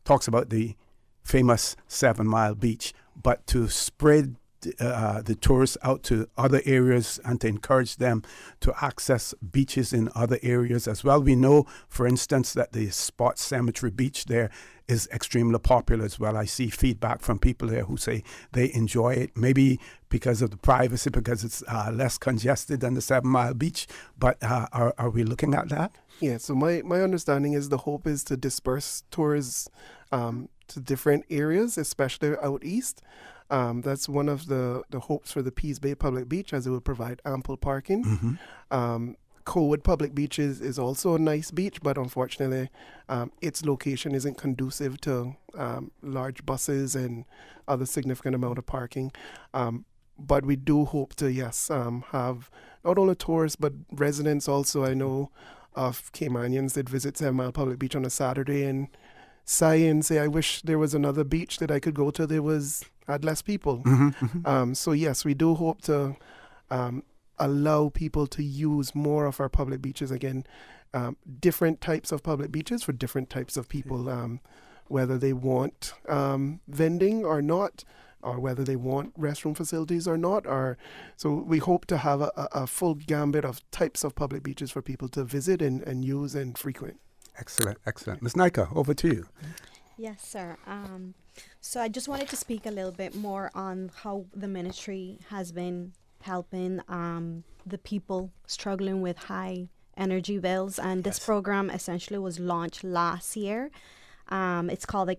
Speaker 19: talks about the famous 7 Mile Beach, but to spread the tourists out to other areas and to encourage them to access beaches in other areas as well. We know, for instance, that the Spot Cemetery Beach there is extremely popular as well. I see feedback from people there who say they enjoy it, maybe because of the privacy, because it's less congested than the 7 Mile Beach. But are we looking at that?
Speaker 11: Yeah, so my understanding is the hope is to disperse tourists to different areas, especially out east. That's one of the hopes for the Pease Bay Public Beach, as it will provide ample parking. Cowood Public Beach is also a nice beach, but unfortunately its location isn't conducive to large buses and other significant amount of parking. But we do hope to, have not only tourists, but residents also. I know of Caymanians that visit 7 Mile Public Beach on a Saturday and sigh and say, I wish there was another beach that I could go to that had less people. So yes, we do hope to allow people to use more of our public beaches again, different types of public beaches for different types of people, whether they want vending or not, or whether they want restroom facilities or not. So we hope to have a full gambit of types of public beaches for people to visit and use and frequent.
Speaker 19: Excellent. Ms. Neyka, over to you.
Speaker 9: Yes, sir. So I just wanted to speak a little bit more on how the ministry has been helping the people struggling with high energy bills. And this program essentially was launched last year. It's called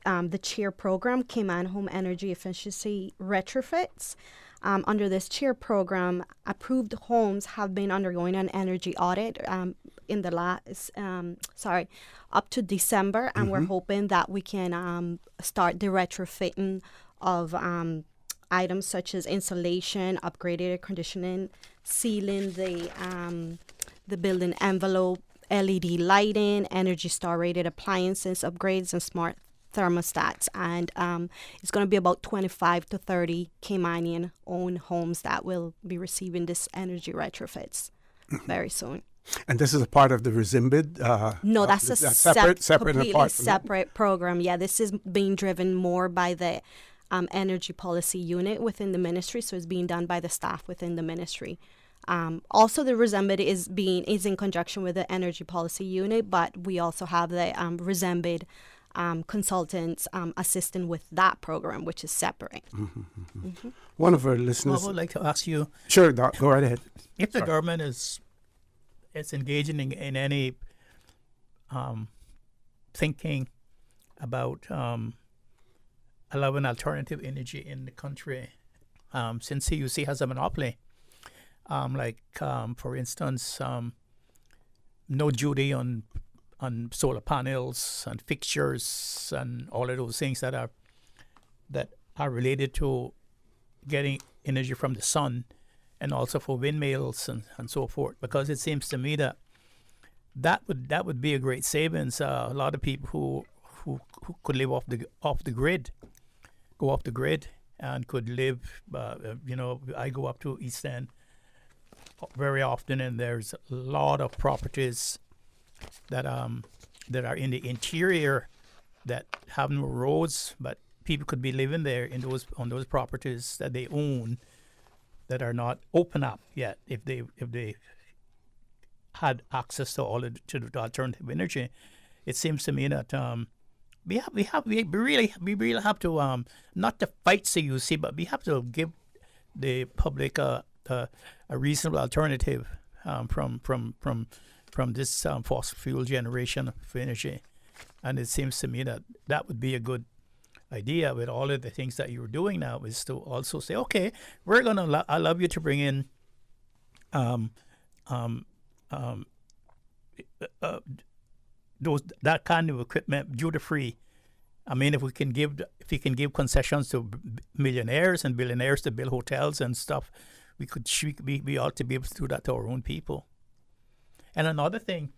Speaker 9: the CHEER program, Cayman Home Energy Efficiency Retrofits. Under this CHEER program, approved homes have been undergoing an energy audit in the up to December, and we're hoping that we can start the retrofitting of items such as insulation, upgraded air conditioning, sealing the building envelope, LED lighting, Energy Star rated appliances upgrades, and smart thermostats. And it's going to be about 25 to 30 Caymanian owned homes that will be receiving this energy retrofits very soon.
Speaker 19: And this is a part of the Resimbid?
Speaker 9: No, that's a
Speaker 19: separate
Speaker 9: separate program. Yeah, this is being driven more by the energy policy unit within the ministry, so it's being done by the staff within the ministry. Also, the Resembid is in conjunction with the Energy Policy Unit, but we also have the Resembid consultants assisting with that program, which is separate.
Speaker 19: One of our listeners.
Speaker 21: I would like to ask you.
Speaker 19: Sure, Doc, go right ahead.
Speaker 21: If the government is engaging in any thinking about allowing alternative energy in the country, since CUC has a monopoly, for instance, no duty on solar panels and fixtures and all of those things that are related to getting energy from the sun, and also for windmills and so forth. Because it seems to me that would be a great savings. A lot of people who could live off the grid, go off the grid, and could live. I go up to East End very often, and there's a lot of properties that are in the interior that have no roads, but people could be living there on those properties that they own that are not open up yet. If they had access to the alternative energy, it seems to me that we really have to not to fight CUC, but we have to give the public a reasonable alternative from this fossil fuel generation of energy. And it seems to me that would be a good idea with all of the things that you're doing now, is to also say, okay, we're going to allow you to bring in that kind of equipment duty free. I mean, if we can give concessions to millionaires and billionaires to build hotels and stuff, we ought to be able to do that to our own people. And another thing,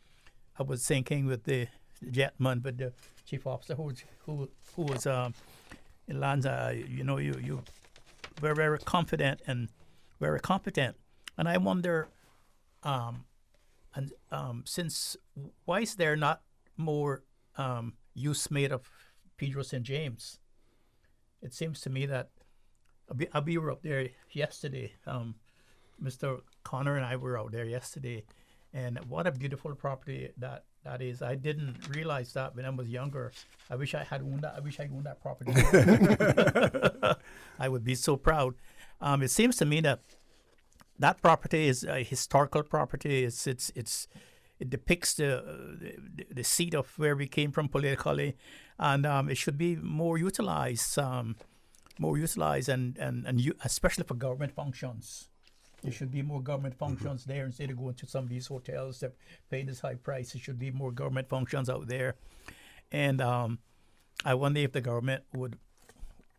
Speaker 21: I was thinking with the gentleman, with the chief officer who was in Lanza, you were very confident and very competent, and I wonder, since why is there not more use made of Pedro St. James? It seems to me that we were up there yesterday. Mr. Connor and I were out there yesterday, and what a beautiful property that is. I didn't realize that when I was younger. I wish I had owned that. I wish I owned that property. I would be so proud. It seems to me that property is a historical property. It depicts the seat of where we came from politically, and it should be more utilized, and especially for government functions. There should be more government functions there instead of going to some of these hotels that pay this high price. There should be more government functions out there. And I wonder if the government would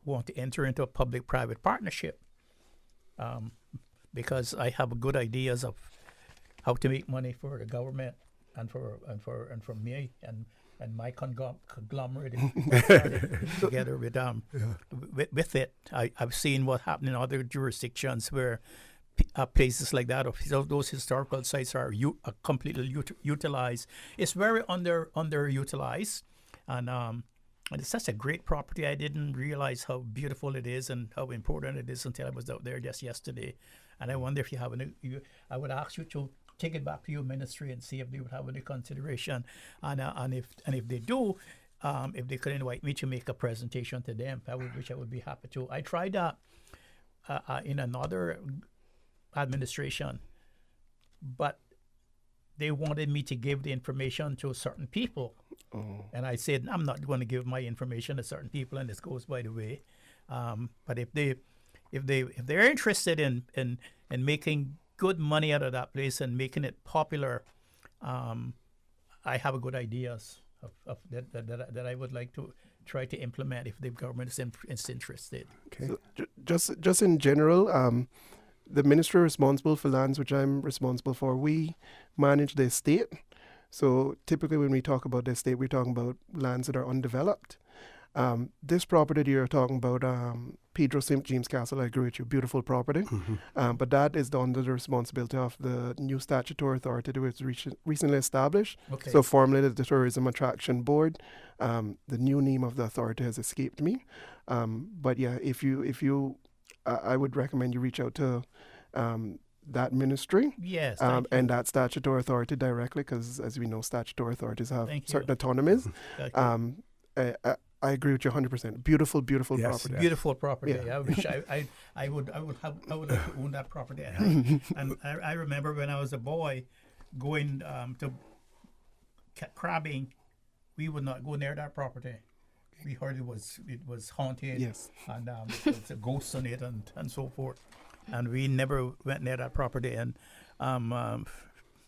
Speaker 21: want to enter into a public-private partnership, because I have good ideas of how to make money for the government and for me and my conglomerate together with it. I've seen what happened in other jurisdictions where places like that, those historical sites are completely utilized. It's very underutilized, and it's such a great property. I didn't realize how beautiful it is and how important it is until I was out there just yesterday. And I wonder if you have I would ask you to take it back to your ministry and see if they would have any consideration, and if they do, if they could invite me to make a presentation to them, I would be happy to. I tried that in another administration, but they wanted me to give the information to certain people, and I said I'm not going to give my information to certain people, and this goes by the way. But if they're interested in making good money out of that place and making it popular, I have good ideas of that I would like to try to implement if the government is interested.
Speaker 11: Okay. So just in general, the ministry responsible for lands, which I'm responsible for, we manage the estate. So typically when we talk about the estate, we're talking about lands that are undeveloped. This property that you're talking about, Pedro St. James Castle, I agree with you, beautiful property. But that is under the responsibility of the new statutory authority that was recently established.
Speaker 21: Okay.
Speaker 11: So formulated the Tourism Attraction Board. The new name of the authority has escaped me. But yeah, if you I would recommend you reach out to that ministry.
Speaker 21: Yes,
Speaker 11: and that statutory authority directly, because as we know, statutory authorities have certain autonomies. I agree with you 100%. Beautiful, beautiful property.
Speaker 21: Beautiful property.
Speaker 11: Yeah.
Speaker 21: I wish I would have owned that property. And I remember when I was a boy going to crabbing, we would not go near that property. We heard it was haunted.
Speaker 11: Yes.
Speaker 21: And it's a ghost on it and so forth. And we never went near that property. And I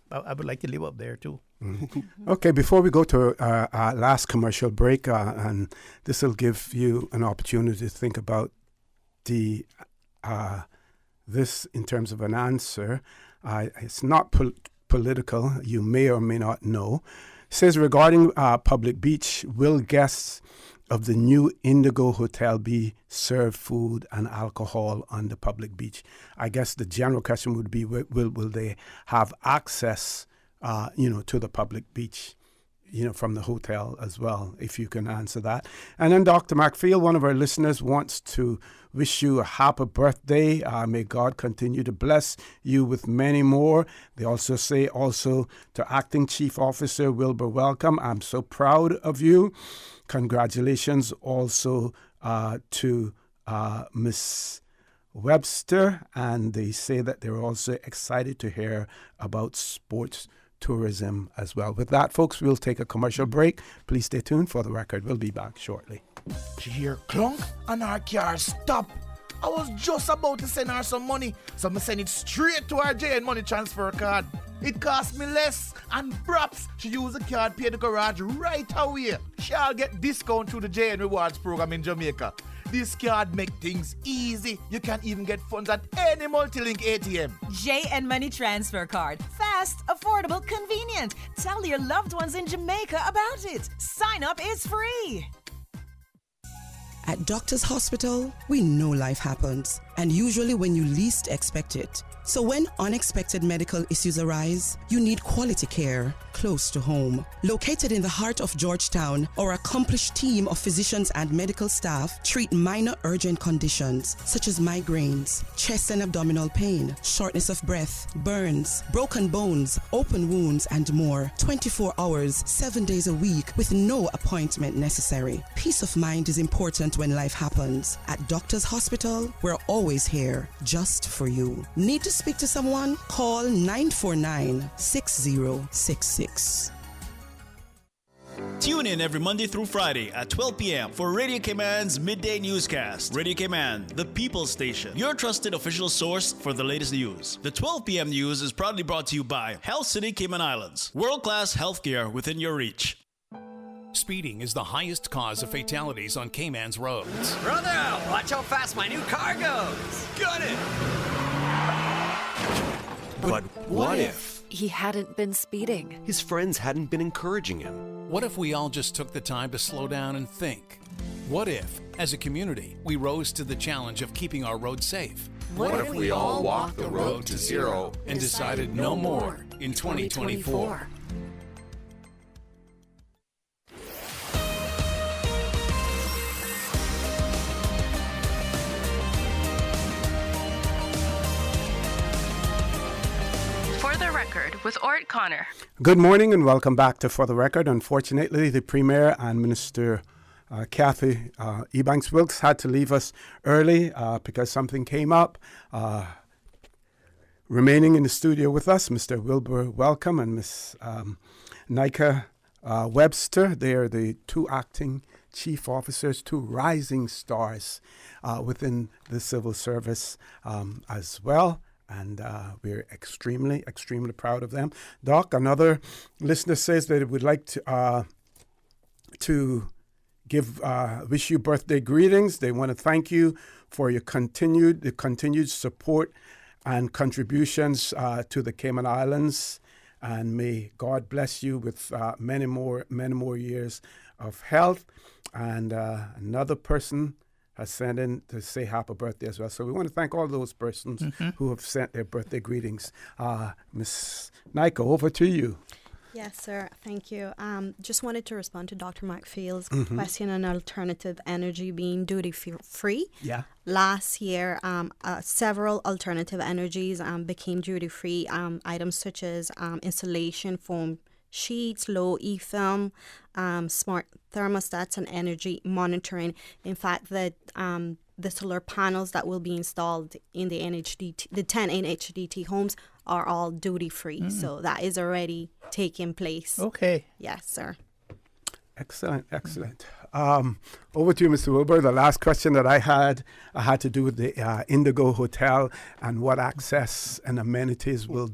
Speaker 21: would like to live up there too.
Speaker 19: Okay, before we go to our last commercial break, and this will give you an opportunity to think about the this in terms of an answer. It's not political. You may or may not know. It says regarding public beach, will guests of the new Indigo Hotel be served food and alcohol on the public beach? I guess the general question would be, will they have access to the public beach, from the hotel as well, if you can answer that. And then Dr. McField, one of our listeners, wants to wish you a happy birthday. May God continue to bless you with many more. They also say to Acting Chief Officer Wilbur, welcome. I'm so proud of you. Congratulations also to Miss Webster. And they say that they're also excited to hear about sports tourism as well. With that, folks, we'll take a commercial break. Please stay tuned for the record. We'll be back shortly.
Speaker 1: She hear clunk and our car stop. I was just about to send her some money, so I send it straight to her JN Money transfer card. It cost me less, and perhaps she use the card, pay the garage right away. She'll get discount through the JN Rewards program in Jamaica. This card make things easy. You can even get funds at any multi-link ATM.
Speaker 15: JN Money Transfer Card. Fast, affordable, convenient. Tell your loved ones in Jamaica about it. Sign up is free.
Speaker 8: At Doctors Hospital, we know life happens, and usually when you least expect it. So when unexpected medical issues arise, you need quality care close to home. Located in the heart of Georgetown, our accomplished team of physicians and medical staff treat minor urgent conditions such as migraines, chest and abdominal pain, shortness of breath, burns, broken bones, open wounds, and more. 24 hours, 7 days a week with no appointment necessary. Peace of mind is important when life happens. At Doctors Hospital, we're always here just for you. Need to speak to someone? Call 949-6066.
Speaker 23: Tune in every Monday through Friday at 12 p.m. for Radio Cayman's Midday Newscast. Radio Cayman, the People's Station, your trusted official source for the latest news. The 12 p.m. news is proudly brought to you by Health City Cayman Islands. World-class healthcare within your reach.
Speaker 24: Speeding is the highest cause of fatalities on Cayman's roads.
Speaker 25: Brother, watch how fast my new car goes.
Speaker 24: Got it!
Speaker 13: But what if
Speaker 26: he hadn't been speeding?
Speaker 13: His friends hadn't been encouraging him.
Speaker 24: What if we all just took the time to slow down and think? What if, as a community, we rose to the challenge of keeping our roads safe?
Speaker 25: What if we all walked the road to zero
Speaker 24: and decided no more in 2024?
Speaker 18: With Orrett Connor.
Speaker 19: Good morning and welcome back to For the Record. Unfortunately, the Premier and Minister Kathy Ebanks Wilks had to leave us early because something came up. Remaining in the studio with us, Mr. Wilbur, welcome, and Miss Neyka Webster. They are the two acting chief officers, two rising stars within the civil service as well. And we're extremely, extremely proud of them. Doc, another listener says that it would like to give wish you birthday greetings. They want to thank you for your continued support and contributions to the Cayman Islands. And may God bless you with many more years of health. And another person has sent in to say happy birthday as well. So we want to thank all those persons who have sent their birthday greetings. Miss Neyka, over to you.
Speaker 9: Yes, sir. Thank you. Just wanted to respond to Dr. McField's
Speaker 19: Mhm.
Speaker 9: question on alternative energy being duty-free.
Speaker 19: Yeah.
Speaker 9: Last year, several alternative energies became duty-free. Items such as insulation foam sheets, low E-film, smart thermostats, and energy monitoring. In fact, the solar panels that will be installed in the 10 NHDT homes are all duty-free. So that is already taking place.
Speaker 21: Okay.
Speaker 9: Yes, sir.
Speaker 19: Excellent, excellent. Over to you, Mr. Wilbur. The last question that I had to do with the Indigo Hotel and what access and amenities will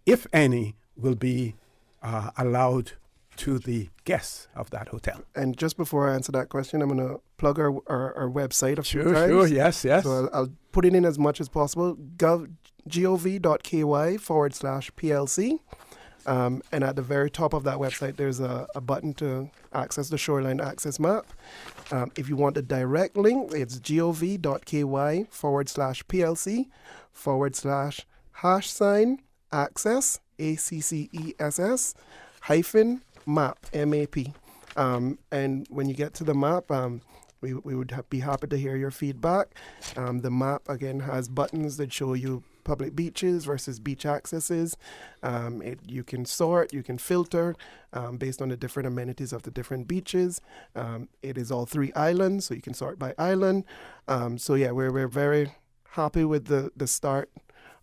Speaker 19: if any, will be allowed to the guests of that hotel.
Speaker 11: And just before I answer that question, I'm going to plug our website a few times.
Speaker 19: Sure, yes.
Speaker 11: So I'll put it in as much as possible, gov.ky/PLC. And at the very top of that website, there's a button to access the shoreline access map. If you want a direct link, it's gov.ky//access, ACCESS, -map, MAP. And when you get to the map, we would be happy to hear your feedback. The map, again, has buttons that show you public beaches versus beach accesses. You can sort, you can filter based on the different amenities of the different beaches. It is all 3 islands, so you can sort by island. We're very happy with the start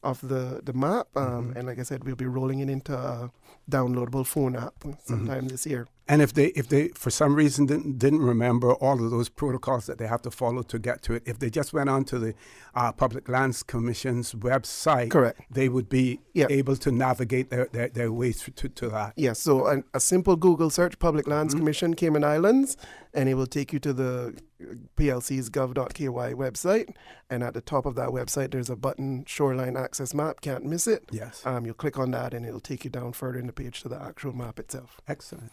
Speaker 11: of the map. And like I said, we'll be rolling it into a downloadable phone app sometime this year.
Speaker 19: And if they for some reason didn't remember all of those protocols that they have to follow to get to it, if they just went on to the Public Lands Commission's website,
Speaker 11: correct,
Speaker 19: they would be able to navigate their way to that.
Speaker 11: Yes, so a simple Google search, Public Lands Commission, Cayman Islands, and it will take you to the PLC's gov.ky website. And at the top of that website, there's a button, Shoreline Access Map, can't miss it.
Speaker 19: Yes.
Speaker 11: You'll click on that and it'll take you down further in the page to the actual map itself.
Speaker 19: Excellent.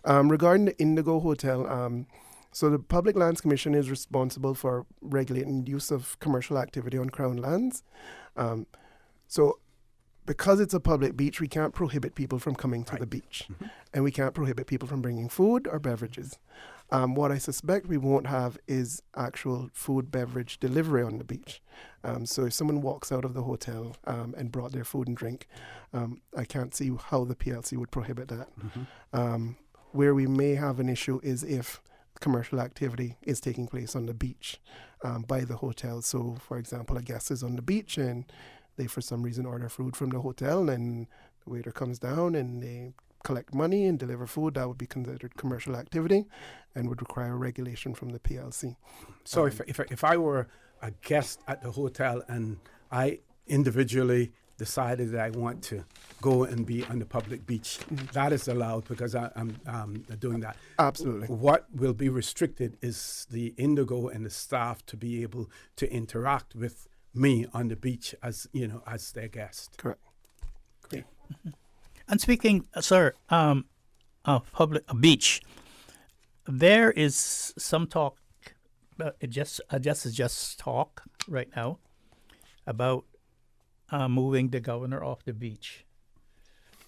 Speaker 11: Regarding the Indigo Hotel, so the Public Lands Commission is responsible for regulating use of commercial activity on Crown lands. So because it's a public beach, we can't prohibit people from coming to the beach. And we can't prohibit people from bringing food or beverages. What I suspect we won't have is actual food, beverage delivery on the beach. So if someone walks out of the hotel and brought their food and drink, I can't see how the PLC would prohibit that. Where we may have an issue is if commercial activity is taking place on the beach by the hotel. So, for example, a guest is on the beach and they, for some reason, order food from the hotel, and the waiter comes down and they collect money and deliver food. That would be considered commercial activity and would require regulation from the PLC.
Speaker 19: So if I were a guest at the hotel and I individually decided that I want to go and be on the public beach, that is allowed because I'm doing that.
Speaker 11: Absolutely.
Speaker 19: What will be restricted is the Indigo and the staff to be able to interact with me on the beach as their guest.
Speaker 11: Correct.
Speaker 19: Great.
Speaker 21: And speaking, sir, of a beach, there is some talk. Just talk right now about moving the governor off the beach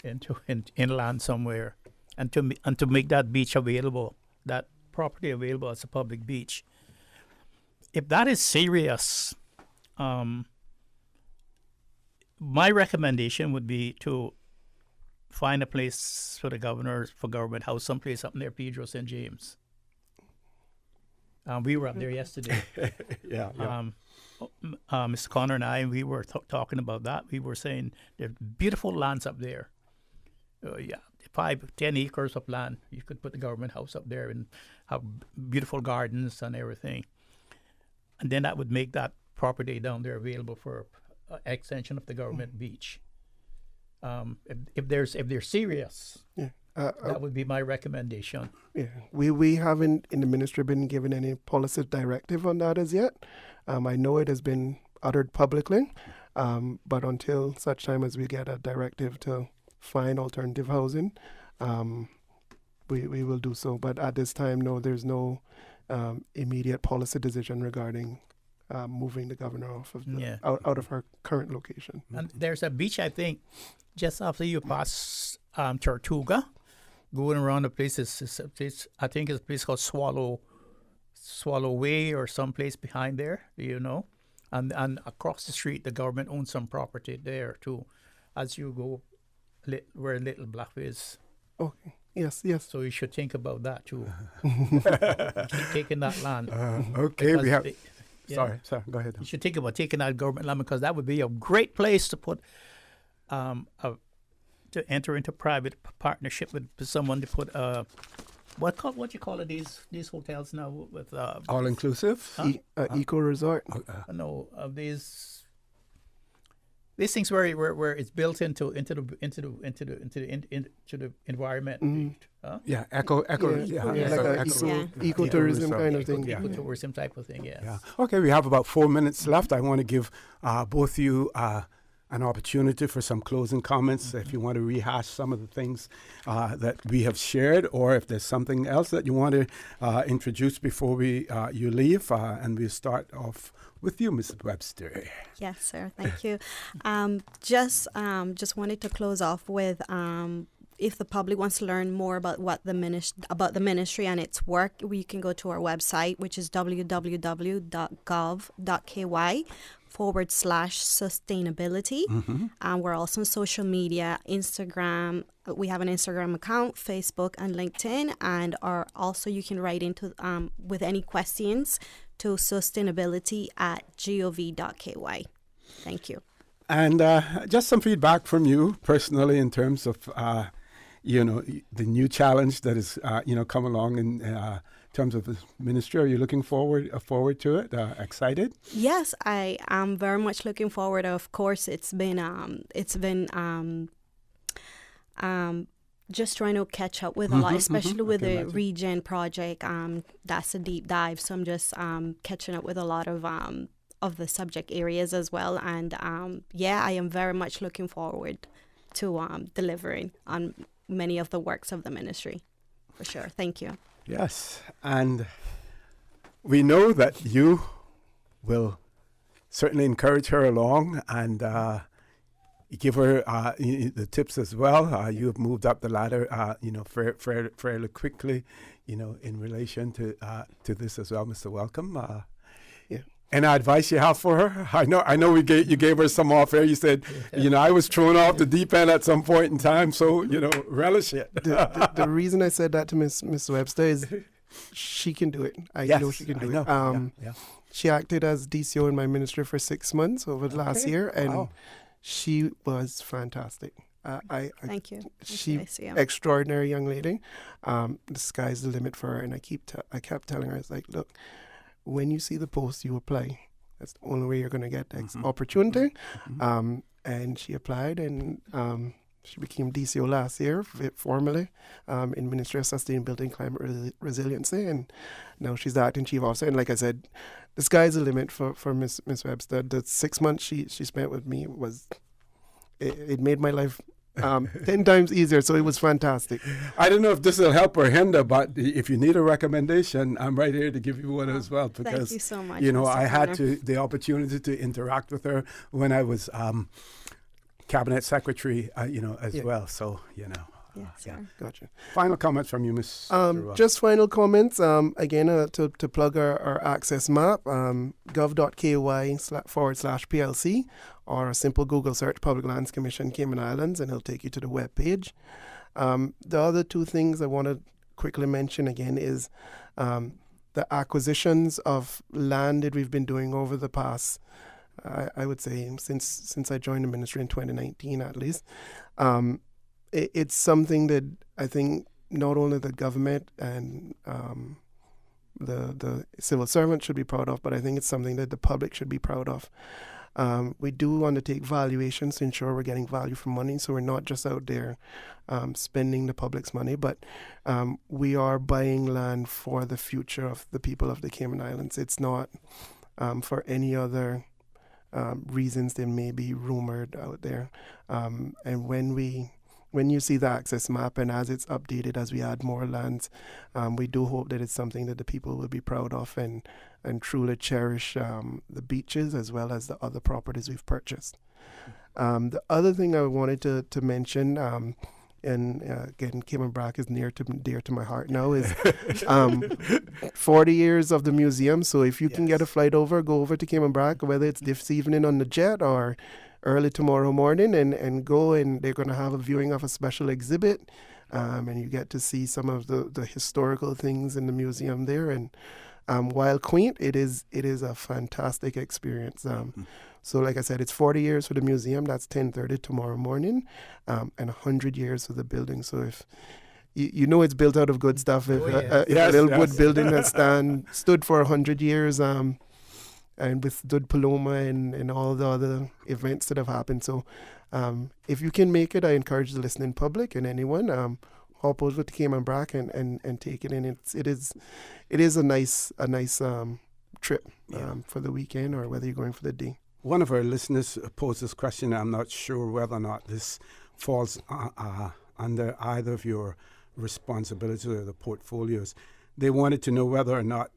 Speaker 21: into inland somewhere, and to make that beach available, that property available as a public beach. If that is serious, my recommendation would be to find a place for the governor, for Government House, someplace up near Pedro St. James. We were up there yesterday.
Speaker 19: Yeah.
Speaker 21: Mr. Connor and I, we were talking about that. We were saying there's beautiful lands up there. 5-10 acres of land. You could put the Government House up there and have beautiful gardens and everything. And then that would make that property down there available for extension of the government beach. If they're serious, that would be my recommendation.
Speaker 11: Yeah, we haven't in the ministry been given any policy directive on that as yet. I know it has been uttered publicly, but until such time as we get a directive to find alternative housing, we will do so. But at this time, no, there's no immediate policy decision regarding moving the governor off of out of her current location.
Speaker 21: And there's a beach, I think, just after you pass Tortuga. Going around the place is a place, I think it's a place called Swallow Way or someplace behind there, and across the street the government owns some property there too, as you go where Little Black is.
Speaker 11: Okay. Yes.
Speaker 21: So you should think about that too. Taking that land.
Speaker 19: Okay, we have.
Speaker 21: Sorry,
Speaker 19: go ahead.
Speaker 21: You should think about taking that government land because that would be a great place to put, to enter into private partnership with someone to put what you call it these hotels now with
Speaker 19: all inclusive
Speaker 11: eco resort.
Speaker 21: No, these things where it's built into the environment.
Speaker 19: Yeah,
Speaker 11: ecotourism kind of thing.
Speaker 21: Ecotourism type of thing. Yes.
Speaker 19: Yeah. Okay, we have about 4 minutes left. I want to give both you an opportunity for some closing comments. If you want to rehash some of the things that we have shared, or if there's something else that you want to introduce before you leave, and we'll start off with you, Mrs. Webster.
Speaker 9: Yes, sir. Thank you. Just wanted to close off with if the public wants to learn more about the ministry and its work, you can go to our website, which is www.gov.ky/sustainability. And we're also on social media, Instagram. We have an Instagram account, Facebook, and LinkedIn. And also you can write into with any questions to sustainability@gov.ky. Thank you.
Speaker 19: And just some feedback from you personally in terms of the new challenge that is come along in terms of the ministry. Are you looking forward to it? Excited?
Speaker 9: Yes, I am very much looking forward. Of course, it's been just trying to catch up with a lot, especially with the Regen project. That's a deep dive, so I'm just catching up with a lot of the subject areas as well. And I am very much looking forward to delivering on many of the works of the ministry, for sure. Thank you.
Speaker 19: Yes, and we know that you will certainly encourage her along and give her the tips as well. You have moved up the ladder, fairly quickly, in relation to this as well, Mr. Welcome. Any advice you have for her? I know you gave her some off air. You said, I was thrown off the deep end at some point in time, so relish it.
Speaker 11: The reason I said that to Miss Webster is she can do it. I know she can do it. She acted as DCO in my ministry for 6 months over the last year, and she was fantastic.
Speaker 9: Thank you.
Speaker 11: She's extraordinary young lady. The sky's the limit for her, and I kept telling her, I was like, look, when you see the post, you apply. That's the only way you're going to get the opportunity. And she applied, and she became DCO last year, formally, in Ministry of Sustainability and Climate Resiliency. And now she's the acting chief officer. And like I said, the sky's the limit for Miss Webster. The 6 months she spent with me it made my life 10 times easier, so it was fantastic.
Speaker 19: I don't know if this will help or hinder, but if you need a recommendation, I'm right here to give you one as well. Because,
Speaker 9: thank you so much,
Speaker 19: I had the opportunity to interact with her when I was cabinet secretary, as well. So,
Speaker 11: Gotcha.
Speaker 19: Final comments from you, Ms.
Speaker 11: Just final comments. Again, to plug our access map, gov.ky/PLC, or a simple Google search, Public Lands Commission Cayman Islands, and it'll take you to the web page. The other two things I want to quickly mention again is the acquisitions of land that we've been doing over the past, I would say, since I joined the ministry in 2019 at least. It's something that I think not only the government and the civil servant should be proud of, but I think it's something that the public should be proud of. We do undertake valuations to ensure we're getting value for money, so we're not just out there spending the public's money, but we are buying land for the future of the people of the Cayman Islands. It's not for any other reasons that may be rumored out there. And when you see the access map and as it's updated as we add more lands, we do hope that it's something that the people will be proud of and truly cherish the beaches as well as the other properties we've purchased. The other thing I wanted to mention and again, Cayman Brac is dear to my heart now, is 40 years of the museum. So if you can get a flight over, go over to Cayman Brac, whether it's this evening on the jet or early tomorrow morning, and go, and they're going to have a viewing of a special exhibit, and you get to see some of the historical things in the museum there. And while quaint, it is a fantastic experience. So like I said, it's 40 years for the museum. That's 10:30 tomorrow morning, and 100 years for the building. So if you know it's built out of good stuff. If a little wood building that stood for 100 years, and withstood Paloma and all the other events that have happened. So if you can make it, I encourage the listening public and anyone, hop over to Cayman Brac and take it in. It is a nice trip for the weekend, or whether you're going for the day.
Speaker 19: One of our listeners posed this question. I'm not sure whether or not this falls under either of your responsibilities or the portfolios. They wanted to know whether or not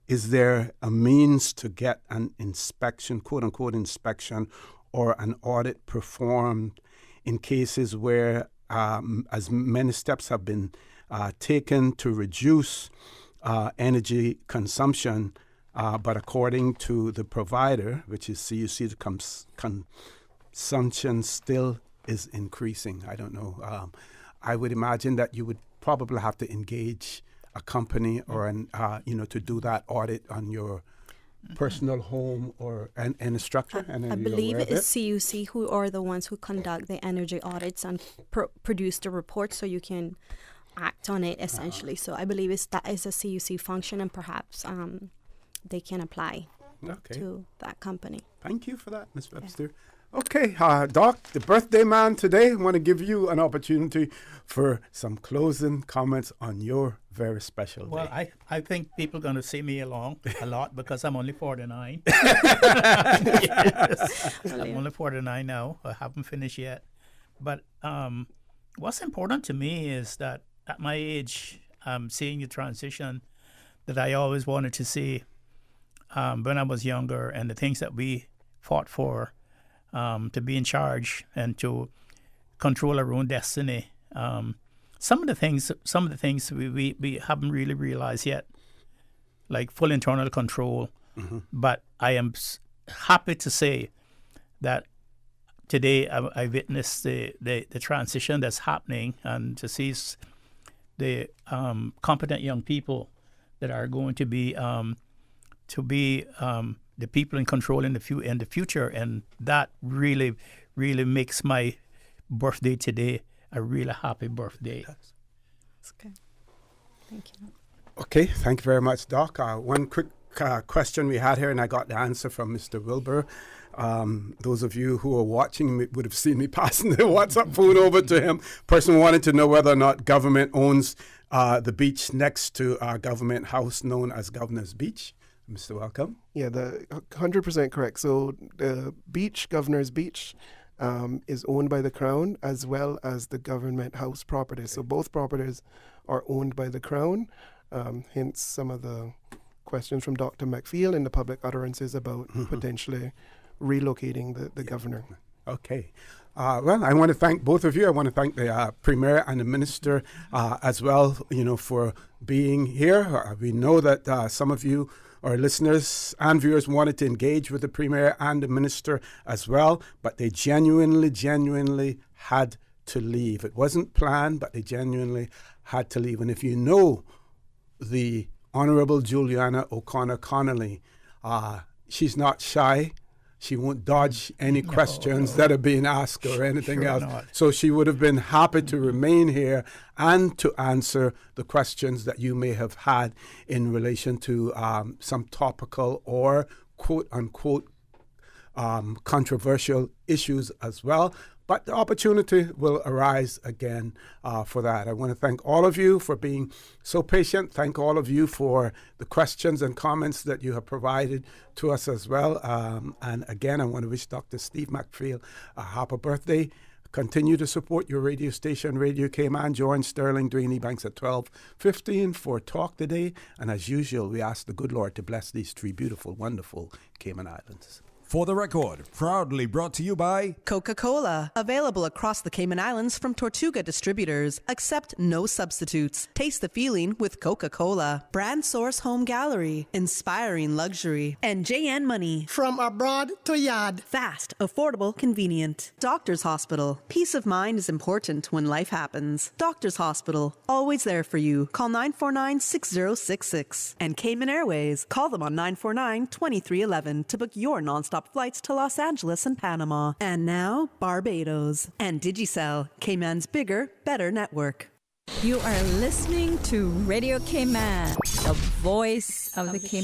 Speaker 19: is there a means to get an inspection, quote-unquote inspection, or an audit performed in cases where as many steps have been taken to reduce energy consumption, but according to the provider, which is CUC, the consumption still is increasing. I don't know. I would imagine that you would probably have to engage a company or to do that audit on your personal home or and a structure.
Speaker 9: I believe it is CUC who are the ones who conduct the energy audits and produce the report, so you can act on it essentially. So I believe that is a CUC function, and perhaps they can apply to that company.
Speaker 19: Thank you for that, Ms. Webster. Yeah. Okay, Doc, the birthday man today, I want to give you an opportunity for some closing comments on your very special day.
Speaker 21: Well, I think people are going to see me along a lot because I'm only 49. Yes. I'm only 49 now. I haven't finished yet. But what's important to me is that at my age, I'm seeing the transition that I always wanted to see when I was younger, and the things that we fought for. To be in charge and to control our own destiny. Some of the things we haven't really realized yet, like full internal control. Mm-hmm. But I am happy to say that today I witnessed the transition that's happening, and to see the competent young people that are going to be the people in control in the future, and that really, really makes my birthday today a really happy birthday.
Speaker 9: That's good. Thank you.
Speaker 19: Okay, thank you very much, Doc. One quick question we had here, and I got the answer from Mr. Wilbur. Those of you who are watching would have seen me passing the WhatsApp phone over to him. Person wanted to know whether or not government owns the beach next to our government house known as Governor's Beach. Mr. Welcome.
Speaker 11: Yeah, 100% correct. So the beach, Governor's Beach, is owned by the Crown as well as the government house properties. Okay. So both properties are owned by the Crown, hence some of the questions from Dr. McField and the public utterances about potentially relocating the governor.
Speaker 19: Okay. Well, I want to thank both of you. I want to thank the Premier and the Minister as well, for being here. We know that some of you, our listeners and viewers, wanted to engage with the Premier and the Minister as well, but they genuinely had to leave. It wasn't planned, but they genuinely had to leave. And if you know the Honourable Juliana O'Connor Connolly, she's not shy. She won't dodge any questions that are being asked or anything else. Not. So she would have been happy to remain here and to answer the questions that you may have had in relation to some topical or quote-unquote controversial issues as well. But the opportunity will arise again for that. I want to thank all of you for being so patient. Thank all of you for the questions and comments that you have provided to us as well. And again, I want to wish Dr. Steve McField a happy birthday. Continue to support your radio station, Radio Cayman. Join Sterling Dwayne Ebanks at 12:15 for Talk Today. And as usual, we ask the good Lord to bless these three beautiful, wonderful Cayman Islands.
Speaker 2: For the Record, proudly brought to you by
Speaker 8: Coca-Cola, available across the Cayman Islands from Tortuga distributors. Accept no substitutes. Taste the feeling with Coca-Cola. Brand Source Home Gallery, inspiring luxury. And JN Money.
Speaker 3: From abroad to yard.
Speaker 8: Fast, affordable, convenient. Doctors Hospital. Peace of mind is important when life happens. Doctors Hospital, always there for you. Call 949-6066. And Cayman Airways. Call them on 949-2311 to book your nonstop flights to Los Angeles and Panama. And now, Barbados. And Digicel, Cayman's bigger, better network.
Speaker 5: You are listening to Radio Cayman, the voice of the Cayman.